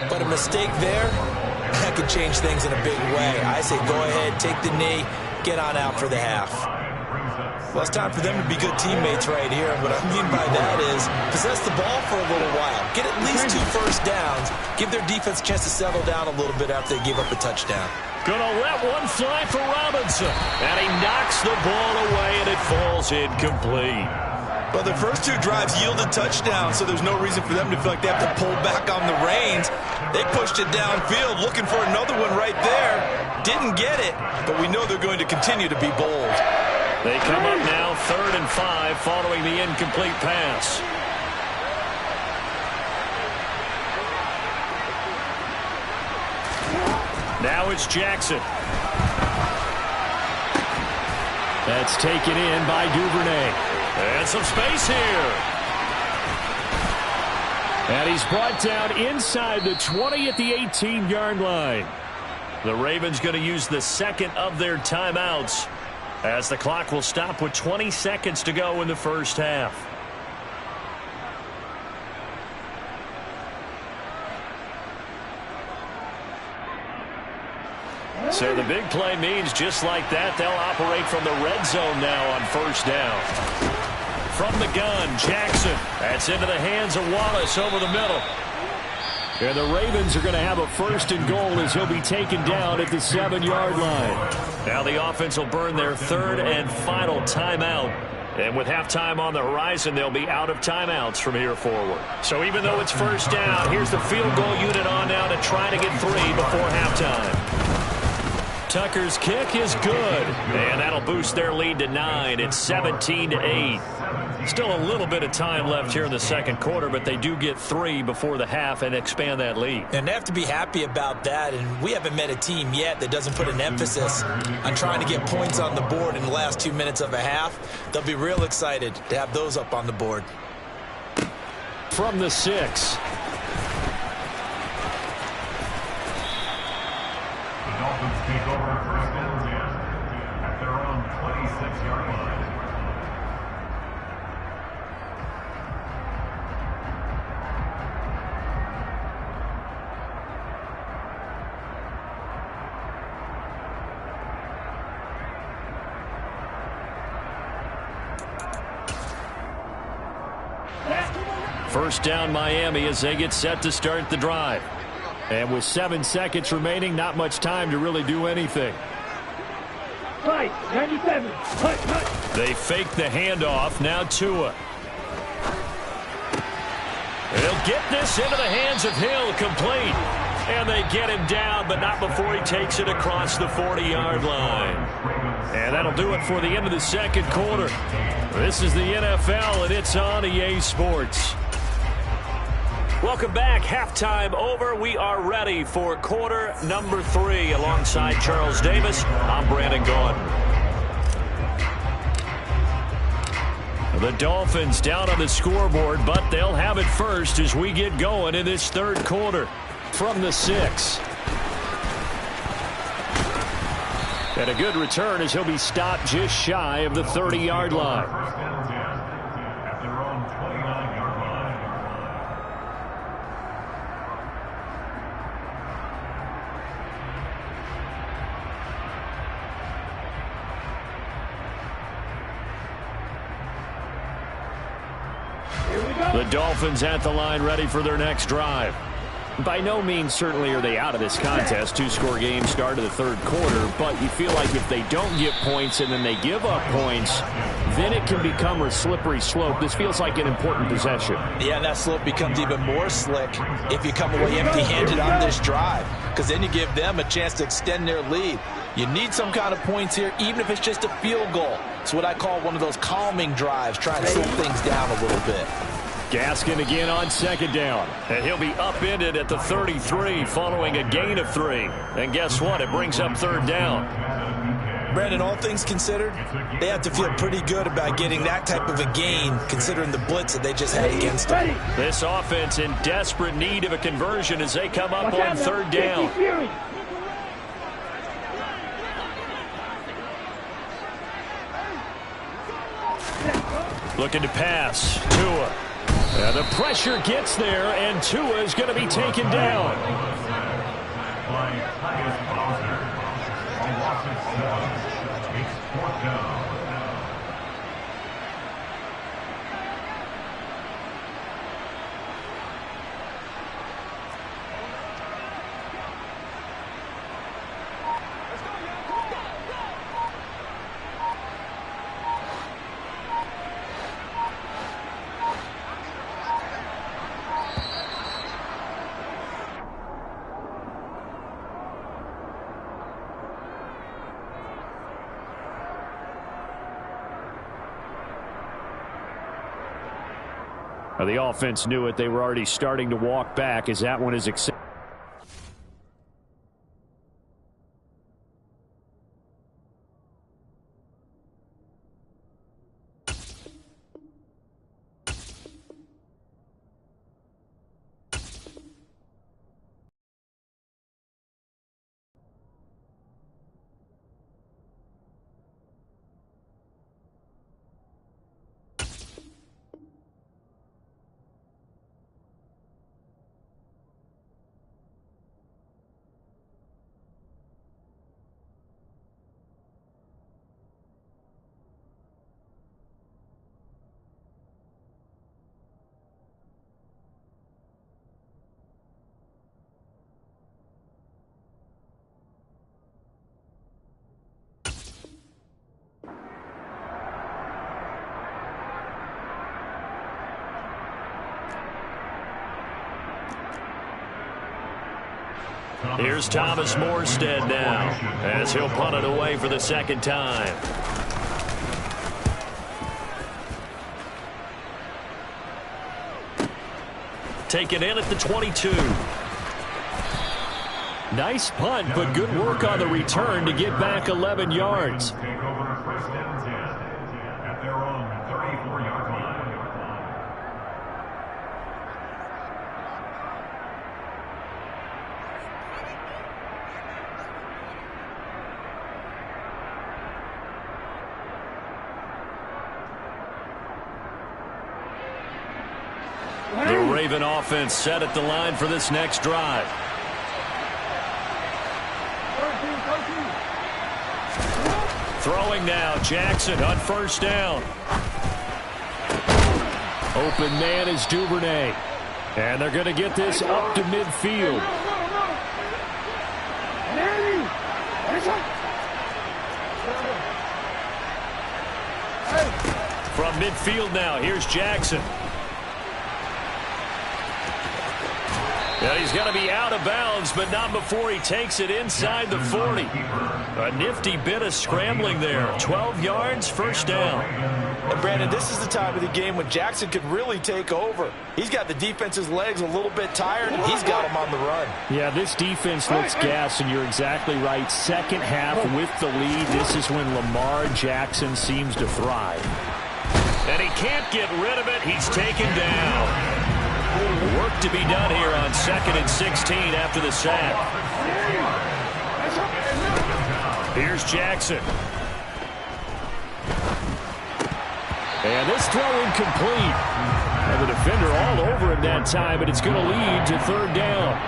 but a mistake there, that could change things in a big way. I say go ahead, take the knee, get on out for the half. Well, it's time for them to be good teammates right here. What I mean by that is possess the ball for a little while. Get at least 2 first downs. Give their defense a chance to settle down a little bit after they give up a touchdown. Gonna let one fly for Robinson. And he knocks the ball away, and it falls incomplete. Well, their first 2 drives yielded touchdowns, so there's no reason for them to feel like they have to pull back on the reins. They pushed it downfield, looking for another one right there. Didn't get it, but we know they're going to continue to be bold. They come up now 3rd and 5 following the incomplete pass. Now it's Jackson. That's taken in by Duvernay. And some space here. And he's brought down inside the 20 at the 18-yard line. The Ravens going to use the second of their timeouts as the clock will stop with 20 seconds to go in the 1st half. So the big play means just like that, they'll operate from the red zone now on 1st down. From the gun, Jackson. That's into the hands of Wallace over the middle. And the Ravens are going to have a 1st and goal as he'll be taken down at the 7-yard line. Now the offense will burn their 3rd and final timeout. And with halftime on the horizon, they'll be out of timeouts from here forward. So even though it's 1st down, here's the field goal unit on now to try to get 3 before halftime. Tucker's kick is good, and that'll boost their lead to 9. It's 17-8. Still a little bit of time left here in the second quarter, but they do get 3 before the half and expand that lead. And they have to be happy about that, and we haven't met a team yet that doesn't put an emphasis on trying to get points on the board in the last 2 minutes of a half. They'll be real excited to have those up on the board. From the 6. The Dolphins take over first and 10 at their own 26-yard line. First down Miami as they get set to start the drive. And with 7 seconds remaining, not much time to really do anything. Right, 97. Cut. They fake the handoff. Now Tua. They'll get this into the hands of Hill, complete. And they get him down, but not before he takes it across the 40-yard line. And that'll do it for the end of the second quarter. This is the NFL, and it's on EA Sports. Welcome back. Halftime over. We are ready for quarter number 3. Alongside Charles Davis, I'm Brandon Gaudin. The Dolphins down on the scoreboard, but they'll have it first as we get going in this third quarter. From the 6. And a good return as he'll be stopped just shy of the 30-yard line. First and 10 at their own 29-yard line. The Dolphins at the line, ready for their next drive. By no means certainly are they out of this contest. 2-score game start of the third quarter, but you feel like if they don't get points and then they give up points, then it can become a slippery slope. This feels like an important possession. Yeah, and that slope becomes even more slick if you come away empty-handed on this drive, because then you give them a chance to extend their lead. You need some kind of points here, even if it's just a field goal. It's what I call one of those calming drives, trying to slow things down a little bit. Gaskin again on second down. And he'll be upended at the 33 following a gain of 3. And guess what? It brings up third down. Brandon, all things considered, they have to feel pretty good about getting that type of a gain, considering the blitz that they just had against them. This offense in desperate need of a conversion as they come up on third down. Looking to pass. Tua. And the pressure gets there, and Tua is going to be taken down. By Tyus Bowser. A loss of 7. It's 4th down. The offense knew it. They were already starting to walk back as that one is accepted. Here's Thomas Morstead now as he'll punt it away for the second time. Taken in at the 22. Nice punt, but good work on the return to get back 11 yards. Take over first and 10 at their own 34-yard line. The Raven offense set at the line for this next drive. Throwing now, Jackson on first down. Open man is Duvernay. And they're going to get this up to midfield. From midfield now, here's Jackson. Yeah, he's going to be out of bounds, but not before he takes it inside the 40. A nifty bit of scrambling there. 12 yards, first down. And Brandon, this is the time of the game when Jackson could really take over. He's got the defense's legs a little bit tired, and he's got them on the run. Yeah, this defense looks gassed, and you're exactly right. Second half with the lead, this is when Lamar Jackson seems to thrive. And he can't get rid of it. He's taken down. Work to be done here on 2nd and 16 after the sack. Here's Jackson. And this throw incomplete. And the defender all over him that time, but it's going to lead to third down.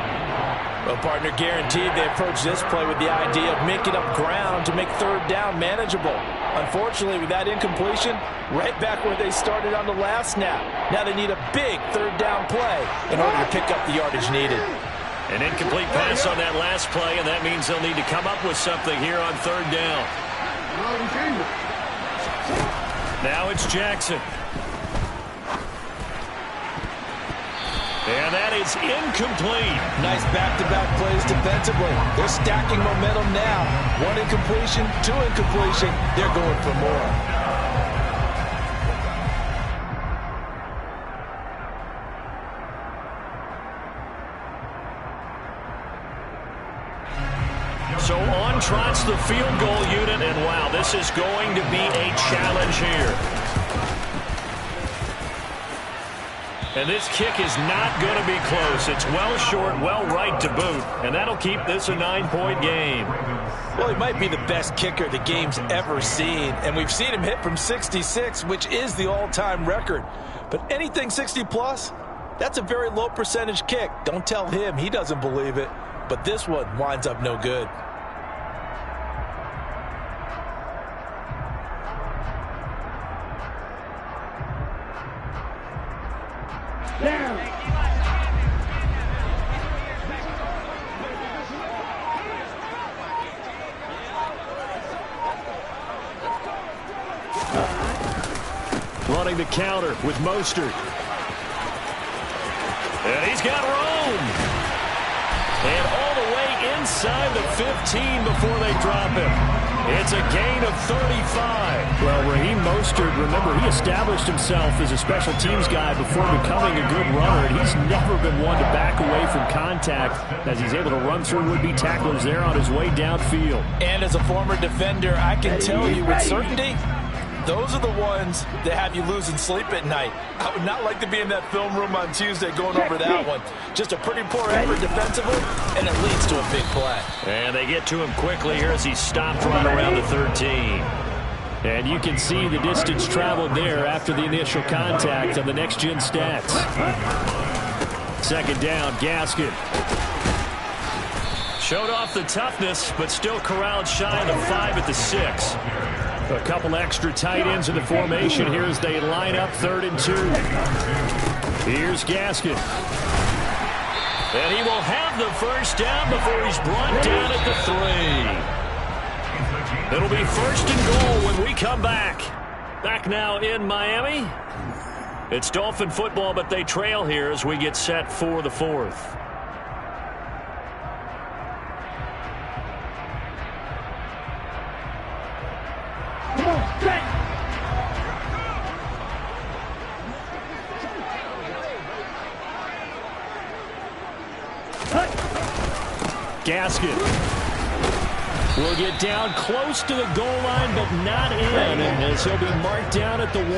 Well, partner, guaranteed they approach this play with the idea of making up ground to make third down manageable. Unfortunately, with that incompletion, right back where they started on the last snap. Now they need a big third down play in order to pick up the yardage needed. An incomplete pass on that last play, and that means they'll need to come up with something here on third down. Now it's Jackson. And that is incomplete. Nice back-to-back plays defensively. They're stacking momentum now. One incompletion, two incompletion. They're going for more. So on trots the field goal unit, and wow, this is going to be a challenge here. And this kick is not going to be close. It's well short, well right to boot, and that'll keep this a 9-point game. Well, he might be the best kicker the game's ever seen, and we've seen him hit from 66, which is the all-time record. But anything 60-plus, that's a very low percentage kick. Don't tell him he doesn't believe it, but this one winds up no good. Running the counter with Mostert. And he's got room. And all the way inside the 15 before they drop him. It's a gain of 35. Well, Raheem Mostert, remember, he established himself as a special teams guy before becoming a good runner, and he's never been one to back away from contact as he's able to run through would-be tacklers there on his way downfield. And as a former defender, I can tell you with certainty, those are the ones that have you losing sleep at night. I would not like to be in that film room on Tuesday going over that one. Just a pretty poor effort defensively, and it leads to a big play. And they get to him quickly here as he stopped right around the 13. And you can see the distance traveled there after the initial contact on the next-gen stats. Second down, Gaskin. Showed off the toughness, but still corralled shy of the 5 at the 6. A couple extra tight ends in the formation here as they line up 3rd and 2. Here's Gaskin. And he will have the first down before he's brought down at the 3. It'll be 1st and goal when we come back. Back now in Miami. It's Dolphin football, but they trail here as we get set for the 4th. Gaskin will get down close to the goal line, but not in, as he'll be marked down at the 1.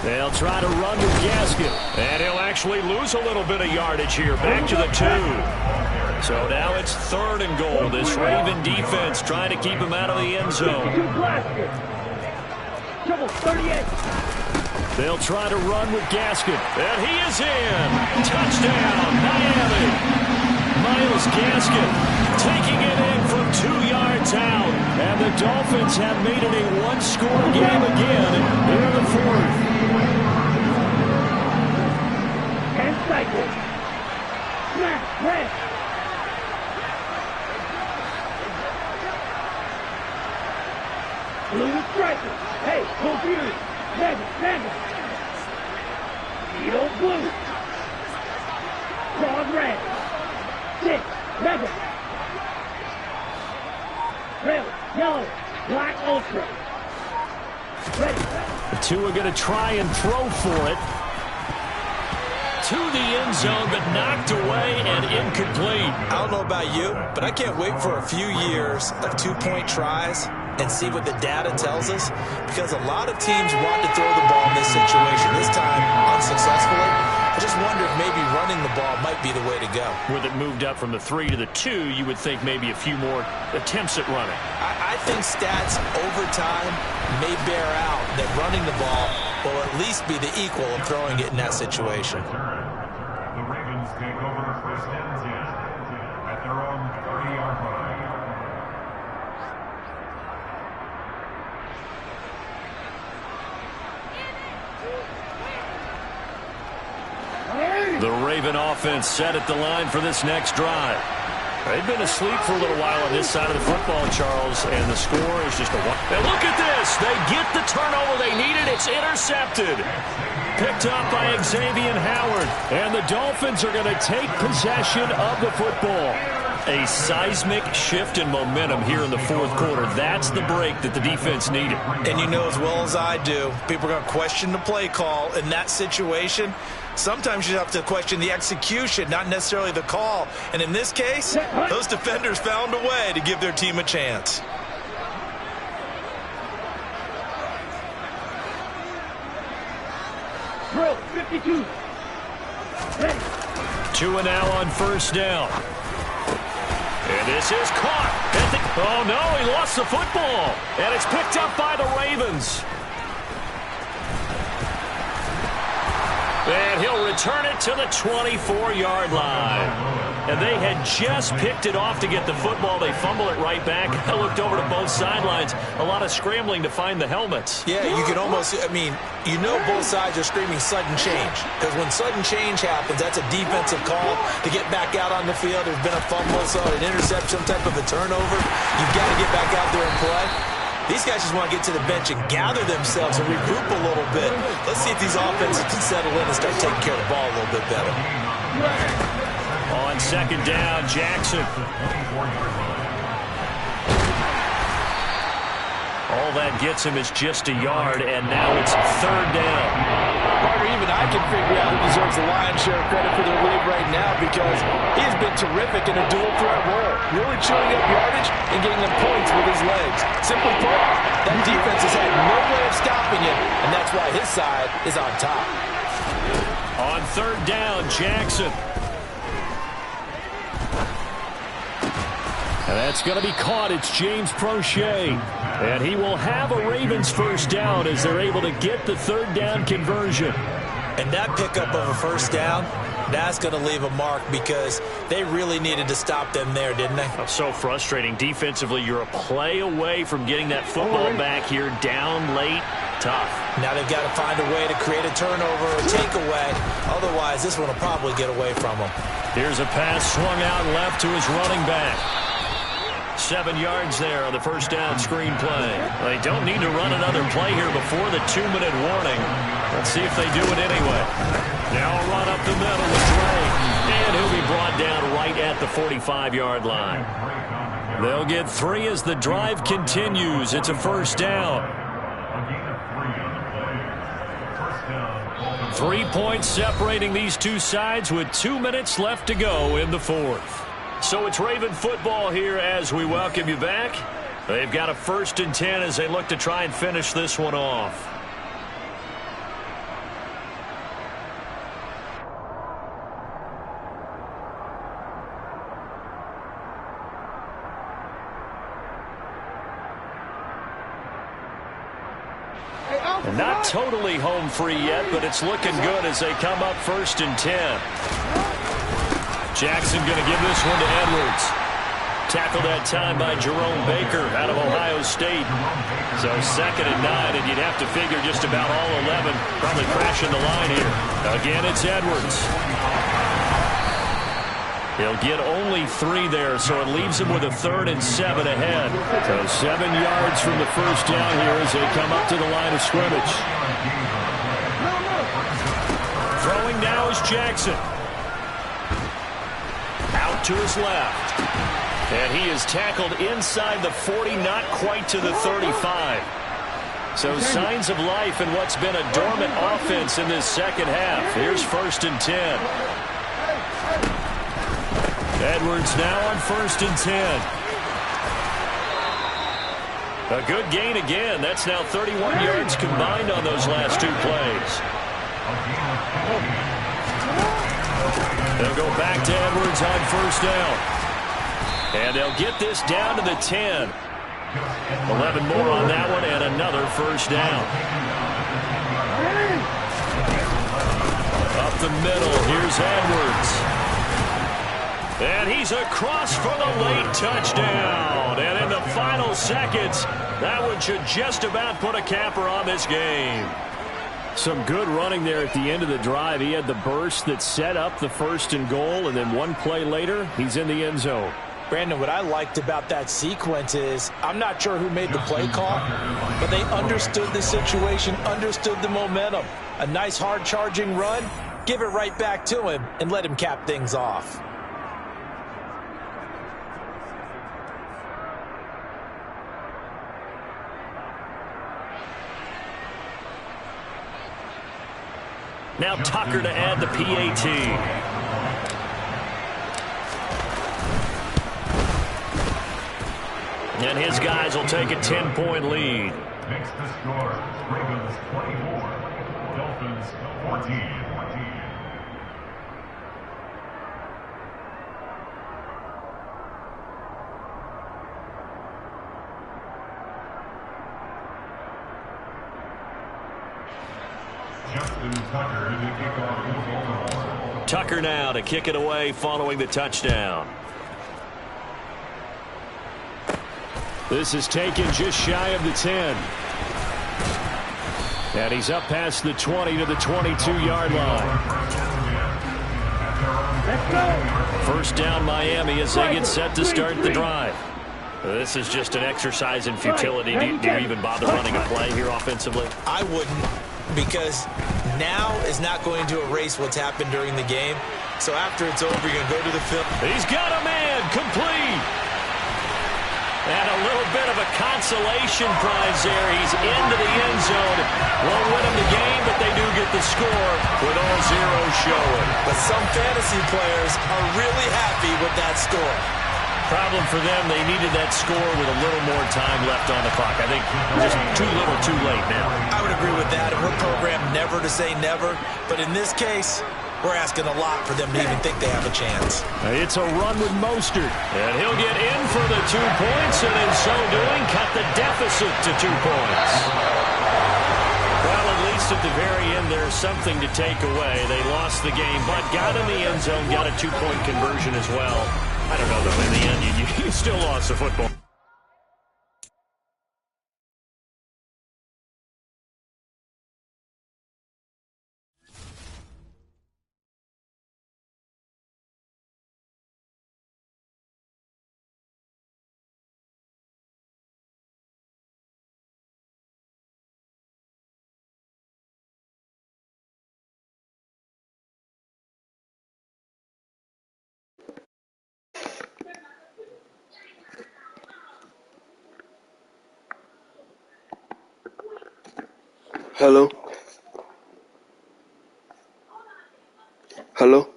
They'll try to run with Gaskin, and he'll actually lose a little bit of yardage here, back to the 2. So now it's 3rd and goal. This Raven defense trying to keep him out of the end zone. They'll try to run with Gaskin, and he is in. Touchdown, Miami. Myles Gaskin taking it in from 2 yards out. And the Dolphins have made it a one-score game again here in the 4th. And cycle. Snap, press. Blue striker. Hey, confused. Magic. Edo blue. Claws red. 6, Magic. Red, yellow, black ultra. Ready. The 2 are going to try and throw for it. To the end zone, but knocked away and incomplete. I don't know about you, but I can't wait for a few years of 2-point tries and see what the data tells us, because a lot of teams want to throw the ball in this situation, this time unsuccessfully. I just wonder if maybe running the ball might be the way to go. With it moved up from the 3 to the 2, you would think maybe a few more attempts at running. I think stats over time may bear out that running the ball will at least be the equal of throwing it in that situation. The Ravens take over 1st and 10 at their own 30-yard line. The Raven offense set at the line for this next drive. They've been asleep for a little while on this side of the football, Charles, and the score is just a 1. And look at this. They get the turnover they needed. It's intercepted. Picked up by Xavier Howard. And the Dolphins are going to take possession of the football. A seismic shift in momentum here in the 4th quarter. That's the break that the defense needed. And you know as well as I do, people are going to question the play call in that situation. Sometimes you have to question the execution, not necessarily the call. And in this case, those defenders found a way to give their team a chance. Drill, 52. Ready. 2 and now on 1st down. And this is caught. Oh, no, he lost the football. And it's picked up by the Ravens. And he'll return it to the 24-yard line. And they had just picked it off to get the football. They fumble it right back. I looked over to both sidelines. A lot of scrambling to find the helmets. Yeah, you can almost, you know both sides are screaming sudden change. Because when sudden change happens, that's a defensive call to get back out on the field. There's been a fumble, so an interception, some type of a turnover. You've got to get back out there and play. These guys just want to get to the bench and gather themselves and regroup a little bit. Let's see if these offenses can settle in and start taking care of the ball a little bit better. On 2nd down, Jackson. All that gets him is just a yard, and now it's 3rd down. Partner, even I can figure out who deserves the lion's share of credit for their lead right now, because he has been terrific in a dual threat role, really chewing up yardage and getting them points with his legs. Simply put, that defense has had no way of stopping him, and that's why his side is on top. On 3rd down, Jackson. And that's going to be caught. It's James Prochet. And he will have a Ravens 1st down as they're able to get the 3rd down conversion. And that pickup of a 1st down, that's going to leave a mark, because they really needed to stop them there, didn't they? So frustrating. Defensively, you're a play away from getting that football back here, down late. Tough. Now they've got to find a way to create a turnover or takeaway. Otherwise, this one will probably get away from them. Here's a pass swung out left to his running back. 7 yards there on the 1st down screen play. They don't need to run another play here before the 2-minute warning. Let's see if they do it anyway. Now a run up the middle with Dre. And he'll be brought down right at the 45-yard line. They'll get 3 as the drive continues. It's a first down. A gain of 3 on the play. First down. 3 points separating these two sides with 2 minutes left to go in the fourth. So it's Raven football here as we welcome you back. They've got a 1st and 10 as they look to try and finish this one off. And not totally home free yet, but it's looking good as they come up 1st and 10. Jackson going to give this one to Edwards. Tackled that time by Jerome Baker out of Ohio State. So 2nd and 9, and you'd have to figure just about all 11 probably crashing the line here. Again, it's Edwards. He'll get only 3 there, so it leaves him with a 3rd and 7 ahead. So 7 yards from the first down here as they come up to the line of scrimmage. Throwing now is Jackson. Out to his left. And he is tackled inside the 40, not quite to the 35. So signs of life in what's been a dormant offense in this second half. Here's 1st and 10. Edwards now on 1st and 10. A good gain again. That's now 31 yards combined on those last 2 plays. They'll go back to Edwards on 1st down. And they'll get this down to the 10. 11 more on that one and another 1st down. Up the middle, here's Edwards. And he's across for the late touchdown. And in the final seconds, that one should just about put a capper on this game. Some good running there at the end of the drive. He had the burst that set up the 1st and goal, and then 1 play later, he's in the end zone. Brandon, what I liked about that sequence is I'm not sure who made the play call, but they understood the situation, understood the momentum. A nice hard charging run, give it right back to him, and let him cap things off. Now Tucker to add the PAT. And his guys will take a 10-point lead. Makes the score Ravens 24, Dolphins 14. Tucker now to kick it away following the touchdown. This is taken just shy of the 10. And he's up past the 20 to the 22-yard line. Let's go. 1st down Miami as they get set to start the drive. This is just an exercise in futility. Do you even bother running a play here offensively? I wouldn't, because now is not going to erase what's happened during the game. So after it's over, you're going to go to the field. He's got a man complete. And a little bit of a consolation prize there. He's into the end zone. Won't win them the game, but they do get the score with all zeros showing. But some fantasy players are really happy with that score. Problem for them, they needed that score with a little more time left on the clock. I think just too little too late now. I would agree with that. We're programmed never to say never. But in this case, we're asking a lot for them to even think they have a chance. It's a run with Mostert. And he'll get in for the 2 points, and in so doing, cut the deficit to 2 points. Well, at least at the very end, there's something to take away. They lost the game, but got in the end zone, got a 2-point conversion as well. I don't know, though. In the end, you still lost the football. Hello? Hello?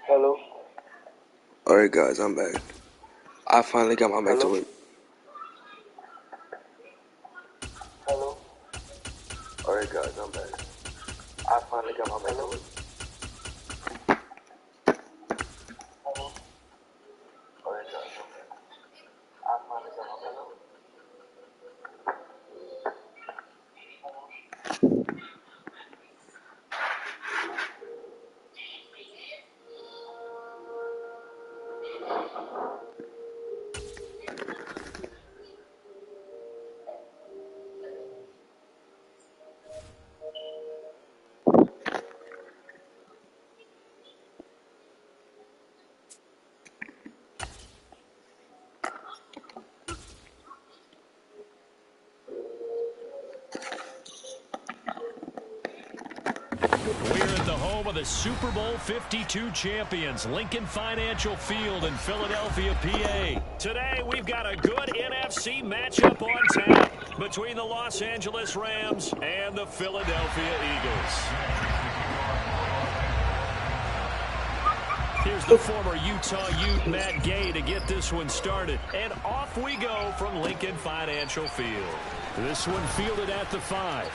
Hello? Alright guys, I'm back. I finally got my mic to work. Hello? Alright guys, I'm back. I finally got my mic to work. Hello? Alright guys, I'm back. I finally got my mic to work. We're at the home of the Super Bowl 52 champions, Lincoln Financial Field in Philadelphia, PA. Today, we've got a good NFC matchup on tap between the Los Angeles Rams and the Philadelphia Eagles. Here's the former Utah Ute, Matt Gay, to get this one started. And off we go from Lincoln Financial Field. This one fielded at the 5.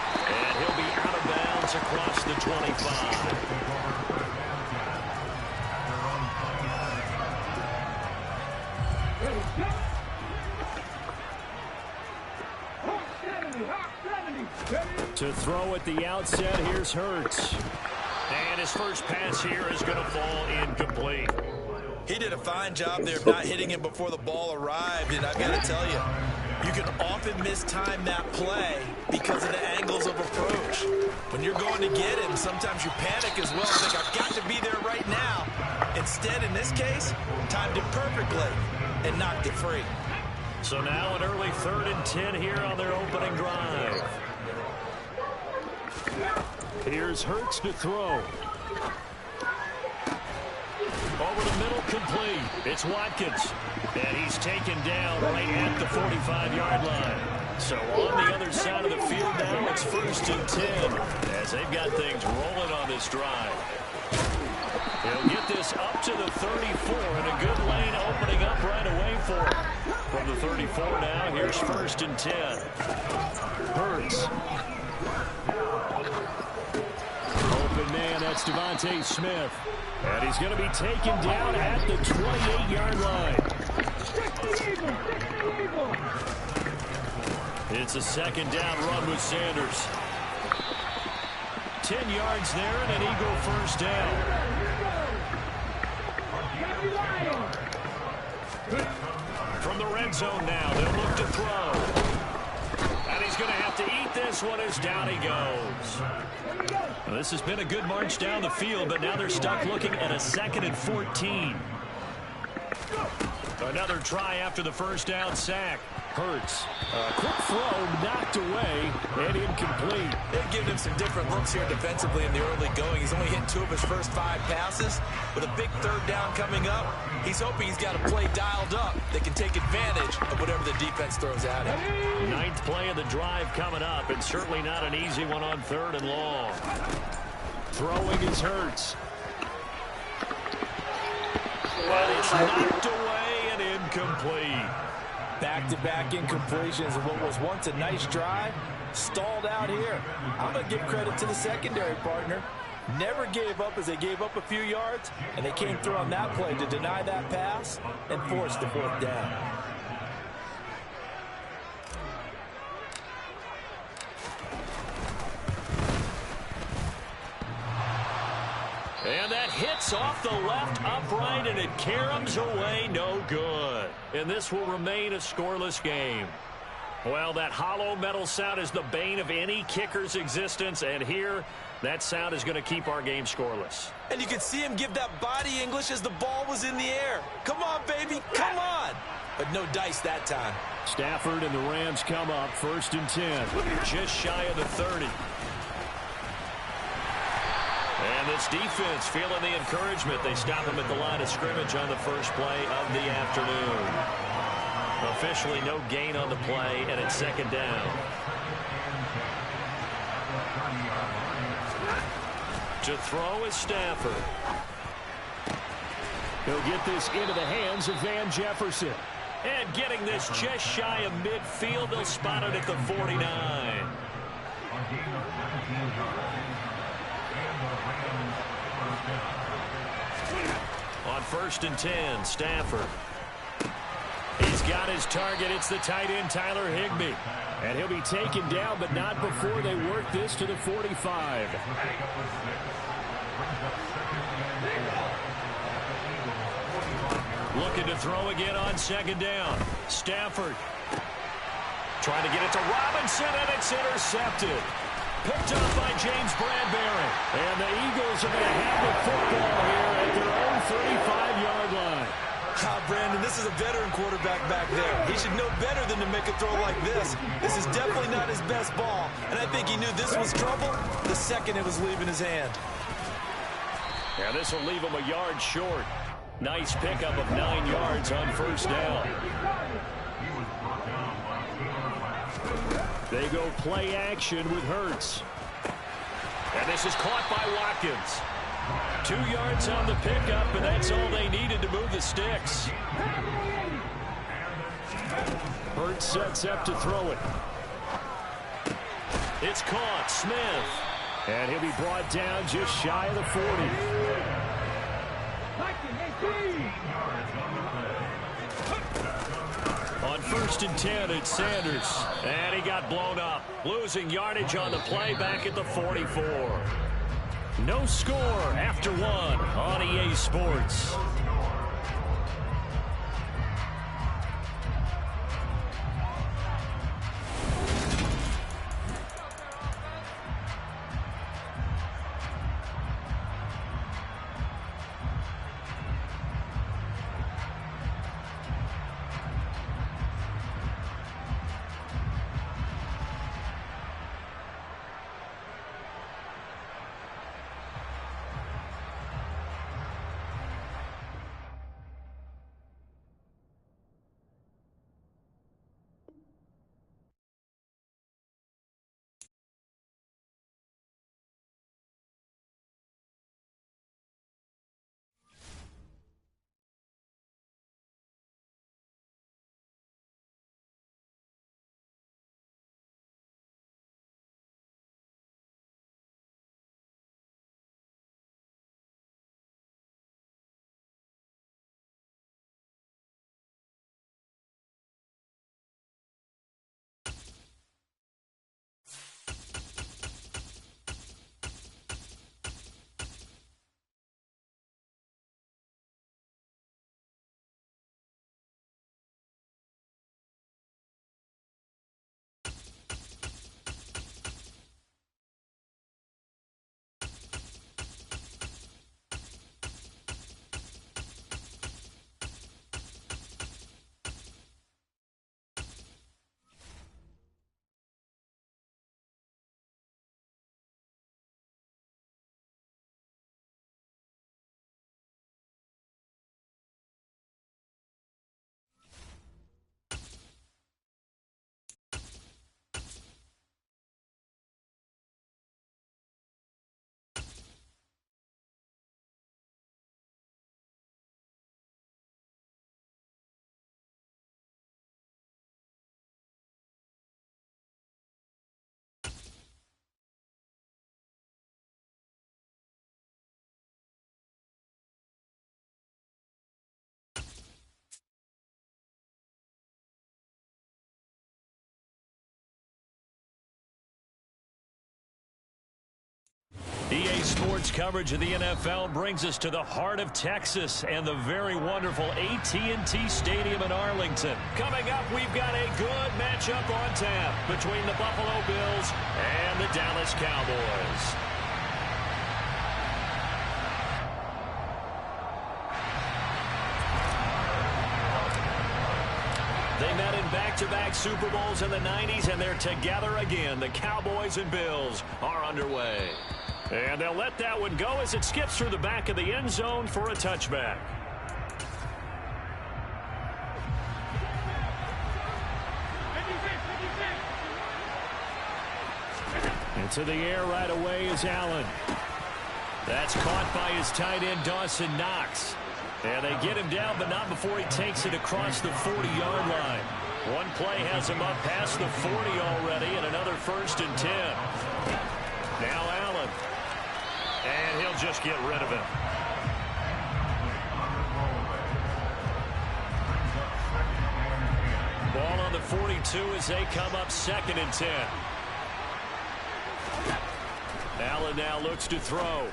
And he'll be out of bounds across the 25. To throw at the outset, here's Hurts. And his first pass here is going to fall incomplete. He did a fine job there of not hitting him before the ball arrived, and I've got to tell you, you can often mistime that play because of the angles of approach. When you're going to get him, sometimes you panic as well and think, I've got to be there right now. Instead, in this case, timed it perfectly and knocked it free. So now an early 3rd and 10 here on their opening drive. Here's Hurts to throw. Over the middle, complete. It's Watkins. And he's taken down right at the 45-yard line. So on the other side of the field now, it's 1st and 10 as they've got things rolling on this drive. He'll get this up to the 34, and a good lane opening up right away for him. From the 34 now, here's 1st and 10. Hurts. Open man, that's Devontae Smith. And he's going to be taken down at the 28-yard line. It's a 2nd down run with Sanders. 10 yards there and an Eagle 1st down. From the red zone now, they'll look to throw. And he's going to have to eat this one as down he goes. Well, this has been a good march down the field, but now they're stuck looking at a 2nd and 14. Another try after the 1st down sack. Hurts. A quick throw knocked away and incomplete. They've given him some different looks here defensively in the early going. He's only hit 2 of his first 5 passes. With a big 3rd down coming up, he's hoping he's got a play dialed up that can take advantage of whatever the defense throws at him. 9th play of the drive coming up, and certainly not an easy one on 3rd and long. Throwing is Hurts. But it's knocked away and incomplete. Back-to-back incompletions of what was once a nice drive, stalled out here. I'm going to give credit to the secondary partner. Never gave up as they gave up a few yards, and they came through on that play to deny that pass and force the 4th down. And that hits off the left upright, and it caroms away no good. And this will remain a scoreless game. Well, that hollow metal sound is the bane of any kicker's existence, and here, that sound is going to keep our game scoreless. And you could see him give that body English as the ball was in the air. Come on, baby, come on. But no dice that time. Stafford and the Rams come up 1st and 10. Just shy of the 30. And this defense feeling the encouragement. They stop him at the line of scrimmage on the first play of the afternoon. Officially no gain on the play, and it's second down. To throw is Stafford. He'll get this into the hands of Van Jefferson. And getting this just shy of midfield, they'll spot it at the 49. On 1st and 10, Stafford. He's got his target. It's the tight end, Tyler Higbee. And he'll be taken down, but not before they work this to the 45. Looking to throw again on second down. Stafford trying to get it to Robinson, and it's intercepted. Picked up by James Bradbury. And the Eagles are going to have the football here at their own 35-yard line. Brandon, this is a veteran quarterback back there. He should know better than to make a throw like this. This is definitely not his best ball, and I think he knew this was trouble the second it was leaving his hand. Yeah, this will leave him a yard short. Nice pickup of 9 yards on first down. They go play action with Hurts. And this is caught by Watkins. 2 yards on the pickup, and that's all they needed to move the sticks. Hurts sets up to throw it. It's caught. Smith. And he'll be brought down just shy of the 40. On 1st and 10, it's Sanders. And he got blown up. Losing yardage on the play back at the 44. No score after 1 on EA Sports. EA Sports coverage of the NFL brings us to the heart of Texas and the very wonderful AT&T Stadium in Arlington. Coming up, we've got a good matchup on tap between the Buffalo Bills and the Dallas Cowboys. They met in back-to-back Super Bowls in the 90s, and they're together again. The Cowboys and Bills are underway. And they'll let that one go as it skips through the back of the end zone for a touchback. To the air right away is Allen. That's caught by his tight end, Dawson Knox. And they get him down, but not before he takes it across the 40-yard line. One play has him up past the 40 already, and another 1st and 10. Now Allen. And he'll just get rid of him. Ball on the 42 as they come up 2nd and 10. Allen now looks to throw.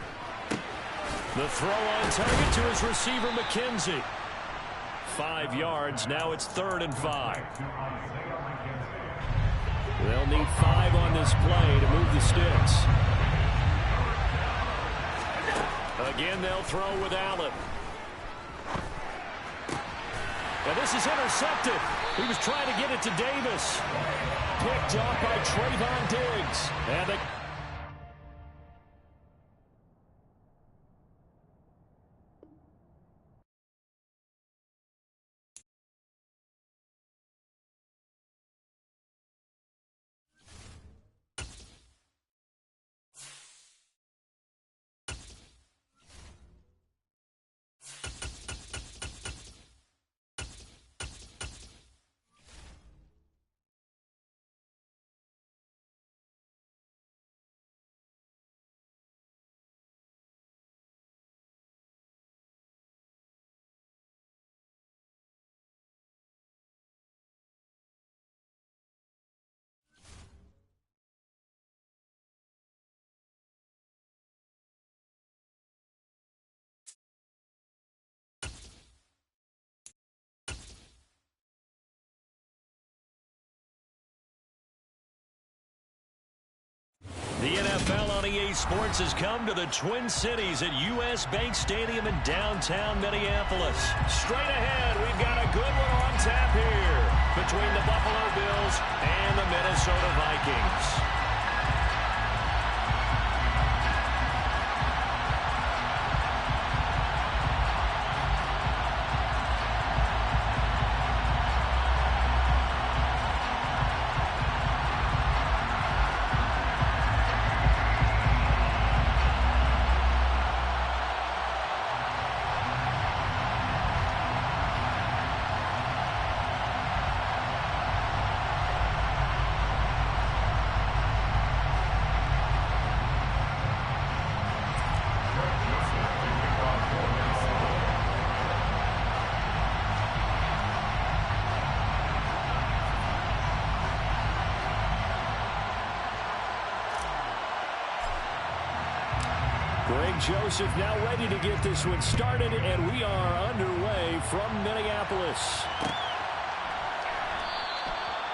The throw on target to his receiver, McKenzie. 5 yards. Now it's 3rd and 5. They'll need 5 on this play to move the sticks. Again, they'll throw with Allen. And this is intercepted. He was trying to get it to Davis. Picked off by Trayvon Diggs. And they... The NFL on EA Sports has come to the Twin Cities at U.S. Bank Stadium in downtown Minneapolis. Straight ahead, we've got a good one on tap here between the Buffalo Bills and the Minnesota Vikings. Joseph now ready to get this one started, and we are underway from Minneapolis.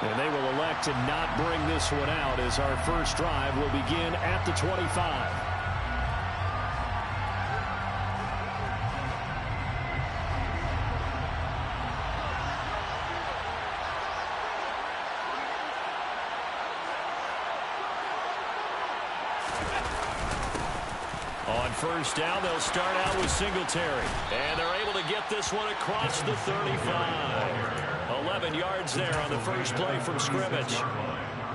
And they will elect to not bring this one out as our first drive will begin at the 25. First down, they'll start out with Singletary. And they're able to get this one across the 35. 11 yards there on the first play from scrimmage.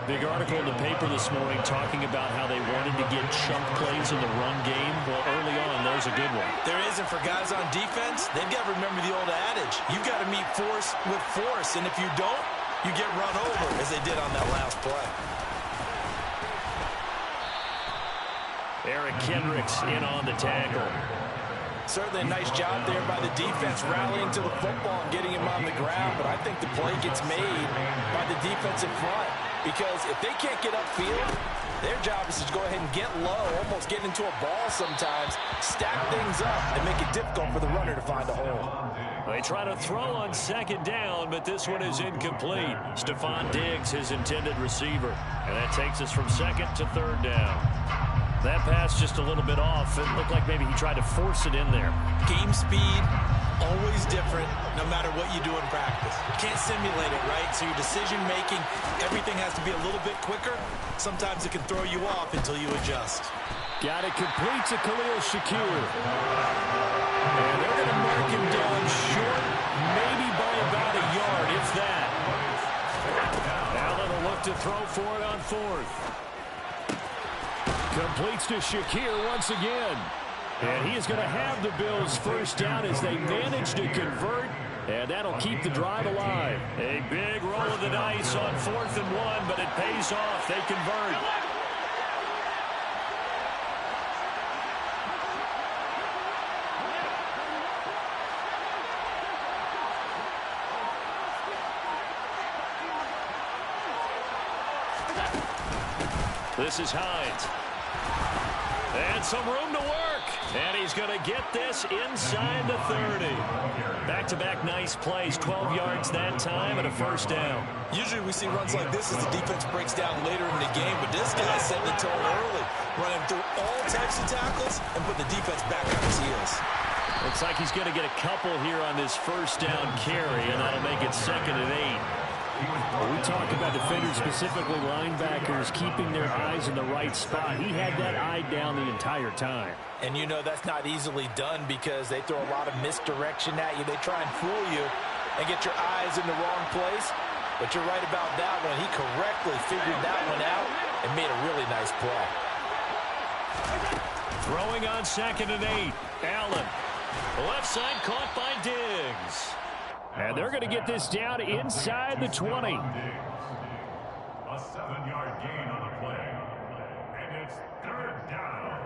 Big article in the paper this morning talking about how they wanted to get chunk plays in the run game. Well, early on, there's a good one. There isn't for guys on defense. They've got to remember the old adage. You've got to meet force with force, and if you don't, you get run over, as they did on that last play. Eric Kendricks in on the tackle. Certainly a nice job there by the defense rallying to the football and getting him on the ground, but I think the play gets made by the defensive front because if they can't get upfield, their job is to go ahead and get low, almost get into a ball sometimes, stack things up, and make it difficult for the runner to find a hole. They try to throw on second down, but this one is incomplete. Stephon Diggs, his intended receiver. And that takes us from second to third down. That pass just a little bit off. It looked like maybe he tried to force it in there. Game speed, always different, no matter what you do in practice. You can't simulate it, right? So your decision-making, everything has to be a little bit quicker. Sometimes it can throw you off until you adjust. Got it complete to Khalil Shakir. And they're going to mark him down short, maybe by about a yard, if that. Allen will look to throw for it on fourth. Completes to Yessir once again. And he is going to have the Bills first down as they manage to convert. And that'll keep the drive alive. A big roll of the dice on 4th and 1, but it pays off. They convert. This is Hines. And some room to work. And he's going to get this inside the 30. Back-to-back nice plays. 12 yards that time and a first down. Usually we see runs like this as the defense breaks down later in the game, but this guy set the tone early, running through all types of tackles and put the defense back on his heels. Looks like he's going to get a couple here on this first down carry, and that'll make it 2nd and 8. We talk about defenders, specifically linebackers, keeping their eyes in the right spot. He had that eye down the entire time. And you know that's not easily done because they throw a lot of misdirection at you. They try and fool you and get your eyes in the wrong place. But you're right about that one. He correctly figured that one out and made a really nice play. Throwing on 2nd and 8. Allen. Left side caught by Diggs. And they're going to get this down inside the 20. A 7-yard gain on the play. And it's 3rd down.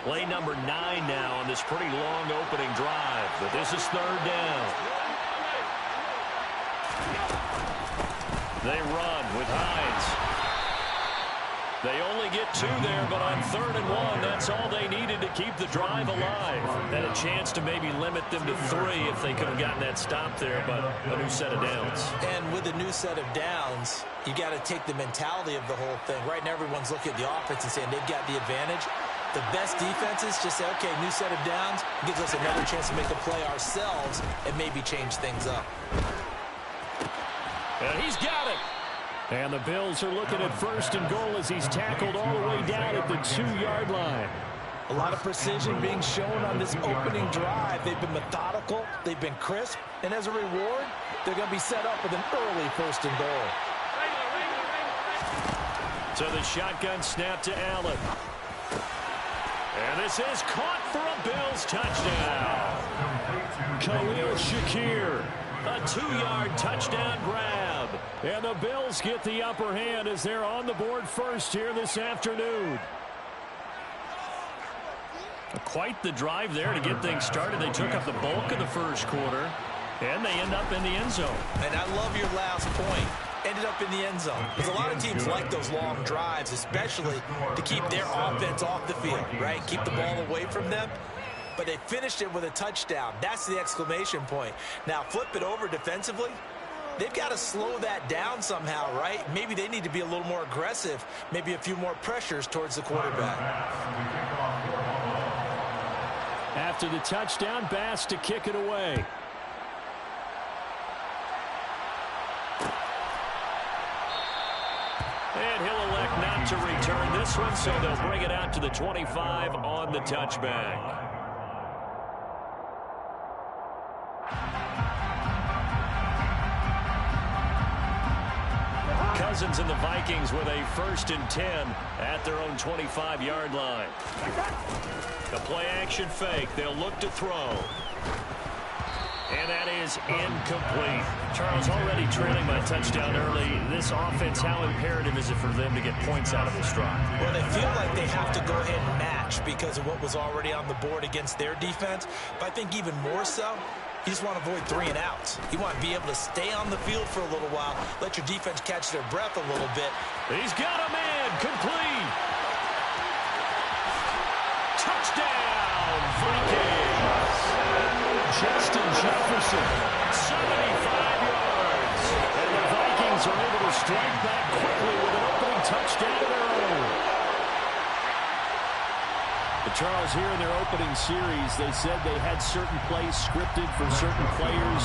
Play number 9 now on this pretty long opening drive. But this is 3rd down. They run with Hines. They only get 2 there, but on 3rd and 1, that's all they needed to keep the drive alive. And a chance to maybe limit them to 3 if they could have gotten that stop there, but a new set of downs. And with a new set of downs, you got to take the mentality of the whole thing. Right now, everyone's looking at the offense and saying they've got the advantage. The best defenses just say, okay, new set of downs, gives us another chance to make a play ourselves and maybe change things up. And he's got it. And the Bills are looking at 1st and goal as he's tackled all the way down at the 2-yard line. A lot of precision being shown on this opening drive. They've been methodical. They've been crisp. And as a reward, they're going to be set up with an early 1st and goal. So the shotgun snap to Allen. And this is caught for a Bills touchdown. Khalil Shakir. A 2-yard touchdown grab. And the Bills get the upper hand as they're on the board first here this afternoon. Quite the drive there to get things started. They took up the bulk of the first quarter, and they end up in the end zone. And I love your last point. Ended up in the end zone. Because a lot of teams like those long drives, especially to keep their offense off the field, right? Keep the ball away from them. But they finished it with a touchdown. That's the exclamation point. Now, flip it over defensively. They've got to slow that down somehow, right? Maybe they need to be a little more aggressive. Maybe a few more pressures towards the quarterback. After the touchdown, Bass to kick it away. And he'll elect not to return this one, so they'll bring it out to the 25 on the touchback. Cousins and the Vikings with a 1st and 10 at their own 25-yard line. A play-action fake. They'll look to throw. And that is incomplete. Charles, already trailing by a touchdown early. This offense, how imperative is it for them to get points out of this drive? Well, they feel like they have to go ahead and match because of what was already on the board against their defense. But I think even more so, you just want to avoid 3 and outs. You want to be able to stay on the field for a little while, let your defense catch their breath a little bit. He's got a man, complete. Touchdown, Vikings. Justin Jefferson, 75 yards. And the Vikings are able to strike back quickly with an opening touchdown of their own. Charles, here in their opening series, they said they had certain plays scripted for certain players.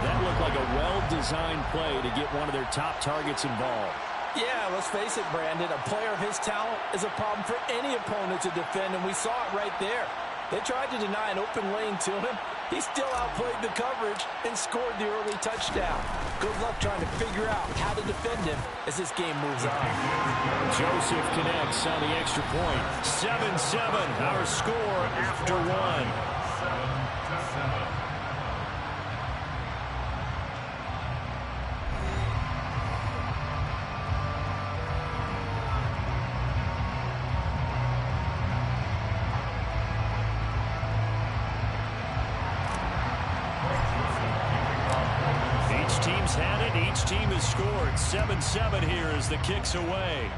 That looked like a well-designed play to get one of their top targets involved. Yeah, let's face it, Brandon. A player of his talent is a problem for any opponent to defend, and we saw it right there. They tried to deny an open lane to him, He still outplayed the coverage and scored the early touchdown. Good luck trying to figure out how to defend him as this game moves on. Joseph connects on the extra point. 7-7, our score after one. 7-7. Each team has scored. 7-7 here as the kick's away.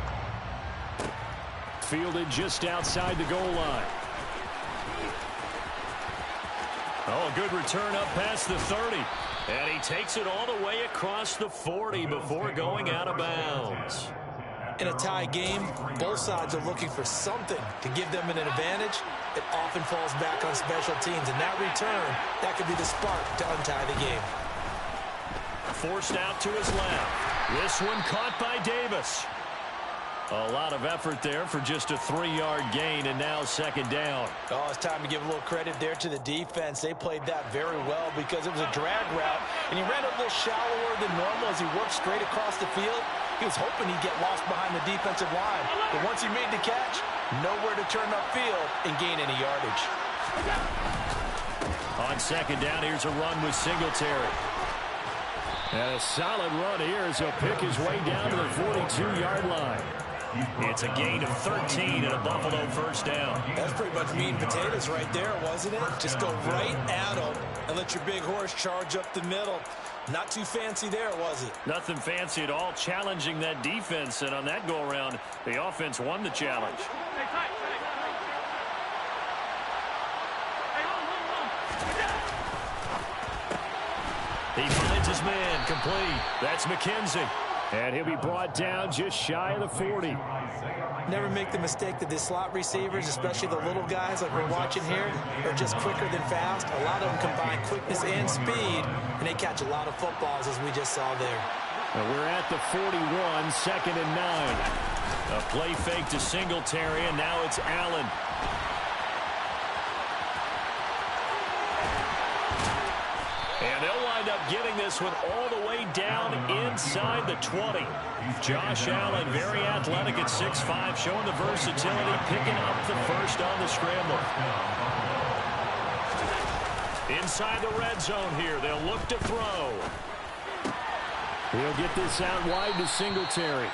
Fielded just outside the goal line. Oh, good return up past the 30. And he takes it all the way across the 40 before going out of bounds. In a tie game, both sides are looking for something to give them an advantage. It often falls back on special teams. And that return, that could be the spark to untie the game. Forced out to his left. This one caught by Davis. A lot of effort there for just a 3-yard gain, and now second down. Oh, it's time to give a little credit there to the defense. They played that very well because it was a drag route, and he ran a little shallower than normal as he worked straight across the field. He was hoping he'd get lost behind the defensive line, but once he made the catch, nowhere to turn upfield and gain any yardage. On second down, here's a run with Singletary. And a solid run here as he'll pick his way down to the 42-yard line. It's a gain of 13 and a Buffalo first down. That's pretty much meat and potatoes right there, wasn't it? Just go right at him and let your big horse charge up the middle. Not too fancy there, was it? Nothing fancy at all, challenging that defense. And on that go-around, the offense won the challenge. He finds his man, complete. That's McKenzie. And he'll be brought down just shy of the 40. Never make the mistake that the slot receivers, especially the little guys like we're watching here, are just quicker than fast. A lot of them combine quickness and speed, and they catch a lot of footballs, as we just saw there. And we're at the 41, 2nd and 9. A play fake to Singletary, and now it's Allen. And they'll wind up getting this one all the way down inside the 20. Josh Allen, very athletic at 6'5", showing the versatility, picking up the first on the scramble. Inside the red zone here, they'll look to throw. He'll get this out wide to Singletary.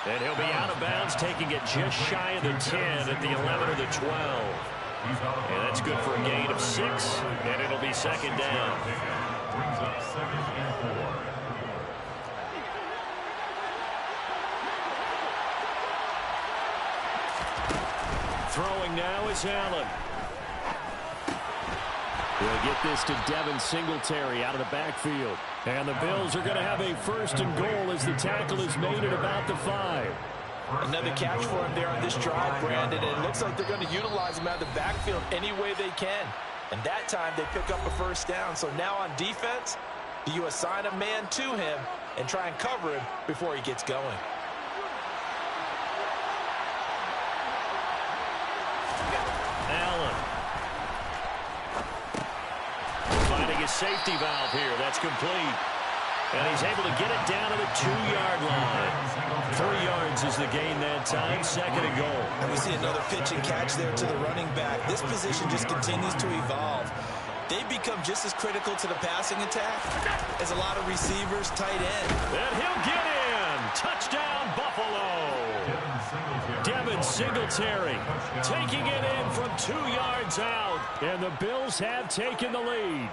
And he'll be out of bounds, taking it just shy of the 10 at the 11 or the 12. And that's good for a gain of 6, and it'll be second down. Brings up 2nd and 4. Throwing now is Allen. He'll get this to Devin Singletary out of the backfield. And the Bills are going to have a 1st and goal as the tackle is made at about the 5. Another catch for him there on this drive, Brandon, and it looks like they're going to utilize him out of the backfield any way they can. And that time they pick up a first down. So now on defense, do you assign a man to him and try and cover him before he gets going? Allen. Finding a safety valve here. That's complete. And he's able to get it down to the 2-yard line. 3 yards is the gain that time, 2nd and goal. And we see another pitch and catch there to the running back. This position just continues to evolve. They become just as critical to the passing attack as a lot of receivers, tight end. And he'll get in. Touchdown, Buffalo. Devin Singletary taking it in from 2 yards out. And the Bills have taken the lead.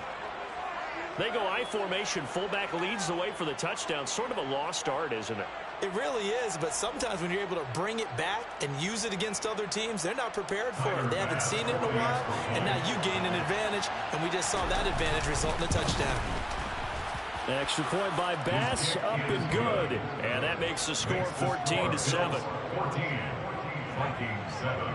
They go I formation. Fullback leads the way for the touchdown. Sort of a lost art, isn't it? It really is, but sometimes when you're able to bring it back and use it against other teams, they're not prepared for it. They haven't seen it in a while, and now you gain an advantage, and we just saw that advantage result in a touchdown. Extra point by Bass, up and good. And that makes the score 14-7. 14, Vikings 7.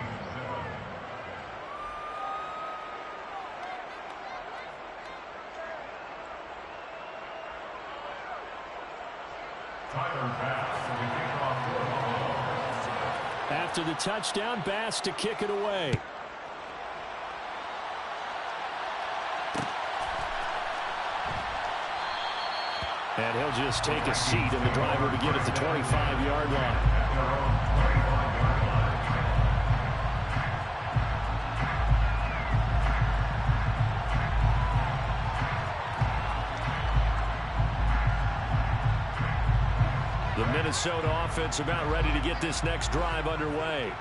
After the touchdown, Bass to kick it away. And he'll just take a seat, and the drive will begin at the 25-yard line. The Minnesota offense about ready to get this next drive underway.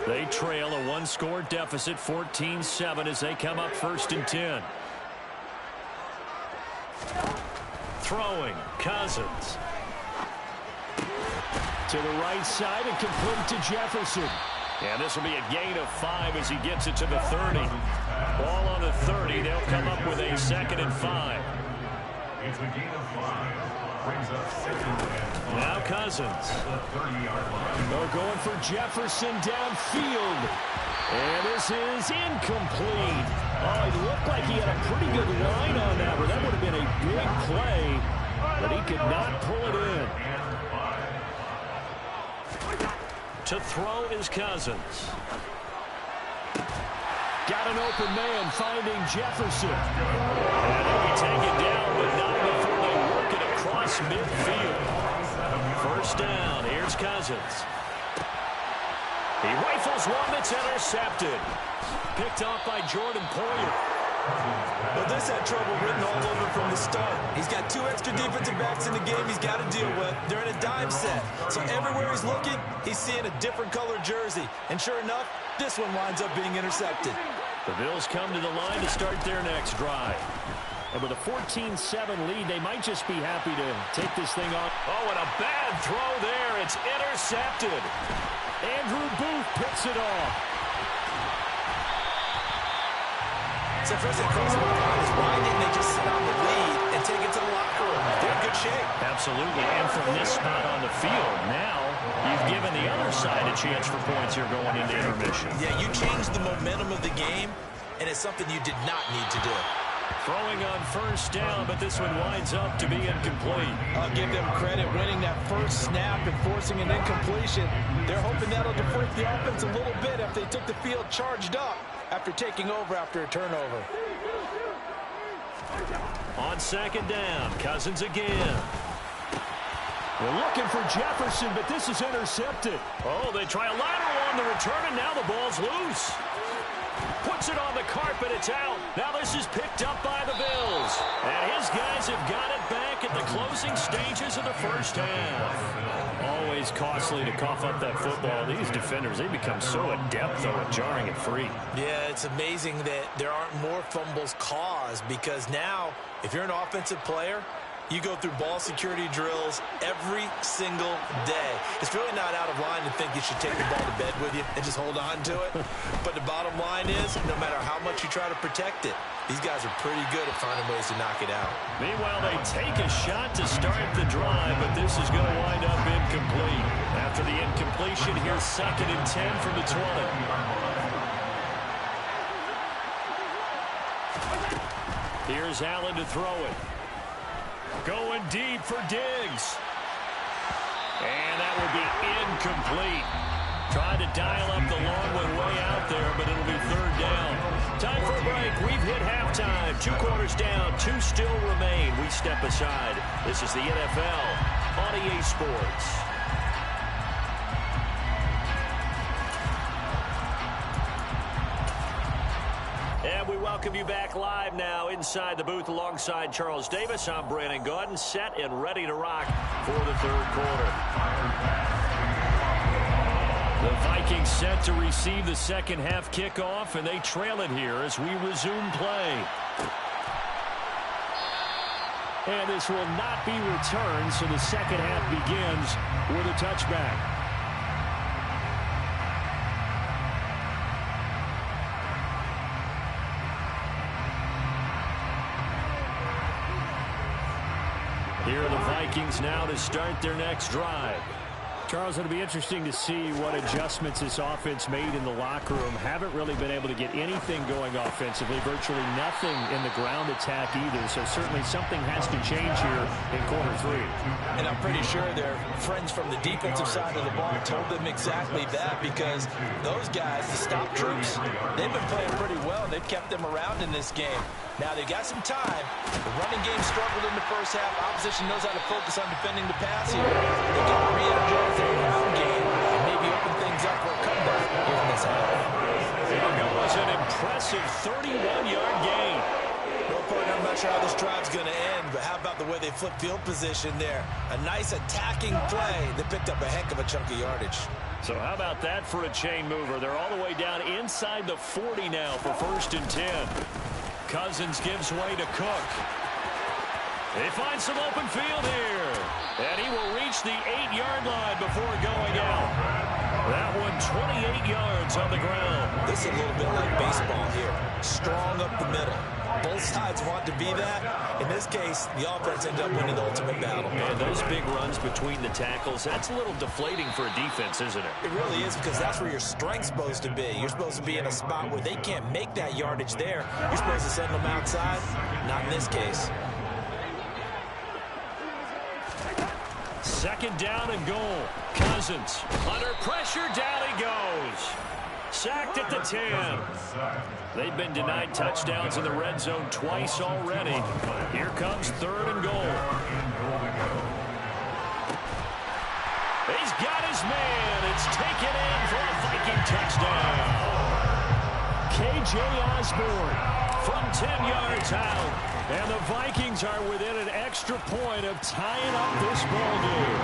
They trail a one-score deficit, 14-7, as they come up 1st and 10. Throwing, Cousins. To the right side and complete to Jefferson. And this will be a gain of 5 as he gets it to the 30. Ball on the 30. They'll come up with a 2nd and 5. It's a gain of 5. Brings up 2nd and 5. Now Cousins. They're going for Jefferson downfield. And this is incomplete. Oh, it looked like he had a pretty good line on that, but that would have been a big play. But he could not pull it in. To throw is Cousins. Got an open man finding Jefferson. And he'll be taken down, but not before they work it across midfield. 1st down. Here's Cousins. He rifles one that's intercepted. Picked off by Jordan Poyer. But this had trouble written all over from the start. He's got 2 extra defensive backs in the game he's got to deal with. They're in a dime set. So everywhere he's looking, he's seeing a different color jersey. And sure enough, this one winds up being intercepted. The Bills come to the line to start their next drive. And with a 14-7 lead, they might just be happy to take this thing on. Oh, and a bad throw there. It's intercepted. Andrew Booth picks it off. So first thing across my mind is why didn't they just sit on the lead and take it to the locker room? They're in good shape. Absolutely. And from this spot on the field, now you've given the other side a chance for points here going into intermission. Yeah, you changed the momentum of the game, and it's something you did not need to do. Throwing on 1st down, but this one winds up to be incomplete. I'll give them credit winning that first snap and forcing an incompletion. They're hoping that'll deflate the offense a little bit if they took the field charged up after taking over after a turnover. On 2nd down, Cousins again. They're looking for Jefferson, but this is intercepted. Oh, they try a lateral on the return, and now the ball's loose. Puts it on the carpet, it's out. Now this is picked up by the Bills. And his guys have got it back at the closing stages of the 1st half. Always costly to cough up that football. These defenders, they become so adept, though, at jarring it free. Yeah, it's amazing that there aren't more fumbles caused because now, if you're an offensive player, you go through ball security drills every single day. It's really not out of line to think you should take the ball to bed with you and just hold on to it. But the bottom line is, no matter how much you try to protect it, these guys are pretty good at finding ways to knock it out. Meanwhile, they take a shot to start the drive, but this is going to wind up incomplete. After the incompletion, here's 2nd and 10 from the 20. Here's Allen to throw it. Going deep for Diggs. And that will be incomplete. Tried to dial up the long one way out there, but it'll be 3rd down. Time for a break. We've hit halftime. 2 quarters down. 2 still remain. We step aside. This is the NFL on EA Sports. And we welcome you back live now inside the booth alongside Charles Davis. I'm Brandon Gaudin, set and ready to rock for the 3rd quarter. The Vikings set to receive the 2nd half kickoff, and they trail it here as we resume play. And this will not be returned, so the 2nd half begins with a touchback. Here are the Vikings now to start their next drive. Charles, it'll be interesting to see what adjustments this offense made in the locker room. Haven't really been able to get anything going offensively, virtually nothing in the ground attack either. So certainly something has to change here in quarter 3. And I'm pretty sure their friends from the defensive side of the ball told them exactly that, because those guys, the stop troops, they've been playing pretty well. They've kept them around in this game. Now, they got some time. The running game struggled in the first half. Opposition knows how to focus on defending the pass here. They can re-energize their ground game and maybe open things up for a comeback here in this half. It was an impressive 31-yard gain. Well, partner, I'm not sure how this drive's going to end, but how about the way they flipped field position there? A nice attacking play that picked up a heck of a chunk of yardage. So how about that for a chain mover? They're all the way down inside the 40 now for 1st and 10. Cousins gives way to Cook. They find some open field here. And he will reach the 8-yard line before going out. That one 28 yards on the ground. This is a little bit like baseball here. Strong up the middle. Both sides want to be that. In this case, the offense ended up winning the ultimate battle. And those big runs between the tackles, that's a little deflating for a defense, isn't it? It really is, because that's where your strength's supposed to be. You're supposed to be in a spot where they can't make that yardage there. You're supposed to send them outside. Not in this case. 2nd down and goal. Cousins under pressure, down he goes. Sacked at the 10. They've been denied touchdowns in the red zone twice already. Here comes 3rd and goal. He's got his man. It's taken in for a Viking touchdown. K.J. Osborne from 10 yards out. And the Vikings are within an extra point of tying up this ball game.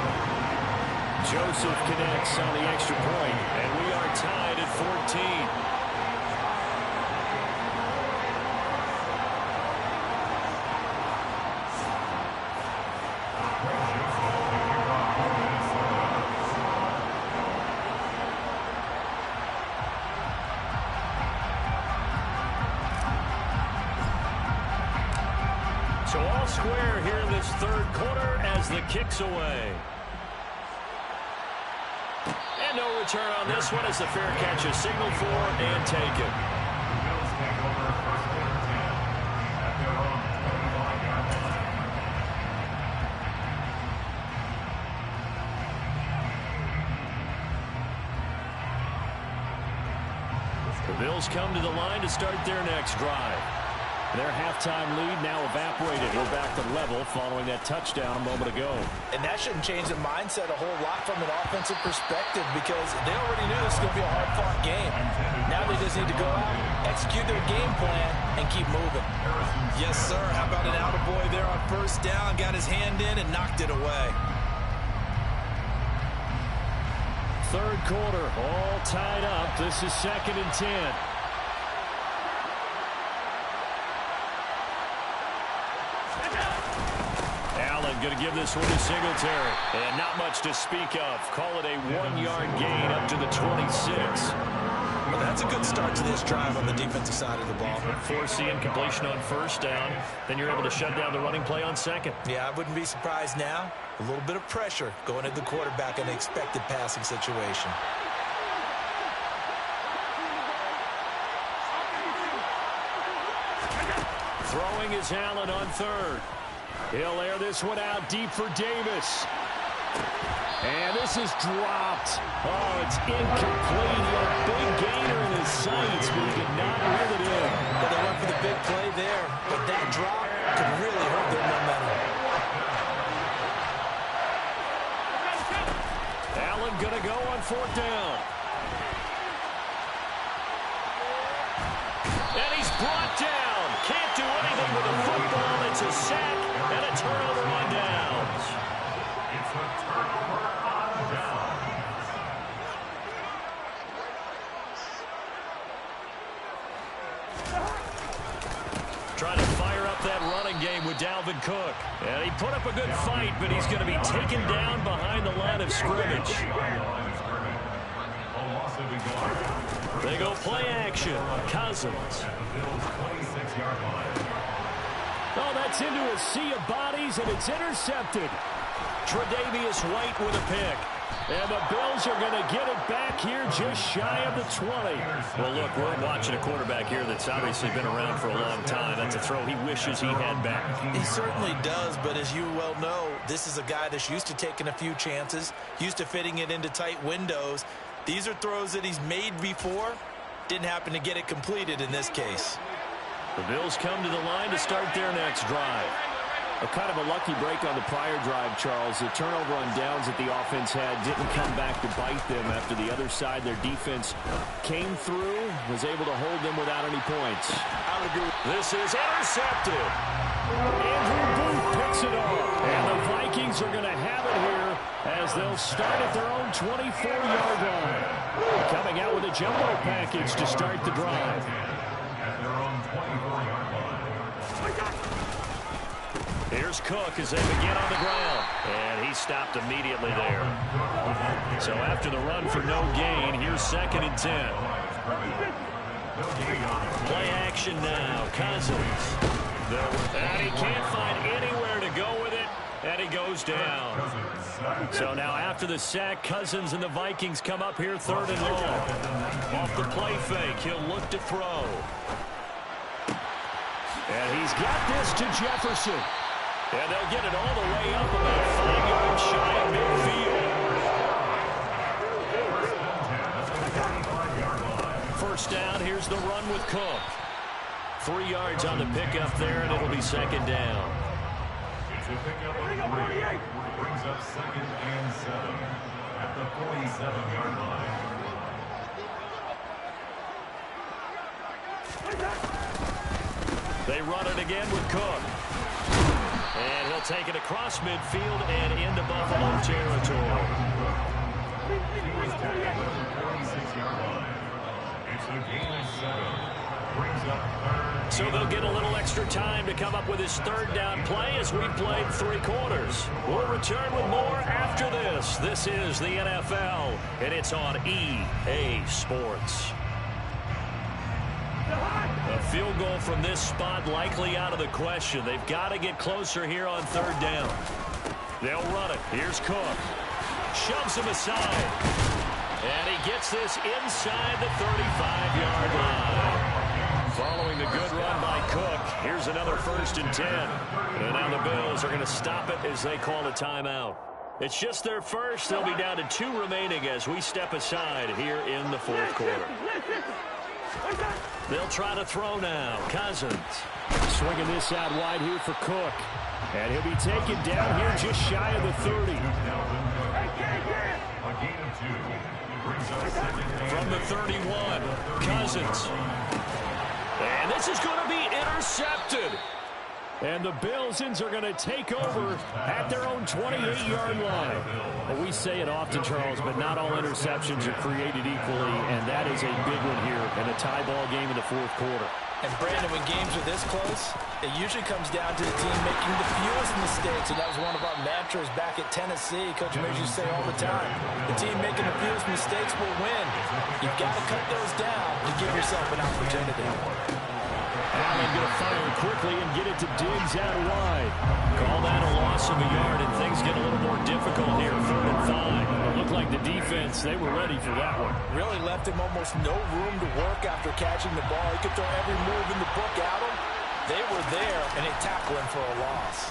Joseph connects on the extra point, and we are tied at 14. So all square here in this 3rd quarter as the kick's away. And no return on this one as the fair catch is signaled for and taken. The Bills come to the line to start their next drive. Their halftime lead now evaporated. We're back to level following that touchdown a moment ago. And that shouldn't change the mindset a whole lot from an offensive perspective, because they already knew this was going to be a hard-fought game. Now they just need to go out, execute their game plan, and keep moving. Yes, sir. How about an attaboy there on 1st down? Got his hand in and knocked it away. 3rd quarter, all tied up. This is 2nd and 10. Going to give this one to Singletary. And not much to speak of. Call it a 1-yard gain up to the 26. Well, that's a good start to this drive on the defensive side of the ball. Force the incompletion on 1st down. Then you're able to shut down the running play on 2nd. Yeah, I wouldn't be surprised now. A little bit of pressure going at the quarterback in an expected passing situation. Throwing is Allen on 3rd. He'll air this one out deep for Davis. And this is dropped. Oh, it's incomplete. He had a big gainer in his sights, but he did not reel it in. Well, they went for the big play there, but that drop could really hurt their momentum. Allen going to go on 4th down. And he's brought down. Can't do anything with the football. It's a sack and a turnover on downs. It's a turnover on downs. Trying to fire up that running game with Dalvin Cook. And he put up a good fight, but he's going to be taken down behind the line of scrimmage. They go play action. Cousins. Oh, that's into a sea of bodies, and it's intercepted. Tre'Davious White with a pick. And the Bills are going to get it back here just shy of the 20. Well, look, we're watching a quarterback here that's obviously been around for a long time. That's a throw he wishes he had back. He certainly does, but as you well know, this is a guy that's used to taking a few chances, used to fitting it into tight windows. These are throws that he's made before. Didn't happen to get it completed in this case. The Bills come to the line to start their next drive. Kind of a lucky break on the prior drive, Charles. The turnover on downs that the offense had didn't come back to bite them after the other side. Their defense came through, was able to hold them without any points. This is intercepted. Andrew Booth picks it off. And the Vikings are going to have it here as they'll start at their own 24-yard line. Coming out with a jumbo package to start the drive. At their own 24-yard line. Here's Cook as they begin on the ground. And he stopped immediately there. So after the run for no gain, here's 2nd and 10. Play action now. Cousins. And he can't find anywhere to go with it. And he goes down. So now after the sack, Cousins and the Vikings come up here 3rd and long. Off the play fake, he'll look to throw. And he's got this to Jefferson. And they'll get it all the way up about 5 yards shy of midfield. First down, here's the run with Cook. 3 yards on the pickup there, and it'll be 2nd down. It's a pickup of 3. Brings up 2nd and 7 at the 47-yard line. They run it again with Cook. And he'll take it across midfield and into Buffalo territory. He was tackled at the 46-yard line. It's a gain of 7. Brings up 3rd. So they'll get a little extra time to come up with his 3rd down play as we've played 3 quarters. We'll return with more after this. This is the NFL, and it's on EA Sports. A field goal from this spot likely out of the question. They've got to get closer here on 3rd down. They'll run it. Here's Cook. Shoves him aside. And he gets this inside the 35-yard line. Following the good run by Cook, here's another 1st and 10. And now the Bills are going to stop it as they call a timeout. It's just their first. They'll be down to 2 remaining as we step aside here in the 4th quarter. They'll try to throw now. Cousins. Swinging this out wide here for Cook. And he'll be taken down here just shy of the 30. From the 31, Cousins. And this is going to be intercepted. And the Billsons are going to take over at their own 28-yard line. Well, we say it often, Charles, but not all interceptions are created equally, and that is a big one here in a tie ball game in the 4th quarter. And, Brandon, when games are this close, it usually comes down to the team making the fewest mistakes, and that was one of our mantras back at Tennessee. Coach Major used to say all the time, the team making the fewest mistakes will win. You've got to cut those down to give yourself an opportunity. Allen going to fire quickly and get it to Diggs out wide. Call that a loss of a yard, and things get a little more difficult here. 3rd and 5. It looked like the defense, they were ready for that one. Really left him almost no room to work after catching the ball. He could throw every move in the book at him. They were there, and they tackled him for a loss.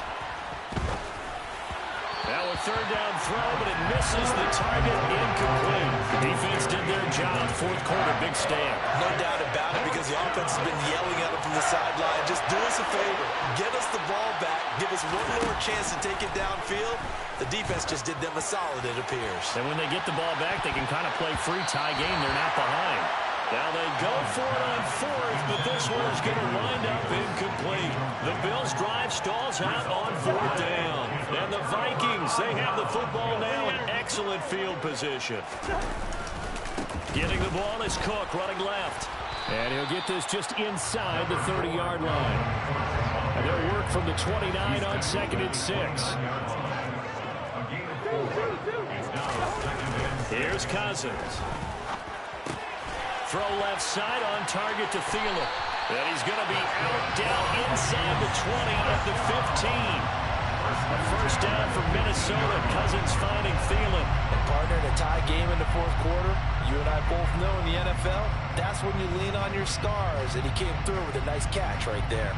Now a 3rd down throw, but it misses the target, incomplete. The defense did their job. 4th quarter, big stand. No doubt about it, because the offense has been yelling at him from the sideline. Just do us a favor. Get us the ball back. Give us one more chance to take it downfield. The defense just did them a solid, it appears. And when they get the ball back, they can kind of play free tie game. They're not behind. Now they go for it on 4th, but this one is going to wind up incomplete. The Bills' drive stalls out on 4th down. And the Vikings, they have the football now in excellent field position. Getting the ball is Cook running left. And he'll get this just inside the 30-yard line. And they'll work from the 29 on 2nd and 6. Here's Cousins. Throw left side on target to Thielen. And he's going to be out down inside the 20 at the 15. A 1st down for Minnesota. Cousins finding Thielen. And partner, in a tie game in the 4th quarter, you and I both know in the NFL, that's when you lean on your stars. And he came through with a nice catch right there.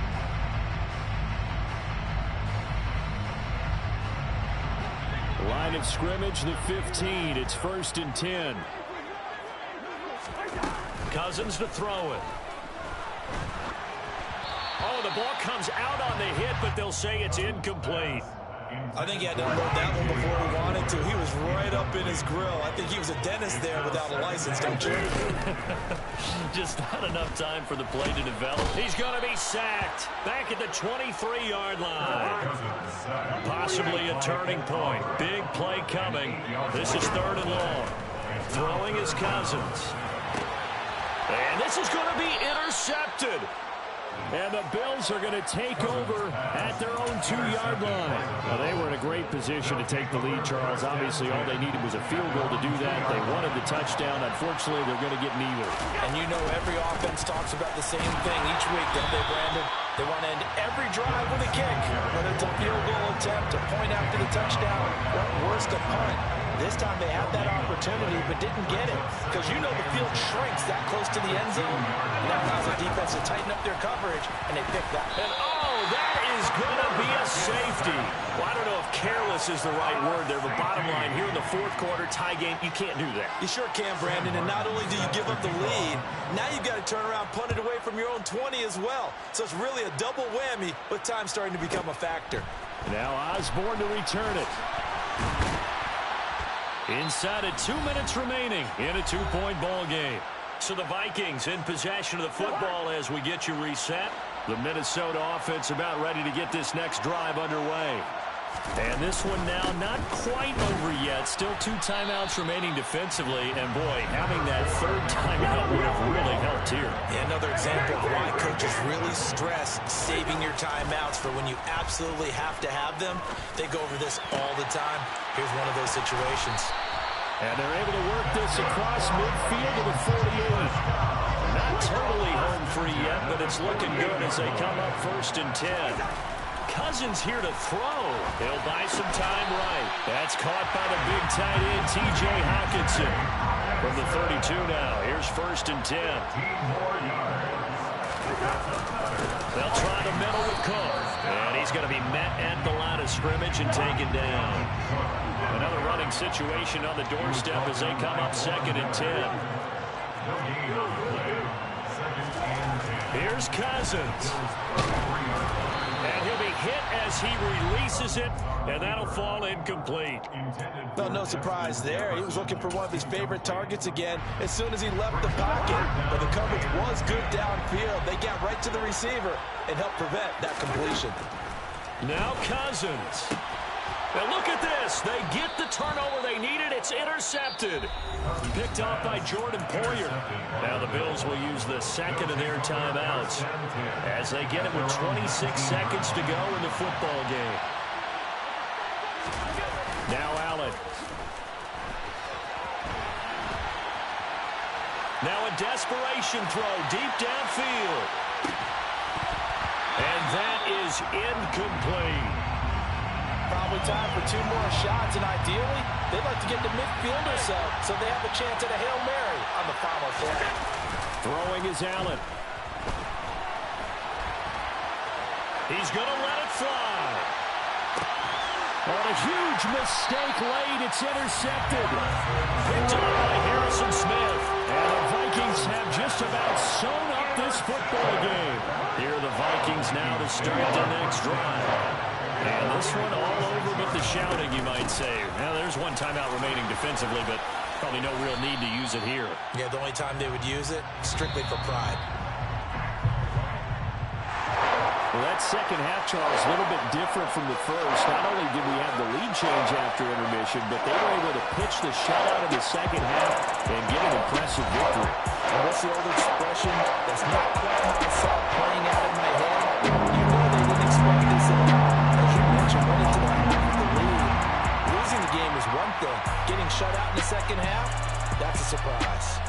Line of scrimmage, the 15. It's 1st and 10. Cousins to throw it. Oh, the ball comes out on the hit, but they'll say it's incomplete. I think he had to unload that one before he wanted to. He was right up in his grill. I think he was a dentist there without a license, don't you? Just not enough time for the play to develop. He's going to be sacked. Back at the 23-yard line. Possibly a turning point. Big play coming. This is 3rd and long. Throwing is Cousins. And this is going to be intercepted. And the Bills are going to take over at their own 2-yard line. Well, they were in a great position to take the lead, Charles. Obviously, all they needed was a field goal to do that. They wanted the touchdown. Unfortunately, they're going to get neither. And you know every offense talks about the same thing each week, don't they, Brandon? They want to end every drive with a kick, whether it's a field goal attempt, a point after the touchdown, or worse, a punt. This time they had that opportunity but didn't get it because you know the field shrinks that close to the end zone. And that allows the defense to tighten up their coverage, and they pick that. And oh, that is going to be a safety. Well, I don't know if careless is the right word there, but bottom line, here in the 4th quarter, tie game, you can't do that. You sure can, Brandon, and not only do you give up the lead, now you've got to turn around, punt it away from your own 20 as well. So it's really a double whammy with time starting to become a factor. Now Osborne to return it. Inside of 2 minutes remaining in a 2-point ball game. So the Vikings in possession of the football as we get you reset. The Minnesota offense about ready to get this next drive underway. And this one now not quite over yet. Still 2 timeouts remaining defensively. And boy, having that 3rd timeout would have really helped here. Yeah, another example of why coaches really stress saving your timeouts for when you absolutely have to have them. They go over this all the time. Here's one of those situations. And they're able to work this across midfield to the 48. Not totally home free yet, but it's looking good as they come up 1st and 10. Cousins here to throw. He'll buy some time right. That's caught by the big tight end, T.J. Hockenson. From the 32 now, here's 1st and 10. They'll try the middle with Cook. And he's going to be met at the line of scrimmage and taken down. Another running situation on the doorstep as they come up 2nd and 10. Here's Cousins. And he'll be hit as he releases it, and that'll fall incomplete. Well, no surprise there. He was looking for one of his favorite targets again as soon as he left the pocket. But the coverage was good downfield. They got right to the receiver and helped prevent that completion. Now Cousins. And look at this. They get the turnover they needed. It's intercepted. Picked off by Jordan Poyer. Now the Bills will use the 2nd of their timeouts as they get it with 26 seconds to go in the football game. Now Allen. Now a desperation throw deep downfield. And that is incomplete. Probably time for 2 more shots, and ideally, they'd like to get to midfield or so they have a chance at a Hail Mary on the final play. Throwing is Allen. He's going to let it fly. On a huge mistake late, it's intercepted. Picked up by Harrison Smith. And the Vikings have just about sewn up this football game. Here are the Vikings now to start the next drive. And this one all over but the shouting, you might say. Now, there's 1 timeout remaining defensively, but probably no real need to use it here. Yeah, the only time they would use it, strictly for pride. Well, that second half, Charles, a little bit different from the first. Not only did we have the lead change after intermission, but they were able to pitch the shutout in the second half and get an impressive victory. And what's the old expression? That's not quite how I saw it playing out in my head. You know they didn't expect this at all. As you mentioned, went into the half with the lead. Losing the game is one thing. Getting shut out in the second half, that's a surprise.